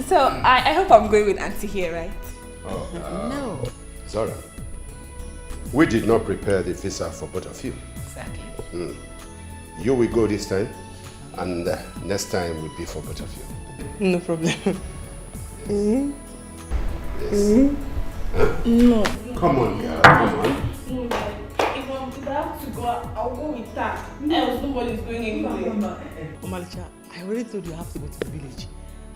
So, I hope I'm going with Auntie here, right? Oh, no. Zora, we did not prepare the visa for both of you. Exactly. You will go this time, and next time will be for both of you. No problem. Yes. Huh? No. Come on, girl, come on. If I have to go, I'll go with her. Else nobody's going anywhere. Omalicha, I already told you I have to go to the village.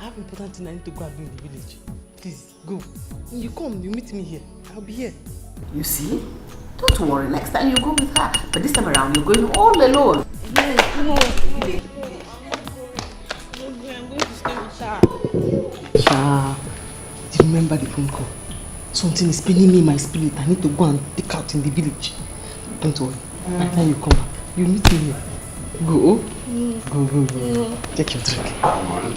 I have important thing I need to go and do in the village. Please, go. When you come, you meet me here. I'll be here. You see? Don't worry, next time you go with her. But this time around, you're going all alone. No. I'm going to stay with her. Yeah. Remember the phone call. Something is paining me in my spirit. I need to go and take out in the village. Don't worry. By the time you come back, you meet me here. Go. Go. Take your drink. Come on.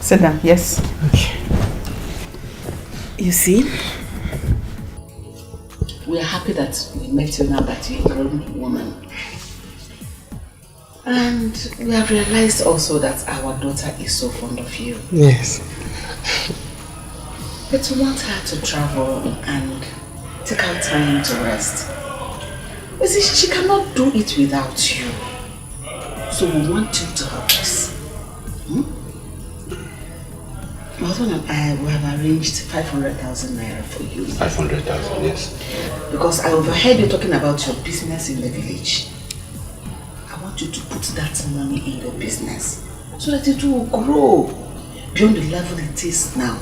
Sit down, yes. Okay. You see? We are happy that we met you now that you're a grown woman. And we have realized also that our daughter is so fond of you. Yes. But we want her to travel and take her time to rest. You see, she cannot do it without you. So we want you to help us. My husband and I we have arranged 500,000 naira for you. 500,000, yes. Because I overheard you talking about your business in the village. I want you to put that money in your business so that it will grow beyond the level it is now.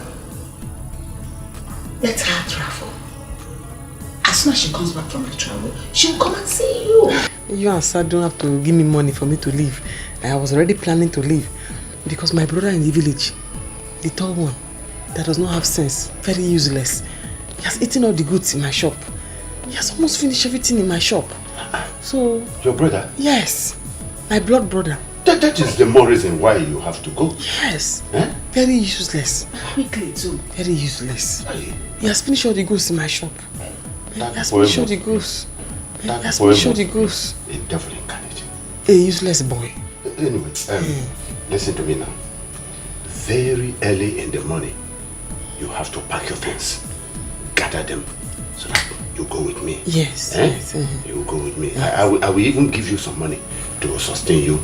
Let her travel. As soon as she comes back from the travel, she will come and see you. You and Sir don't have to give me money for me to leave. I was already planning to leave because my brother in the village, the tall one, that does not have sense, very useless. He has eaten all the goods in my shop. He has almost finished everything in my shop. So... Your brother? Yes. My blood brother. That is the more reason why you have to go. Yes. Very useless. Quickly too. Very useless. He has finished all the goods in my shop. He has finished all the goods. He has finished all the goods. A devil incarnate. A useless boy. Anyway, listen to me now. Very early in the morning, you have to pack your things, gather them, so that you go with me. Yes. Yes. You will go with me. Yes. I will even give you some money to sustain you,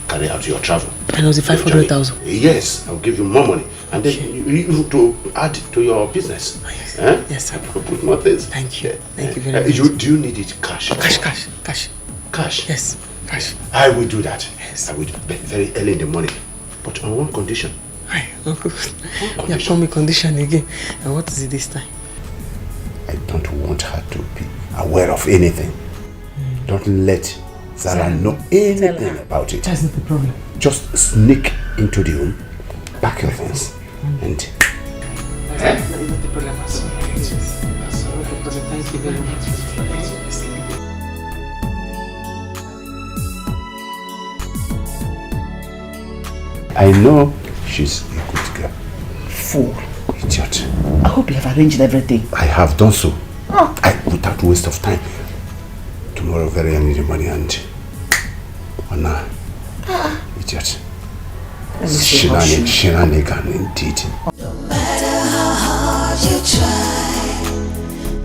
carry out your travel. And it was the 500,000. Yes, I will give you more money, and then you to add to your business. Oh, yes. Yes, I will put more things. Thank you. Thank you very much. Do you need it cash? Cash. Cash? Yes, cash. I will do that. Yes. I will do it very early in the morning. But on one condition. Hi, Uncle. You have told me condition again. And what is it this time? I don't want her to be aware of anything. Don't let Zara know anything about it. That's not the problem. Just sneak into the room, pack your things, and... That's not the problem. That's not the problem. Thank you very much. I know she's a good girl. Fool, idiot. I hope you have arranged everything. I have done so. Without waste of time. Tomorrow very early in the morning and... Anna, idiot. Shenanigan indeed. No matter how hard you try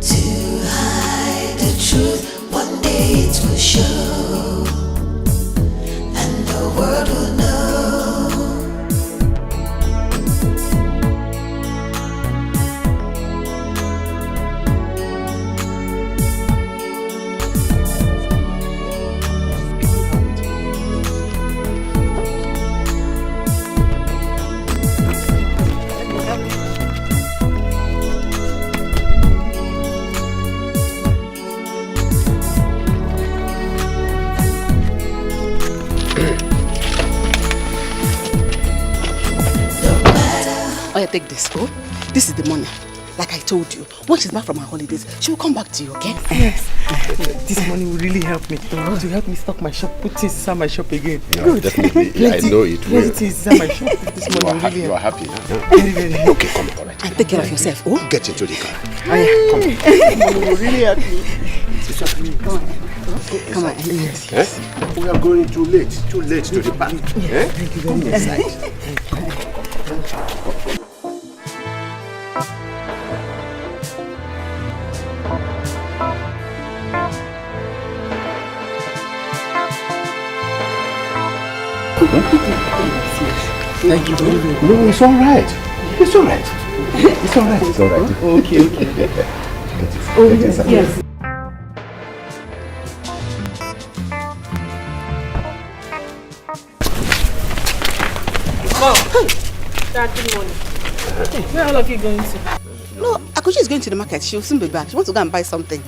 to hide the truth, one day it will show, and the world will know yeah, take this, oh. This is the money. Like I told you, when she's back from her holidays, she will come back to you, okay? Yes. This money will really help me. To help me stock my shop, put things inside my shop again. No, good. Definitely. I know it will. Put things inside my shop. This money will really help. You are happy now? Very, very happy. Okay, come on, all right. And take care of yourself, oh? Get into the car. Oh, yeah. Come on. Money will really help me. Come on. Yes. We are going too late to the park. Yeah. Thank you very much. Inside. Thank you very much. No, it's all right. It's all right. It's all right. It's all right. Okay. Get inside. Yes. Mom. Dad, good morning. Where are all of you going to? No, Akuchi is going to the market. She will soon be back. She wants to go and buy something.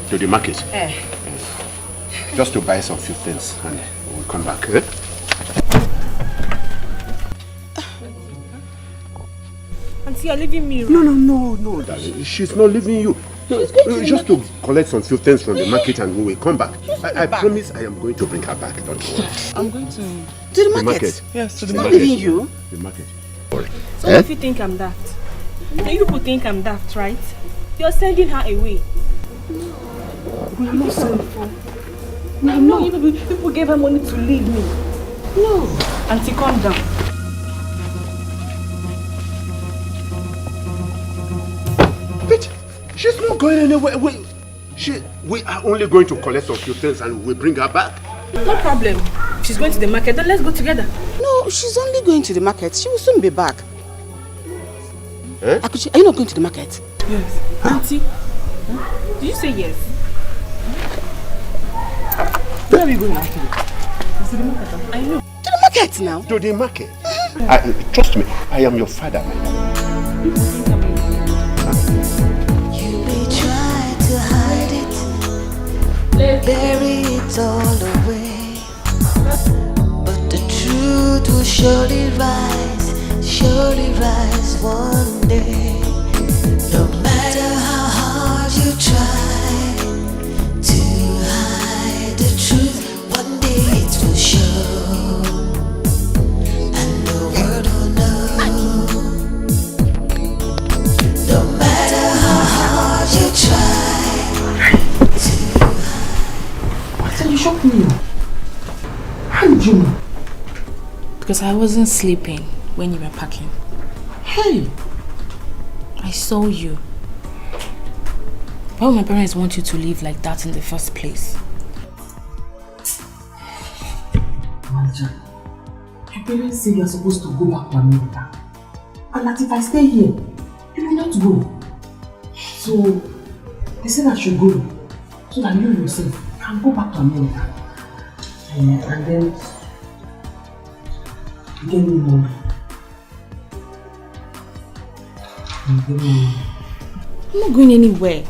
To the market? Eh. Just to buy some few things and we'll come back. Eh? Auntie, you're leaving me. No, darling. She's not leaving you. Just to collect some few things from the market and we will come back. I promise I am going to bring her back. Don't worry. I'm going to the market. Yes, to the Not market. leaving you. The market. So if you think I'm daft, then you people think I'm daft, right? You're sending her away. We are not sending her. I know you people gave her money to leave me. No. Auntie, calm down. But she's not going anywhere. We are only going to collect some few things and we'll bring her back. No problem. She's going to the market, then let's go together. No, she's only going to the market. She will soon be back. Eh? Akuchi, are you not going to the market? Yes. Auntie, did you say yes? Where are we going actually? To the market. I know. To the market now? To the market? Trust me, I am your father, my darling. You may try to hide it, bury it all away, but the truth will surely rise one day. No matter how hard you try to hide the truth, one day it will show, and the world will know. No matter how hard you try to Why did you shock me? How did you know? Because I wasn't sleeping when you were packing. Hey! I saw you. Why would my parents want you to leave like that in the first place? Naija, your parents say you're supposed to go back to America. And that if I stay here, you will not go. So, they said I should go. So that you yourself can go back to America. And then, you get me money. I'm not going anywhere.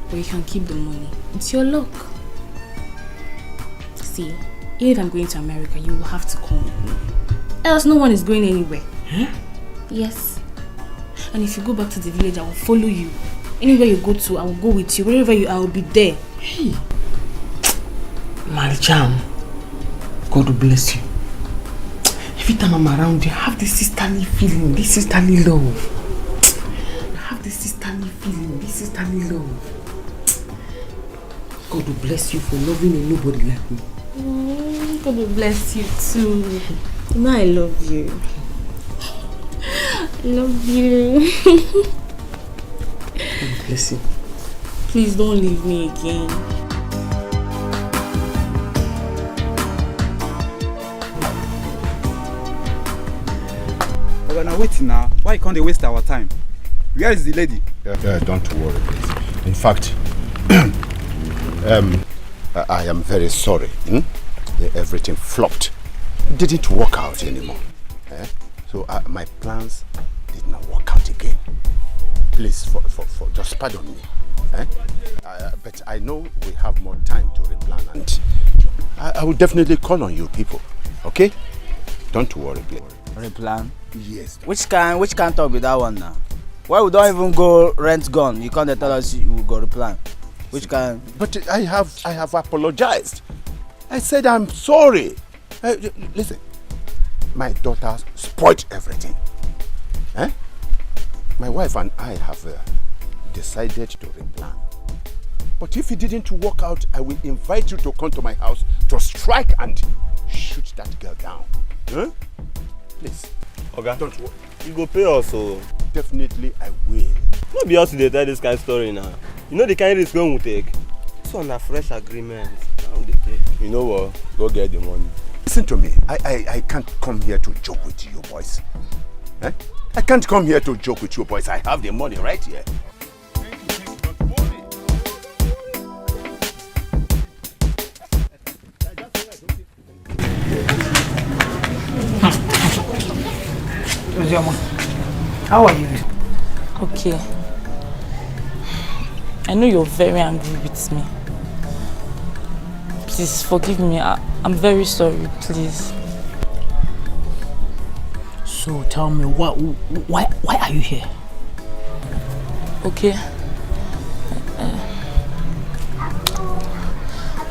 But you can keep the money. It's your luck. See, even if I'm going to America, you will have to come with me. Else no one is going anywhere. Huh? Yes. And if you go back to the village, I will follow you. Anywhere you go to, I will go with you. Wherever you are, I will be there. Hey! Maricham, God will bless you. Every time I'm around you, I have this sisterly feeling, this sisterly love. I have this sisterly feeling, this sisterly love. God will bless you for loving a nobody like me. God will bless you too. You know I love you. I love you. God will bless you. Please don't leave me again. Now wait now. Why can't they waste our time? Where is the lady? Don't worry, please. In fact, I am very sorry. Everything flopped. It didn't work out anymore. So my plans did not work out again. Please, for just pardon me. But I know we have more time to replan, and I will definitely call on you people. Okay? Don't worry, please. Replan? Yes. Which can talk with that one now? Why we don't even go rent gun? You can't tell us you will go to plan. Which can? But I have apologized. I said I'm sorry. Listen, my daughter spoiled everything. Eh? My wife and I have decided to replan. But if it didn't work out, I will invite you to come to my house to strike and shoot that girl down. Huh? Please. Okay. Don't worry. You go pay us, so. Definitely I will. No be us to tell this kind of story now. You know the kind of risk we take. This one a fresh agreement. You know what? Go get the money. Listen to me. I can't come here to joke with you boys. Eh? I can't come here to joke with you boys. I have the money right here. How are you? Okay. I know you're very angry with me. Please forgive me. I'm very sorry, please. So tell me, why are you here? Okay.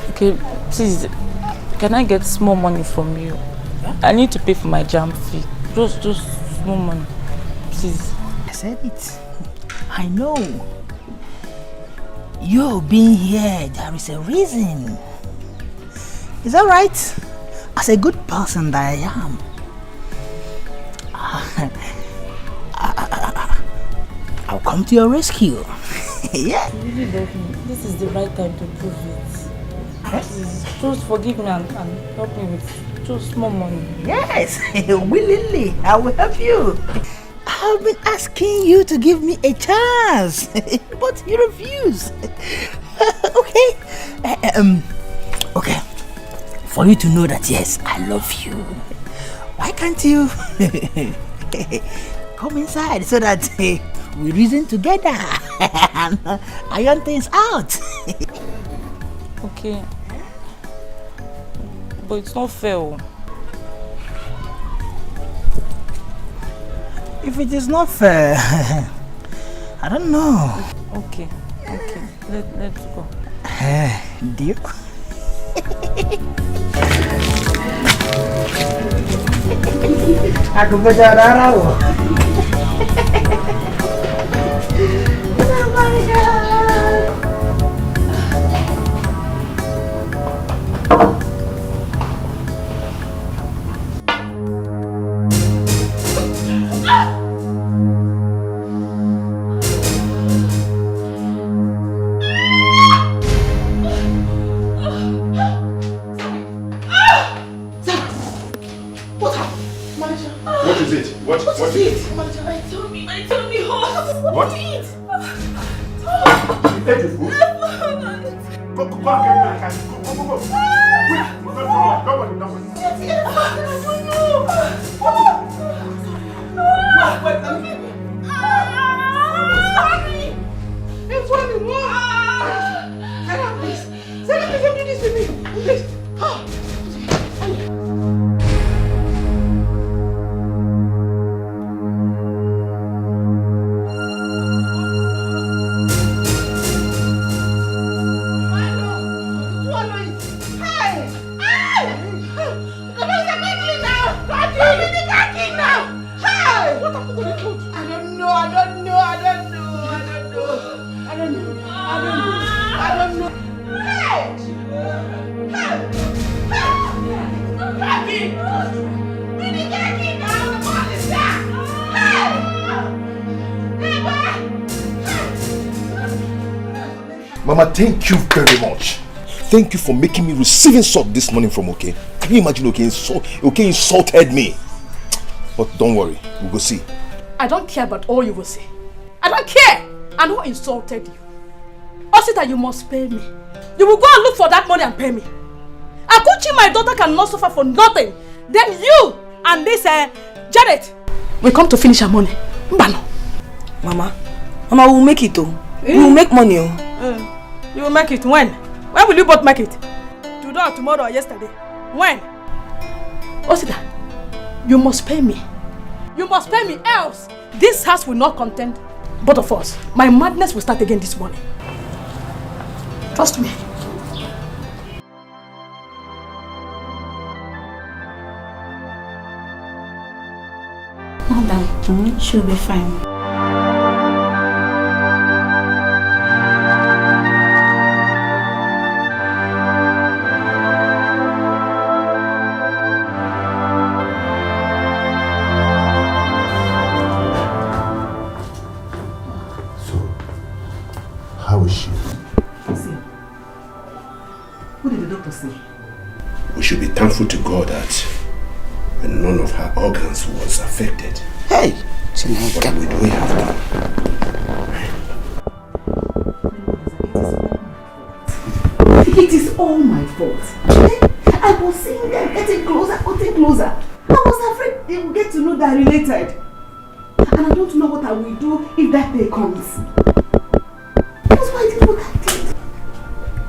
Okay, please, can I get small money from you? I need to pay for my jam fee. Just small money, please. I said it. I know. You being here, there is a reason. Is that right? As a good person that I am, I'll come to your rescue. Yeah. You really love me. This is the right time to prove it. Please, just forgive me and help me with just small money. Yes, willingly, I will help you. I've been asking you to give me a chance, but you refuse. Okay. Okay. For you to know that yes, I love you. Why can't you come inside so that we reason together and iron things out? Okay. But it's not fair. If it is not fair, I don't know. Okay. Let's go. Deal. Aku berdarah. Oh my God. What is it? What is it? My tummy hurts. What? Eat. You ate the food? Go and get me a cat. Go. Mama, thank you very much. Thank you for making me receiving salt this morning from OK. Can you imagine OK insulted me? But don't worry, we'll go see. I don't care about all you will say. I don't care. And who insulted you? Osita, you must pay me. You will go and look for that money and pay me. Akuchi, my daughter, cannot suffer for nothing. Then you and this Janet will come to finish her money. Mbano. Mama, we will make it though. We will make money. You will make it when? When will you both make it? Today or tomorrow or yesterday? When? Osita, you must pay me. You must pay me, else this house will not contain both of us. My madness will start again this morning. Trust me. Madam, she'll be fine. How is she? What did the doctor say? We should be thankful to God that none of her organs was affected. Hey! What would we have done? It is all my fault. I was seeing them getting closer. I was afraid they would get to know they're related. And I don't know what I will do if that day comes. That's why I did what I did.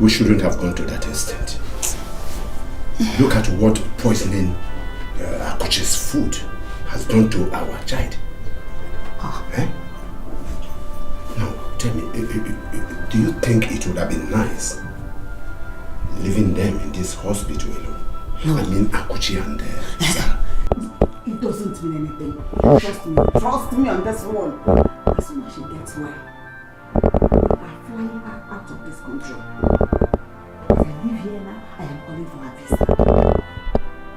We shouldn't have gone to that extent. Look at what poisoning Akuchi's food has done to our child. Eh? Now, tell me, do you think it would have been nice leaving them in this hospital alone? No. I mean, Akuchi and Zara. It doesn't mean anything. Trust me on this one. As soon as she gets well, I'm flying her out of this country. As I live here now, I am calling for her visa.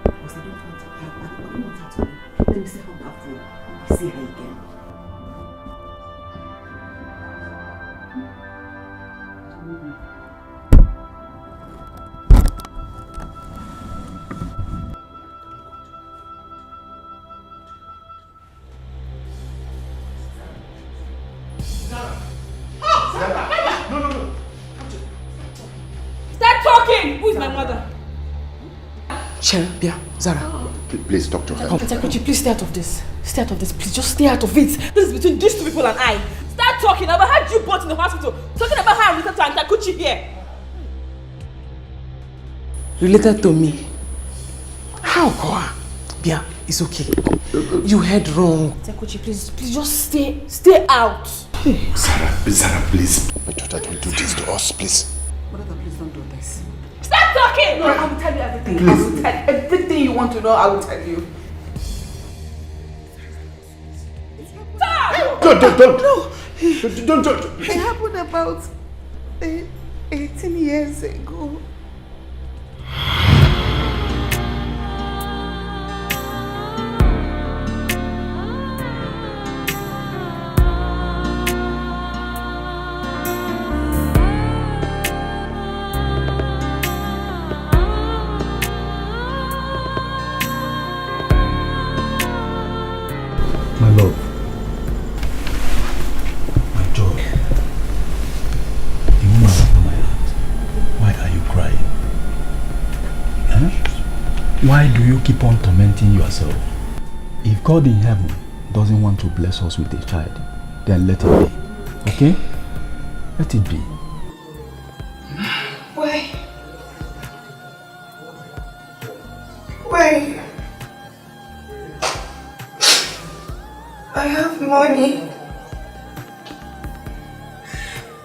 Because I don't want her to leave. Let me see her back home. See her again. Start talking! Who is my mother? Sherry, Bia, Zara. Please, doctor. Could you please stay out of this? Stay out of this, please. Just stay out of it. This is between these two people and I. Start talking. I've had you both in the hospital. Talking about how I related to Antakuchi here. Related to me? How, Koa? Bia, it's okay. You heard wrong. Antakuchi, please just stay out. Zara, please. My daughter, don't do this to us, please. Brother, please don't do this. Stop talking! No, I will tell you everything. Please. I will tell you everything you want to know. I will tell you. Stop! Don't. Don't. It happened about 18 years ago. My love, my joy, the woman after my heart, why are you crying? Huh? Why do you keep on tormenting yourself? If God in heaven doesn't want to bless us with a child, then let it be, okay? Let it be. Why? Why? I have money.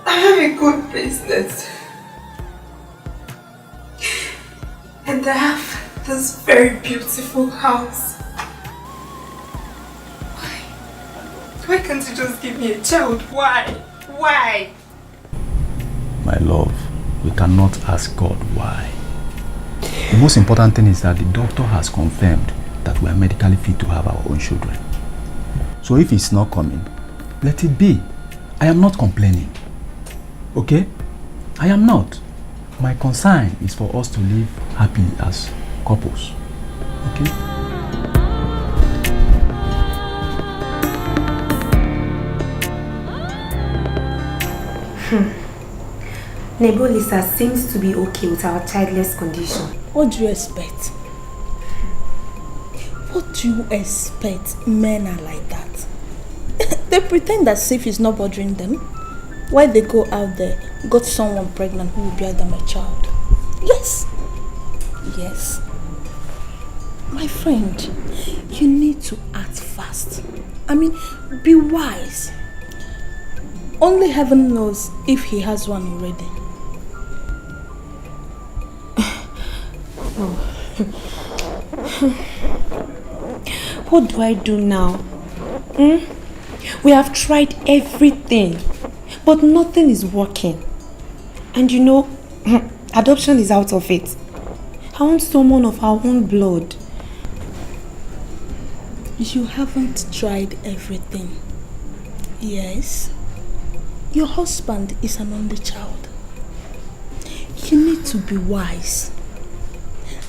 I have a good business. And I have this very beautiful house. Why can't you just give me a child? Why? Why? My love, we cannot ask God why. The most important thing is that the doctor has confirmed that we are medically fit to have our own children. So if it's not coming, let it be. I am not complaining. Okay? I am not. My concern is for us to live happily as couples. Okay? Neighbor Lisa seems to be okay with our childless condition. What do you expect? What do you expect? Men are like that. They pretend that safe is not bothering them. Why they go out there, got someone pregnant who will bear them a child. Yes. Yes. My friend, you need to act fast. I mean, be wise. Only heaven knows if he has one already. What do I do now? We have tried everything, but nothing is working. And you know, adoption is out of it. I want someone of our own blood. You haven't tried everything. Yes. Your husband is an only child. You need to be wise.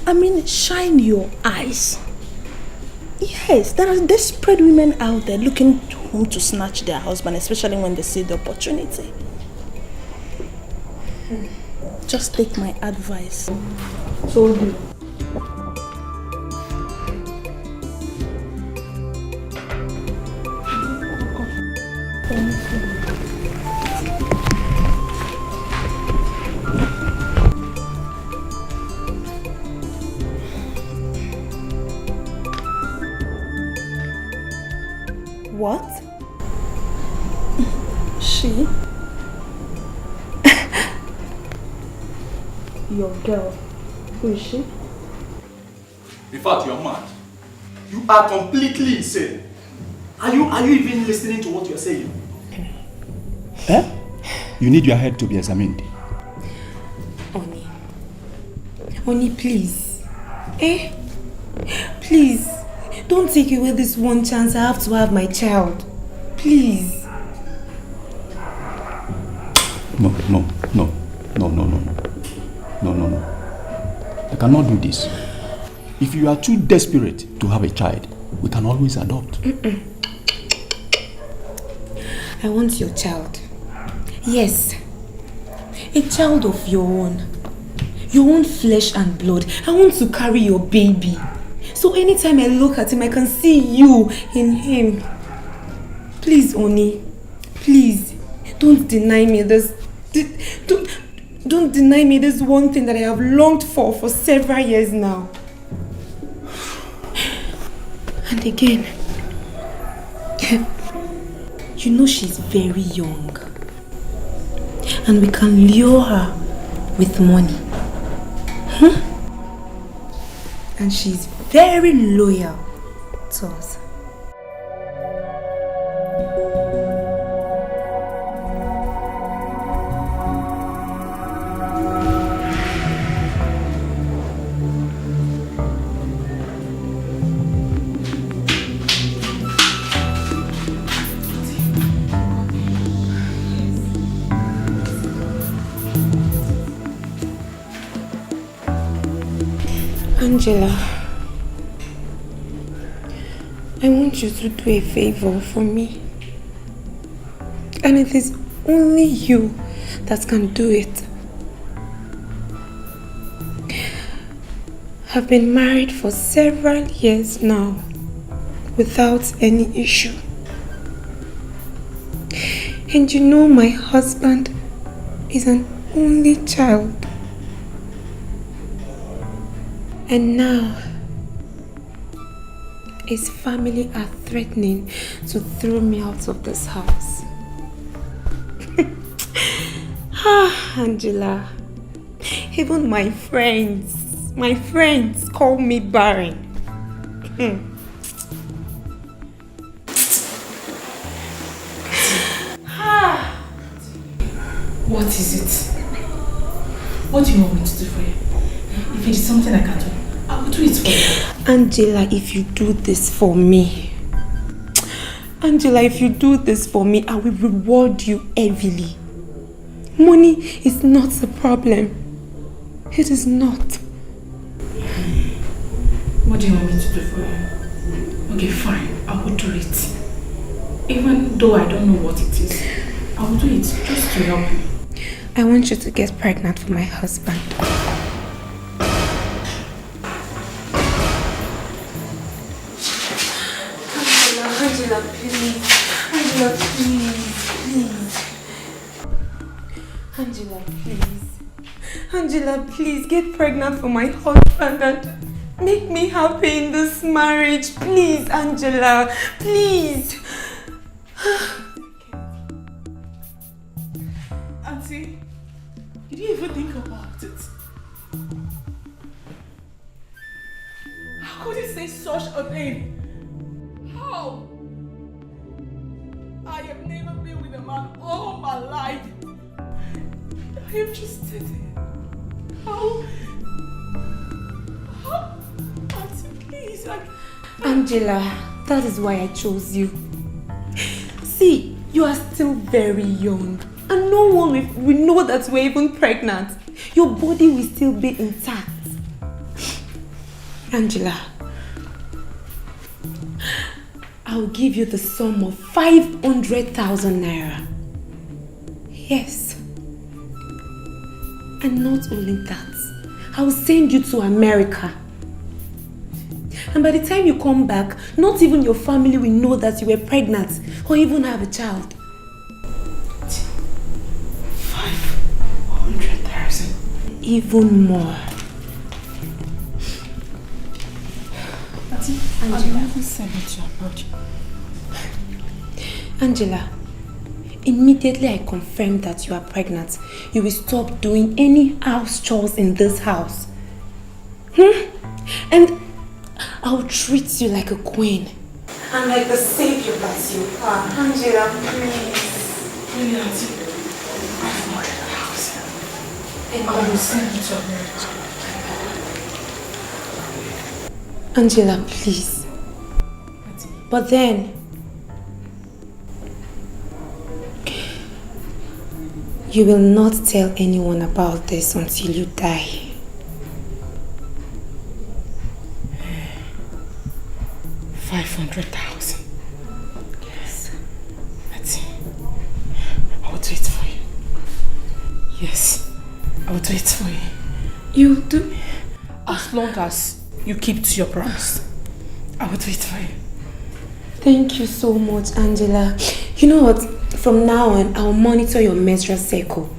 I mean, shine your eyes. Yes, there are desperate women out there looking to whom to snatch their husband, especially when they see the opportunity. Just take my advice. Told you. What? She? Your girl. Who is she? In fact, you're mad. You are completely insane. Are you even listening to what you're saying? Eh? You need your head to be examined. Onny. Onny, please. Please. Don't take away this one chance I have to have my child. Please. No. I cannot do this. If you are too desperate to have a child, we can always adopt. I want your child. Yes. A child of your own. Your own flesh and blood. I want to carry your baby. So anytime I look at him, I can see you in him. Please, Onny. Please. Don't deny me this. Don't deny me this one thing that I have longed for several years now. And again, you know she's very young. And we can lure her with money. And she's very loyal to us. Angela, I want you to do a favor for me. And it is only you that can do it. I've been married for several years now without any issue. And you know my husband is an only child. And now, his family are threatening to throw me out of this house. Angela, even my friends call me barren. What is it? What do you want me to do for you? If it is something I can do, I will do it for you. Angela, if you do this for me, I will reward you heavily. Money is not the problem. It is not. What do you want me to do for you? Okay, fine. I will do it. Even though I don't know what it is, I will do it just to help you. I want you to get pregnant for my husband. Angela, please. Angela, please. Angela, please get pregnant for my husband Make me happy in this marriage. Please, Angela. Please. Auntie, did you even think about it? How could you say such a thing? How? I have never been with a man all my life. I have just said it. How? Auntie, please. Angela, that is why I chose you. See, you are still very young. And no one will know that we're even pregnant. Your body will still be intact. Angela, I'll give you the sum of 500,000 naira. Yes. And not only that, I'll send you to America. And by the time you come back, not even your family will know that you were pregnant or even have a child. 500,000. Even more. Angela, send me to abroad. Angela, immediately I confirm that you are pregnant, you will stop doing any house chores in this house. And I'll treat you like a queen. And like the savior that you are. Angela, please. Really, Auntie? 500,000. I will send you to abroad. Angela, please. But then, you will not tell anyone about this until you die. 500,000. Yes. That's it. I will do it for you. Yes. I will do it for you. You do? As long as you keep to your promise. I will do it for you. Thank you so much, Angela. You know what? From now on, I'll monitor your menstrual cycle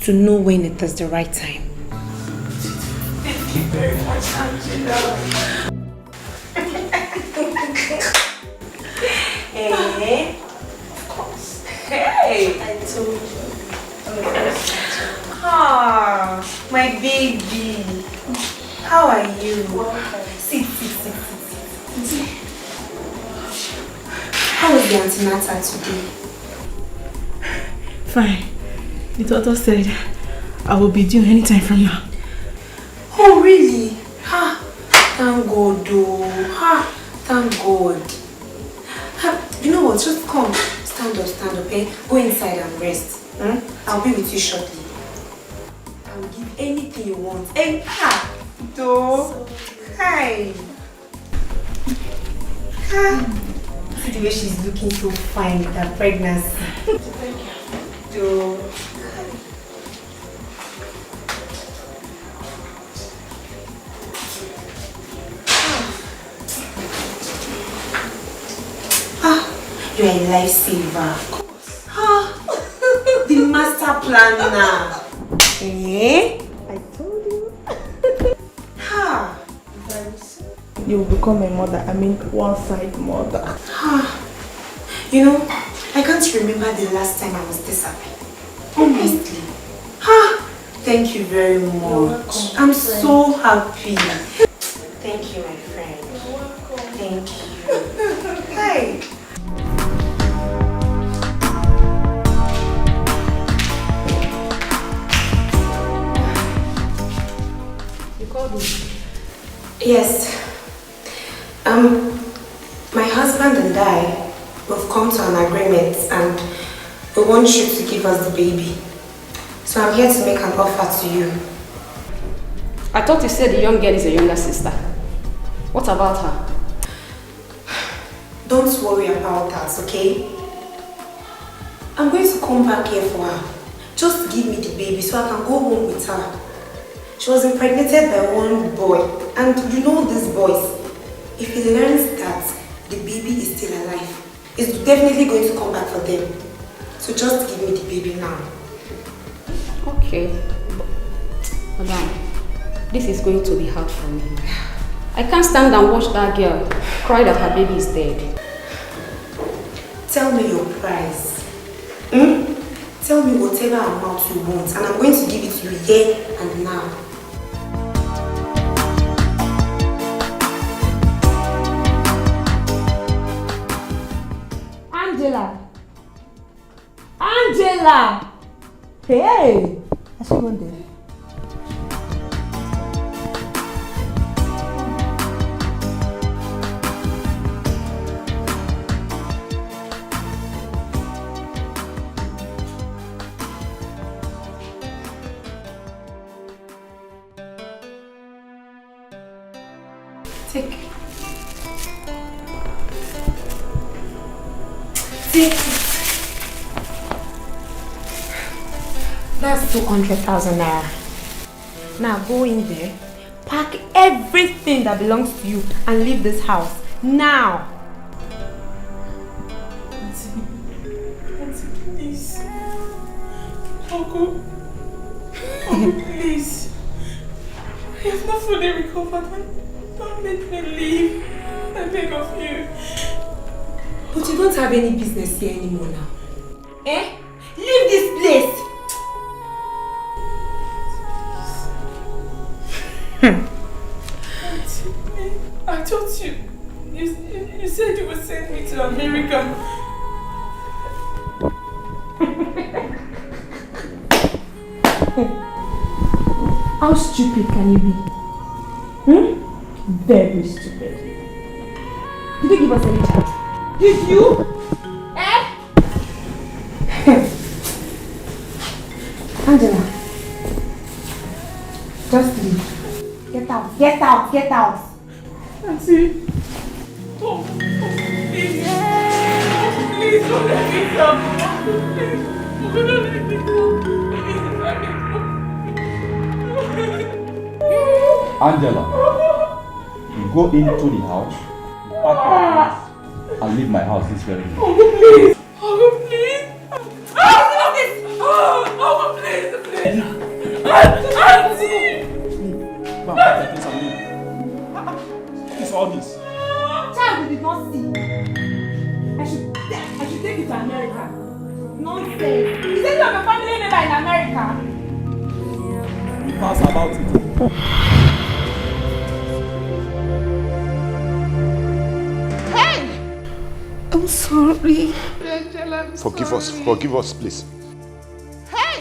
to know when it is the right time. Thank you very much, Angela. Hey. Of course. Hey. I told you. Ah, my baby. How are you? Sit. How was the antenatal today? Fine. The doctor said I will be due anytime from now. Oh, really? Thank God, though. Thank God. You know what? Just come. Stand up, eh? Go inside and rest. I'll be with you shortly. I'll give anything you want. Hey, though. Hi. See the way she's looking so fine with her pregnancy. Thank you. Though. You're a lifesaver. The master planner. Eh? I told you. You will become a mother. I mean, one-side mother. You know, I can't remember the last time I was this happy. Honestly. Thank you very much. I'm so happy. Thank you, my friend. You're welcome. Thank you. Hi. Yes. My husband and I, we've come to an agreement and we want you to give us the baby. So I'm here to make an offer to you. I thought you said the young girl is a younger sister. What about her? Don't worry about that, okay? I'm going to come back here for her. Just give me the baby so I can go home with her. She was impregnated by one boy, and you know these boys. If he learns that the baby is still alive, he's definitely going to come back for them. So just give me the baby now. Okay. Madam, this is going to be hard for me. I can't stand and watch that girl cry that her baby is dead. Tell me your price. Tell me whatever amount you want and I'm going to give it to you here and now. Angela! Hey! I should go there. Take. That's 200,000 naira. Now go in there, pack everything that belongs to you and leave this house. Now! Auntie, please. Uncle, please. I have not fully recovered. Don't make me leave. I beg of you. But you don't have any business here anymore now. Eh? Leave this place! I thought you said you would send me to America. How stupid can you be? Very stupid. Did you give us any chance? Did you? Angela, just leave. Get out, get out, get out. Auntie, oh, please. Please don't let me go. Please, don't let me go. Please, let me go. Angela, you go into the house, pack your things, and leave my house this very minute. Oh, please. Oh, please. Oh, please, please. Auntie. Go and pack your things and leave. What is all this? Child, you did not see. I should take you to America. Nonsense. You said you have a family member in America. Pass about it. Hey! I'm sorry. Forgive us, please. Hey!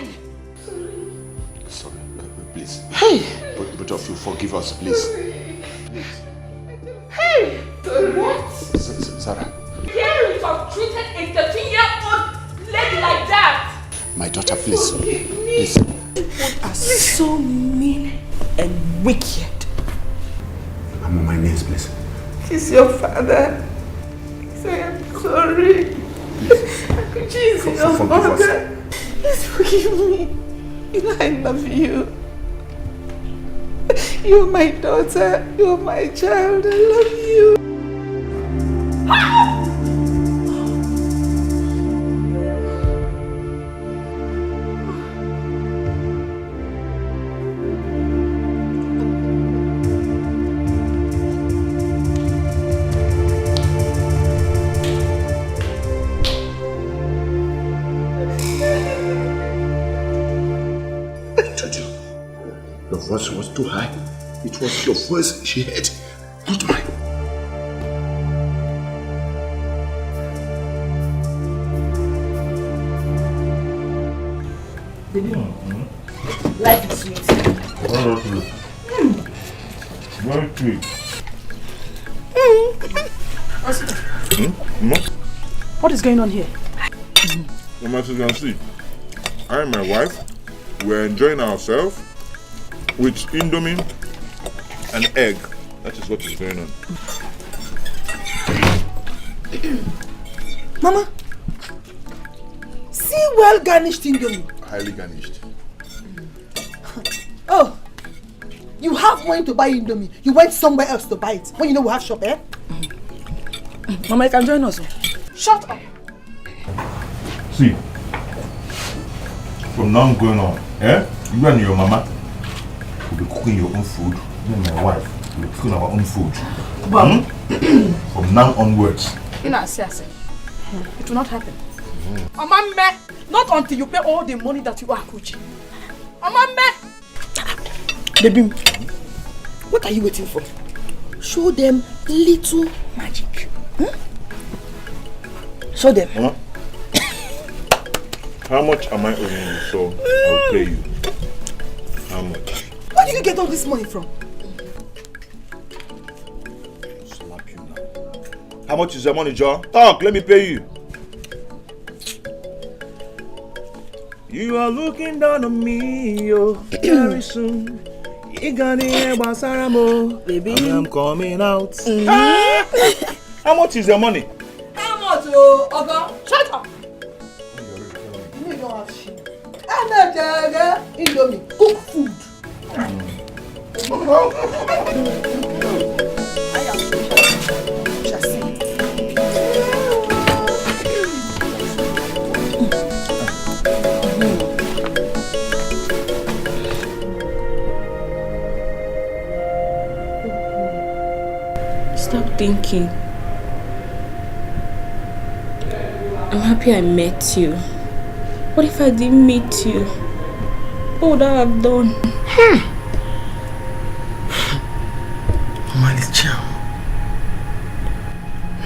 Sorry, please. Hey! Both of you, forgive us, please. Hey! What? Sarah. Here you have treated a 13-year-old lady like that. My daughter, please. Please. You are so mean and wicked. I'm on my knees, please. He's your father. Say I'm sorry. She's your Forgive mother. Please forgive me. You know I love you. You're my daughter. You're my child. I love you. Your voice was too high. It was your voice she heard, not mine. Life is sweet. Very sweet. What is going on here? As you can see, I and my wife were enjoying ourselves with Indomie and egg. That is what is going on. Mama, see well garnished Indomie. Highly garnished. Oh, you have money to buy Indomie. You went somewhere else to buy it. When you know we have shop, eh? Mama, you can join us. Shut up. See, from now going on, you and your mama will be cooking your own food, me and my wife. We're cooking our own food. From now onwards. It will not happen. Amame, not until you pay all the money that you are coaching. Amame! Baby, what are you waiting for? Show them little magic. Show them. Mama, how much am I owing you? So I'll pay you. How much? Where did you get all this money from? Slap you now. How much is your money, John? Talk, let me pay you. You are looking down on me, yo. Very soon. You got it, baby. I am coming out. How much is your money? How much, oh, Oga? Shut up! You don't have shit. Indomie, cook food. Stop thinking. I'm happy I met you. What if I didn't meet you? What would I have done? Malicham,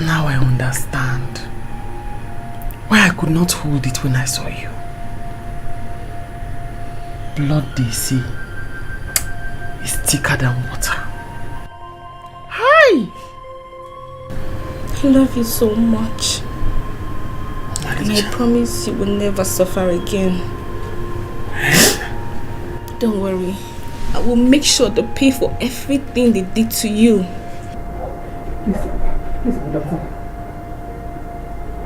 now I understand why I could not hold it when I saw you. Blood, they say, is thicker than water. Hi! I love you so much. And I promise you will never suffer again. Don't worry. I will make sure to pay for everything they did to you. Listen, doctor.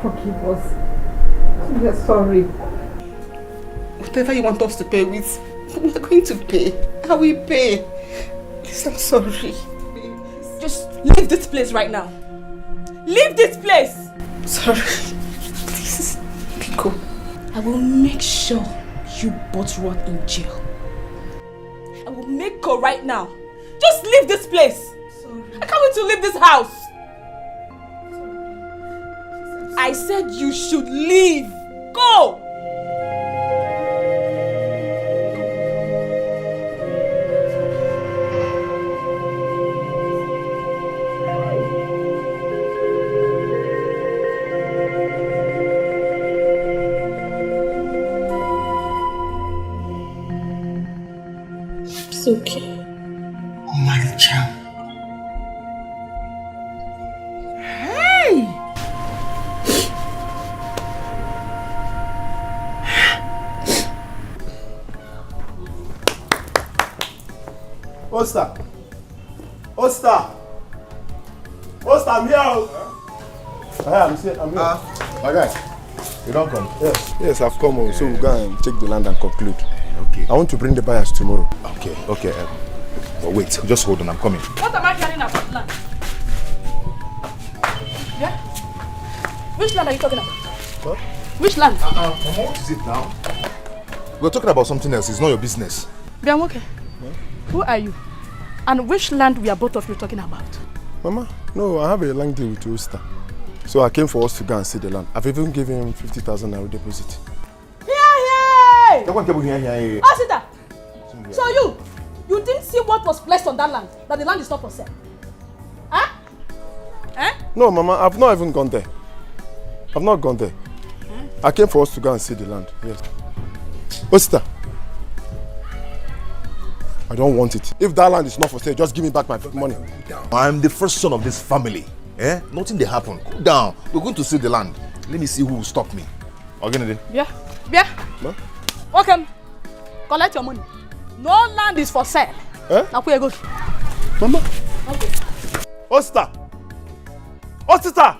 Forgive us. We are sorry. Whatever you want us to pay with, we are going to pay. I will pay. Please, I'm sorry. Just leave this place right now. Leave this place! Sorry. Please, go. I will make sure you both rot in jail. I will make her right now. Just leave this place. Sorry. I can't wait to leave this house. Sorry. I said you should leave. Go! It's okay. Malicham. Hey! Osta! Osta! Osta, I'm here! I'm here. My guy, you don't come? Yes, I've come. So we'll go and check the land and conclude. Okay. I want to bring the buyers tomorrow. Okay. But wait, just hold on, I'm coming. What am I hearing about land? Yeah? Which land are you talking about? What? Which land? Mama, what is it now? We're talking about something else, it's not your business. Biamoke, who are you? And which land we are both of you talking about? Mama, no, I have a land deal with Osta. So I came for us to go and see the land. I've even given him 50,000 naira deposit. Hey! Here. Asita! So you didn't see what was placed on that land? That the land is not for sale? Huh? Eh? No, Mama, I've not even gone there. I've not gone there. I came for us to go and see the land, yes. Osta, I don't want it. If that land is not for sale, just give me back my money. I'm the first son of this family. Nothing they happen. Cool down. We're going to see the land. Let me see who will stop me. Yeah. Ma? Okay. Collect your money. No land is for sale. Now where you go? Mama. Okay. Osta! Ostita!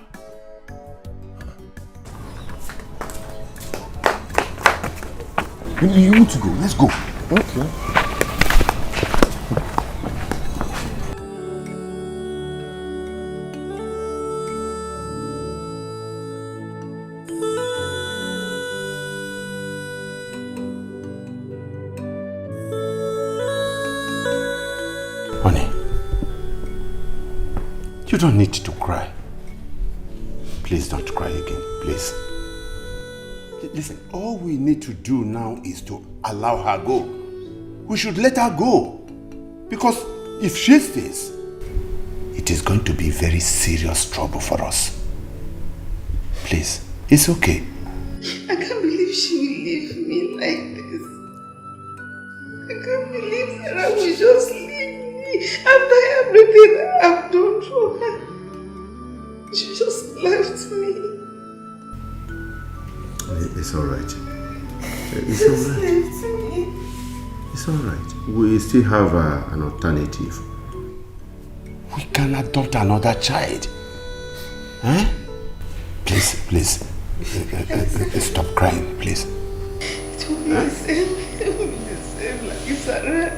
You need to go. Let's go. Okay. Onny, don't need to cry. Please don't cry again, please. Listen, all we need to do now is to allow her go. We should let her go. Because if she stays, it is going to be very serious trouble for us. Please, it's okay. I can't believe she will leave me like this. I can't believe Sarah will just leave me after everything I've done for her. She just left me. It's alright. It's Just alright. left me. It's alright. We still have an alternative. We can adopt another child. Huh? Please. Stop crying, please. It will be the same. It will be the same like Sarah.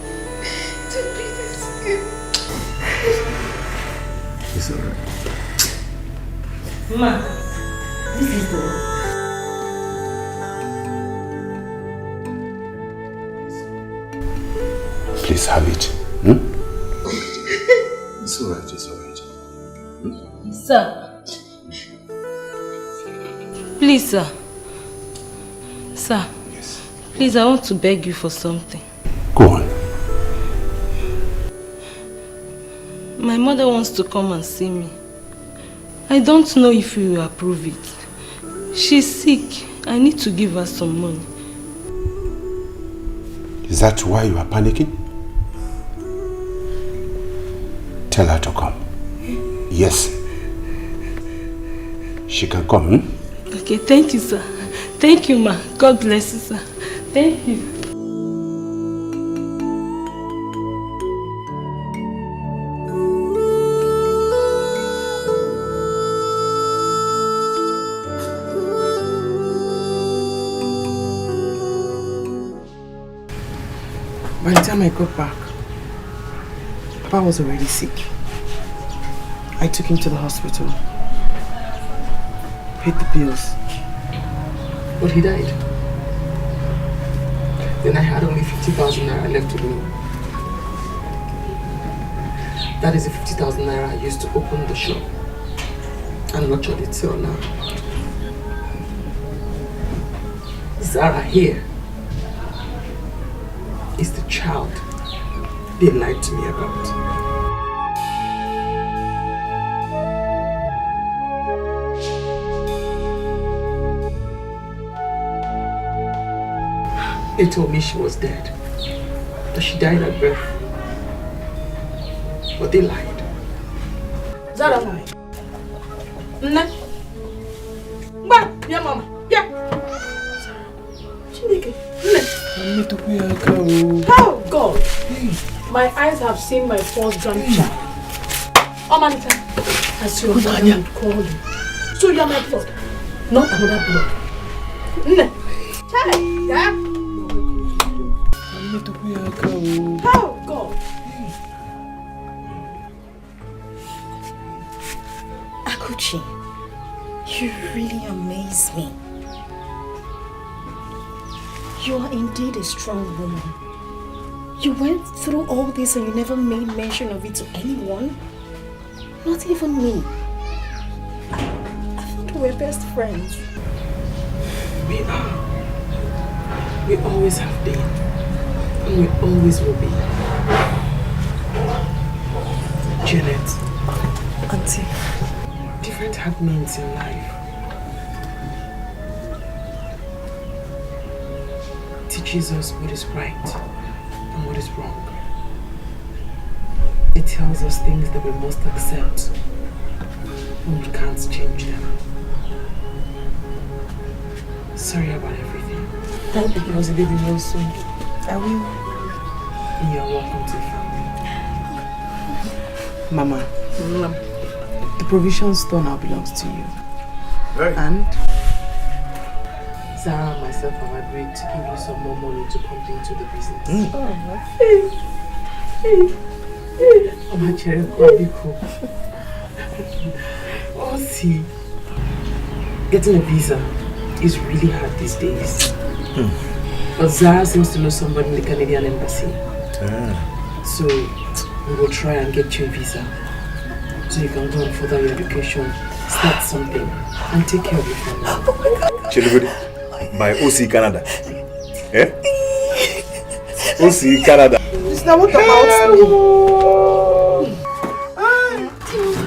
It will be the same. It's alright. Ma, this is the... Please have it. It's alright, it's alright. Sir. Please, sir. Sir. Yes. Please, I want to beg you for something. Go on. My mother wants to come and see me. I don't know if you will approve it. She's sick. I need to give her some money. Is that why you are panicking? Tell her to come. Yes. She can come, Okay, thank you, sir. Thank you, ma. God bless you, sir. Thank you. By the time I got back, Papa was already sick. I took him to the hospital, paid the bills, but he died. Then I had only 50,000 naira left to do. That is the 50,000 naira I used to open the shop and nurture it till now. Zara here is the child they lied to me about. They told me she was dead, that she died at birth. But they lied. Zara lied. Nne. Mba, yeah, mama. Yeah. Chineke. Nne. How God? My eyes have seen my first grandchild. Omanita, as your mother would call you. So you are my blood, not another blood. Nne. Child, yeah? How God? Akuchi, you really amaze me. You are indeed a strong woman. You went through all this and you never made mention of it to anyone? Not even me. I thought we were best friends. We are. We always have been. And we always will be. Janet. Auntie. Different happenings in life teaches us what is right and what is wrong. It tells us things that we must accept when we can't change them. Sorry about everything. Hope you give us a baby real soon. I will. You're welcome to the family. Mama, the provision store now belongs to you. Right. And Zara and myself have agreed to give you some more money to pump into the business. I'm actually quite cool. Oh, see, getting a visa is really hard these days. But Zara seems to know somebody in the Canadian embassy. So we will try and get you a visa So you can go and further your education, start something, and take care of your family. Chilibudi, my OC Canada. Eh? OC Canada. It's not what about me.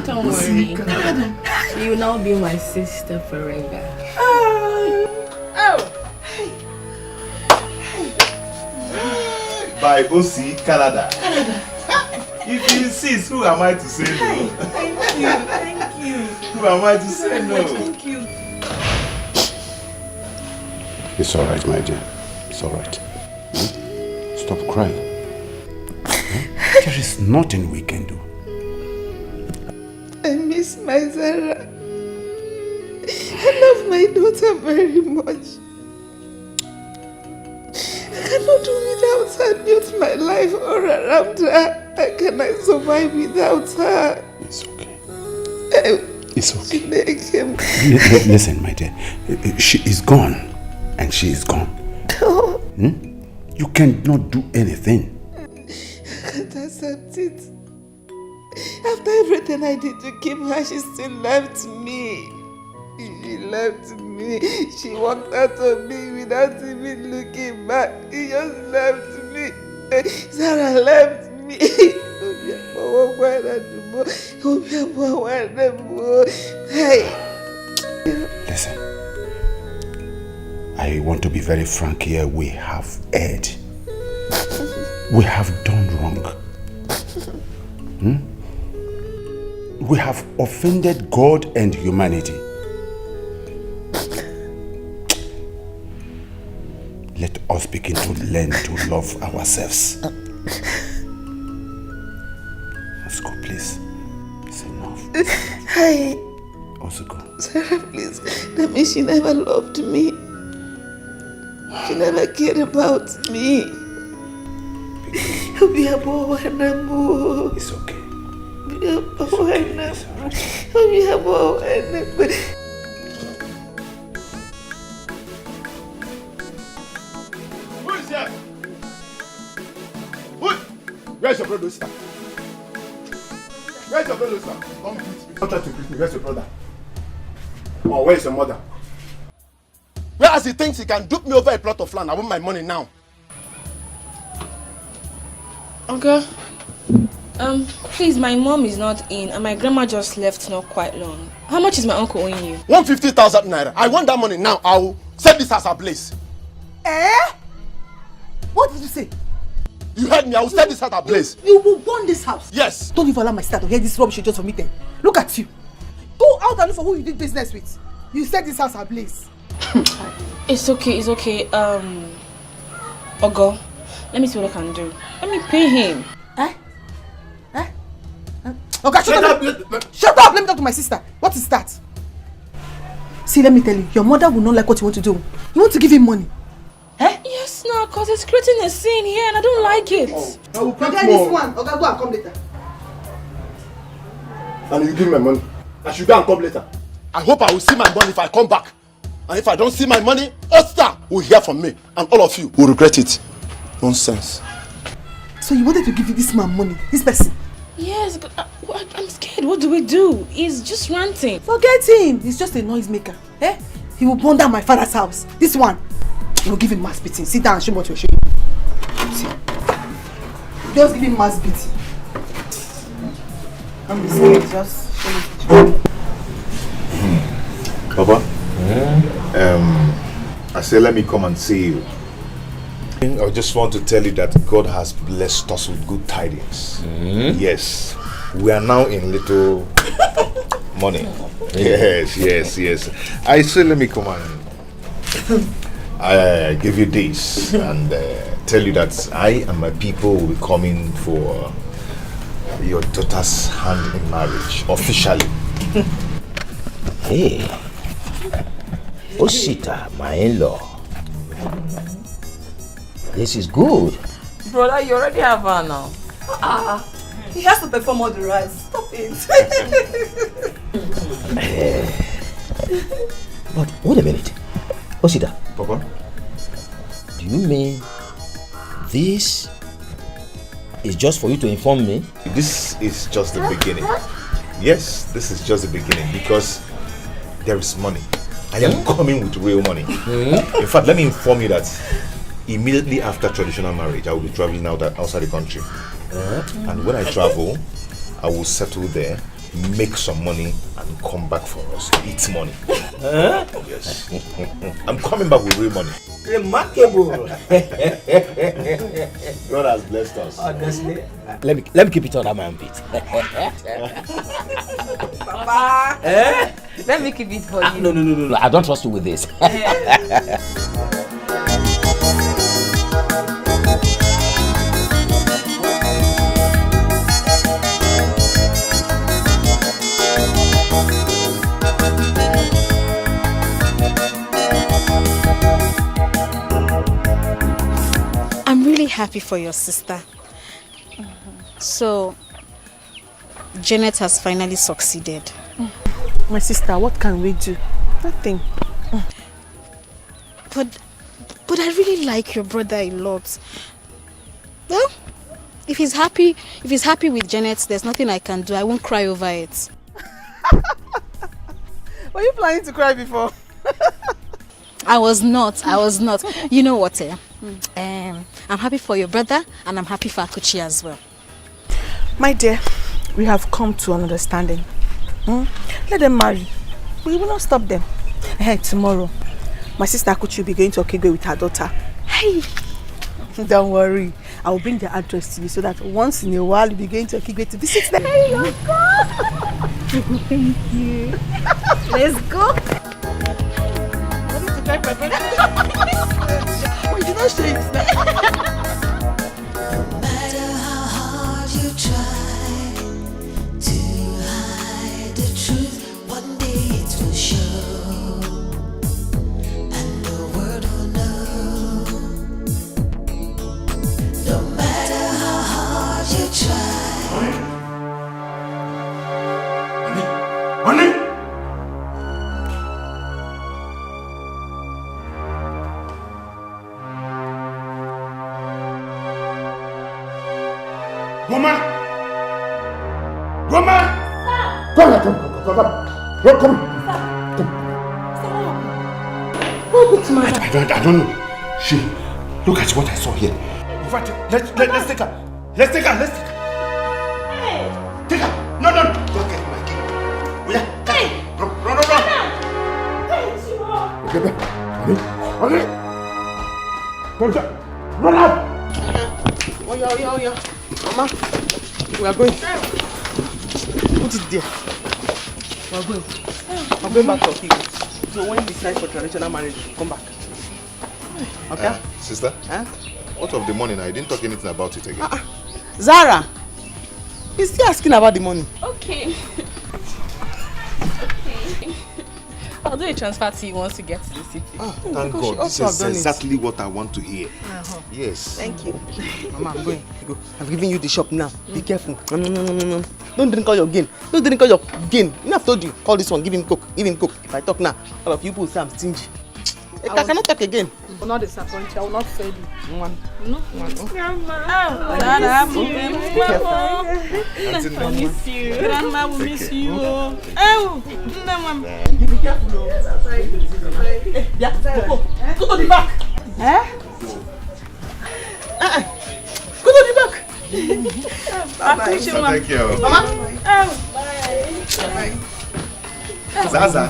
Don't worry. You will now be my sister forever. By OC Canada. If you insist, who am I to say no? Thank you. Who am I to say no? Thank you. It's alright, my dear. It's alright. Stop crying. There is nothing we can do. I miss my Zara. I love my daughter very much. I cannot do without her, build my life all around her. How can I survive without her? It's okay. It's okay. Listen, my dear. She is gone. And she is gone. You cannot do anything. I can't accept it. After everything I did to keep her, she still left me. She left me. She walked out on me without even looking back. She just left me. Sarah left me. Listen, I want to be very frank here. We have erred. We have done wrong. We have offended God and humanity. Let us begin to learn to love ourselves. Let's go, please. It's enough. Hi. Also go. Sarah, please. That means she never loved me. She never cared about me. It's okay. Who is here? Where's your brother, sister? Where's your brother, sister? Don't beat me. Don't try to beat me. Where's your brother? Or where's your mother? Whereas he thinks he can dupe me over a plot of land. I want my money now. Okay. Please, my mom is not in and my grandma just left not quite long. How much is my uncle owing you? 150,000 naira. I want that money now. I will set this as a place. Eh? What did you say? You heard me. I will set this as a place. You will burn this house? Yes. Don't even allow my sister to hear this rubbish you just vomited. Look at you. Go out and look for who you did business with. You set this house ablaze. It's okay, it's okay. Ogo, let me see what I can do. Let me pay him. Okay, shut up! Shut up! Let me talk to my sister. What is that? See, let me tell you, your mother will not like what you want to do. You want to give him money. Eh? Yes, no, because it's creating a scene here and I don't like it. I will pay Okay, this one. Okay, go and come later. And you give me my money. I should go and come later. I hope I will see my money if I come back. And if I don't see my money, Oster will hear from me. And all of you will regret it. Nonsense. So you wanted to give this man money? This person? Yes, I'm scared. What do we do? He's just ranting. Forget him. He's just a noisemaker. Eh? He will burn down my father's house. This one, we'll give him mass beating. Sit down and show me what you're showing. See. Just give him mass beating. I'm scared. Just show me. Papa? I said let me come and see you. I just want to tell you that God has blessed us with good tidings. Yes. We are now in little money. Yes. I said let me come and I give you this and tell you that I and my people will be coming for your daughter's hand in marriage officially. Hey, Osita, my in-law. This is good. Brother, you already have her now. He has to perform all the rights. Stop it. But wait a minute. Osita. Papa? Do you mean this is just for you to inform me? This is just the beginning. Yes, this is just the beginning because there is money. I am coming with real money. In fact, let me inform you that immediately after traditional marriage, I will be traveling outside the country. And when I travel, I will settle there, make some money, and come back for us to eat money. Yes. I'm coming back with real money. Remarkable. God has blessed us. Honestly, let me keep it on my armpit. Papa. Let me keep it for you. No. I don't trust you with this. I'm really happy for your sister. So, Janet has finally succeeded. My sister, what can we do? Nothing. But I really like your brother a lot. Well, if he's happy with Janet, there's nothing I can do. I won't cry over it. Were you planning to cry before? I was not. You know what? I'm happy for your brother and I'm happy for Akuchi as well. My dear, we have come to an understanding. Let them marry. We will not stop them. Hey, tomorrow, my sister Akuchi will be going to Okigwe with her daughter. Hey! Don't worry. I will bring the address to you so that once in a while you'll be going to Okigwe to visit them. Hey, your God! Thank you. Let's go. Oh, you did not say it. No matter how hard you try to hide the truth, one day it will show, and the world will know. No matter how hard you try. Onny! Woman! Woman! Come! I don't know. She, look at what I saw here. In fact, let's take her. Let's take her. Hey. Take her. No. Don't get my key. Hey. Run. Hey, Onny. Run out. Oh, yeah. Mama, we are going. Put it there. We are going. I'm going back to Okigwe. So when you decide for traditional marriage, come back. Okay? Sister, what of the money now? I didn't talk anything about it again. Zara, he's still asking about the money. Okay. I'll do a transfer to you once you get to the city. Thank God. This is exactly what I want to hear. Yes. Thank you. Mama, I'm going. Go. I've given you the shop now. Be careful. No. Don't drink all your gain. You know, I've told you. Call this one. Give him coke. If I talk now, all of you people say I'm stingy. I cannot talk again. I will not disappoint you. I will not fail you. No. Grandma will miss you. Grandma will miss you. Oh, you be careful. Go to the back. Go to the back. Bye. Thank you. Mama. Bye. Zaza.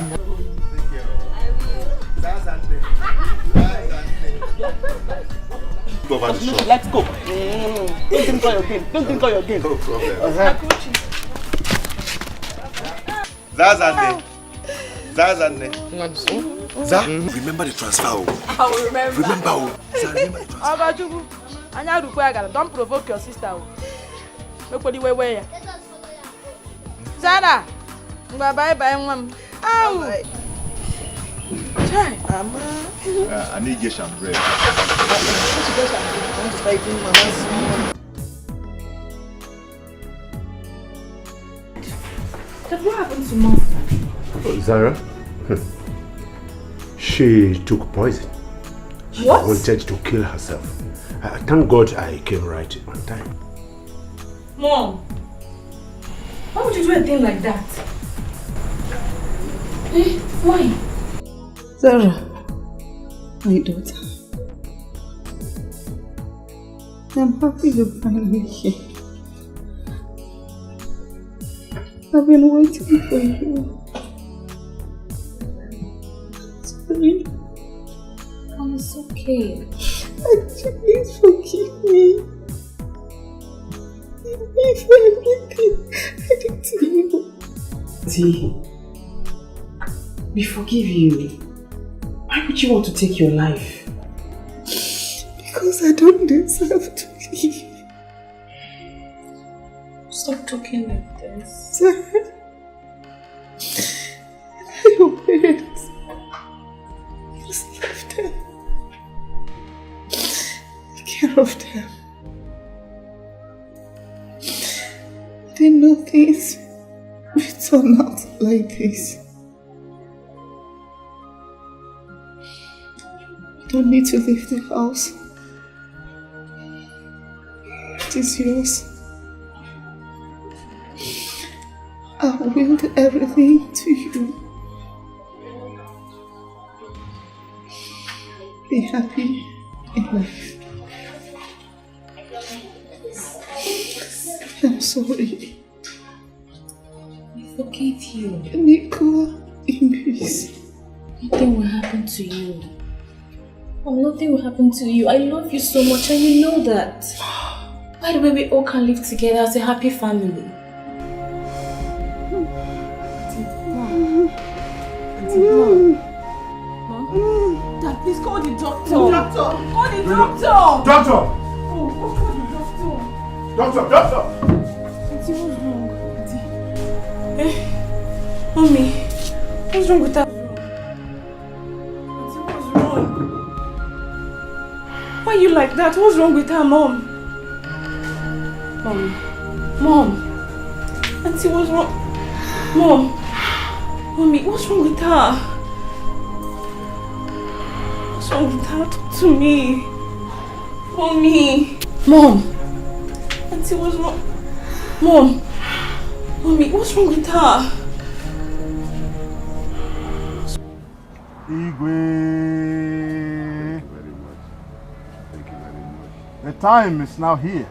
Go over the shop. Let's go. Don't drink all your game. No problem. Zazande. Remember the transfer. I will remember. Remember the transfer. Don't provoke your sister. Nobody way. Zara. Bye, mom. Ow. I need you some bread. What happened to Mom? Zara, she took poison. She wanted to kill herself. Thank God I came right on time. Mom, Why would you do a thing like that? Eh? Why? Sarah, my daughter. I'm happy you're finally here. I've been waiting for you. Sorry. It's okay. Please forgive me. Forgive me for everything I did to you. T, we forgive you. Why would you want to take your life? Because I don't deserve to live. Stop talking like this. Sarah, your parents, just leave them. Take care of them. I didn't know things would turn out like this. You don't need to leave the house. It is yours. I willed everything to you. Be happy in life. I'm sorry. I forgive you. Nicola, in peace. Nothing will happen to you. Oh, nothing will happen to you. I love you so much and you know that. By the way, we all can live together as a happy family. Dad, please call the doctor. Doctor! Call the doctor! Doctor! Oh, call the doctor. Doctor! Auntie, what's wrong? Auntie. Eh? Mommy, what's wrong with that? Auntie, what's wrong? Why are you like that? What's wrong with her, Mom? Mom. Auntie, what's wrong? Mom. Mommy, what's wrong with her? What's wrong with her? Talk to me. Mommy. Mom. Auntie, what's wrong? Mom. Mommy, what's wrong with her? Igwe. Thank you very much. The time is now here.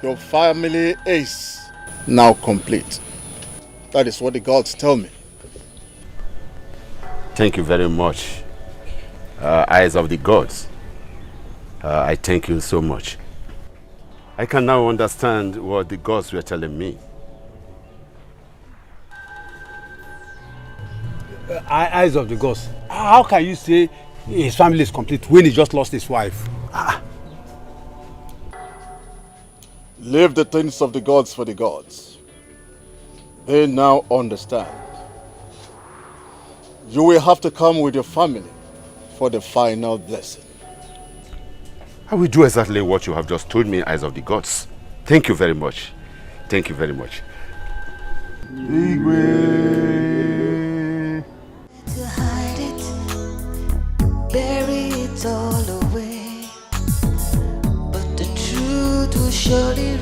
Your family is now complete. That is what the gods tell me. Thank you very much, eyes of the gods. I thank you so much. I can now understand what the gods were telling me. Eyes of the gods. How can you say his family is complete when he just lost his wife? Leave the things of the gods for the gods. They now understand. You will have to come with your family for the final blessing. I will do exactly what you have just told me, eyes of the gods. Thank you very much. Thank you very much. Igwe. To hide it, bury it all away, but the truth will surely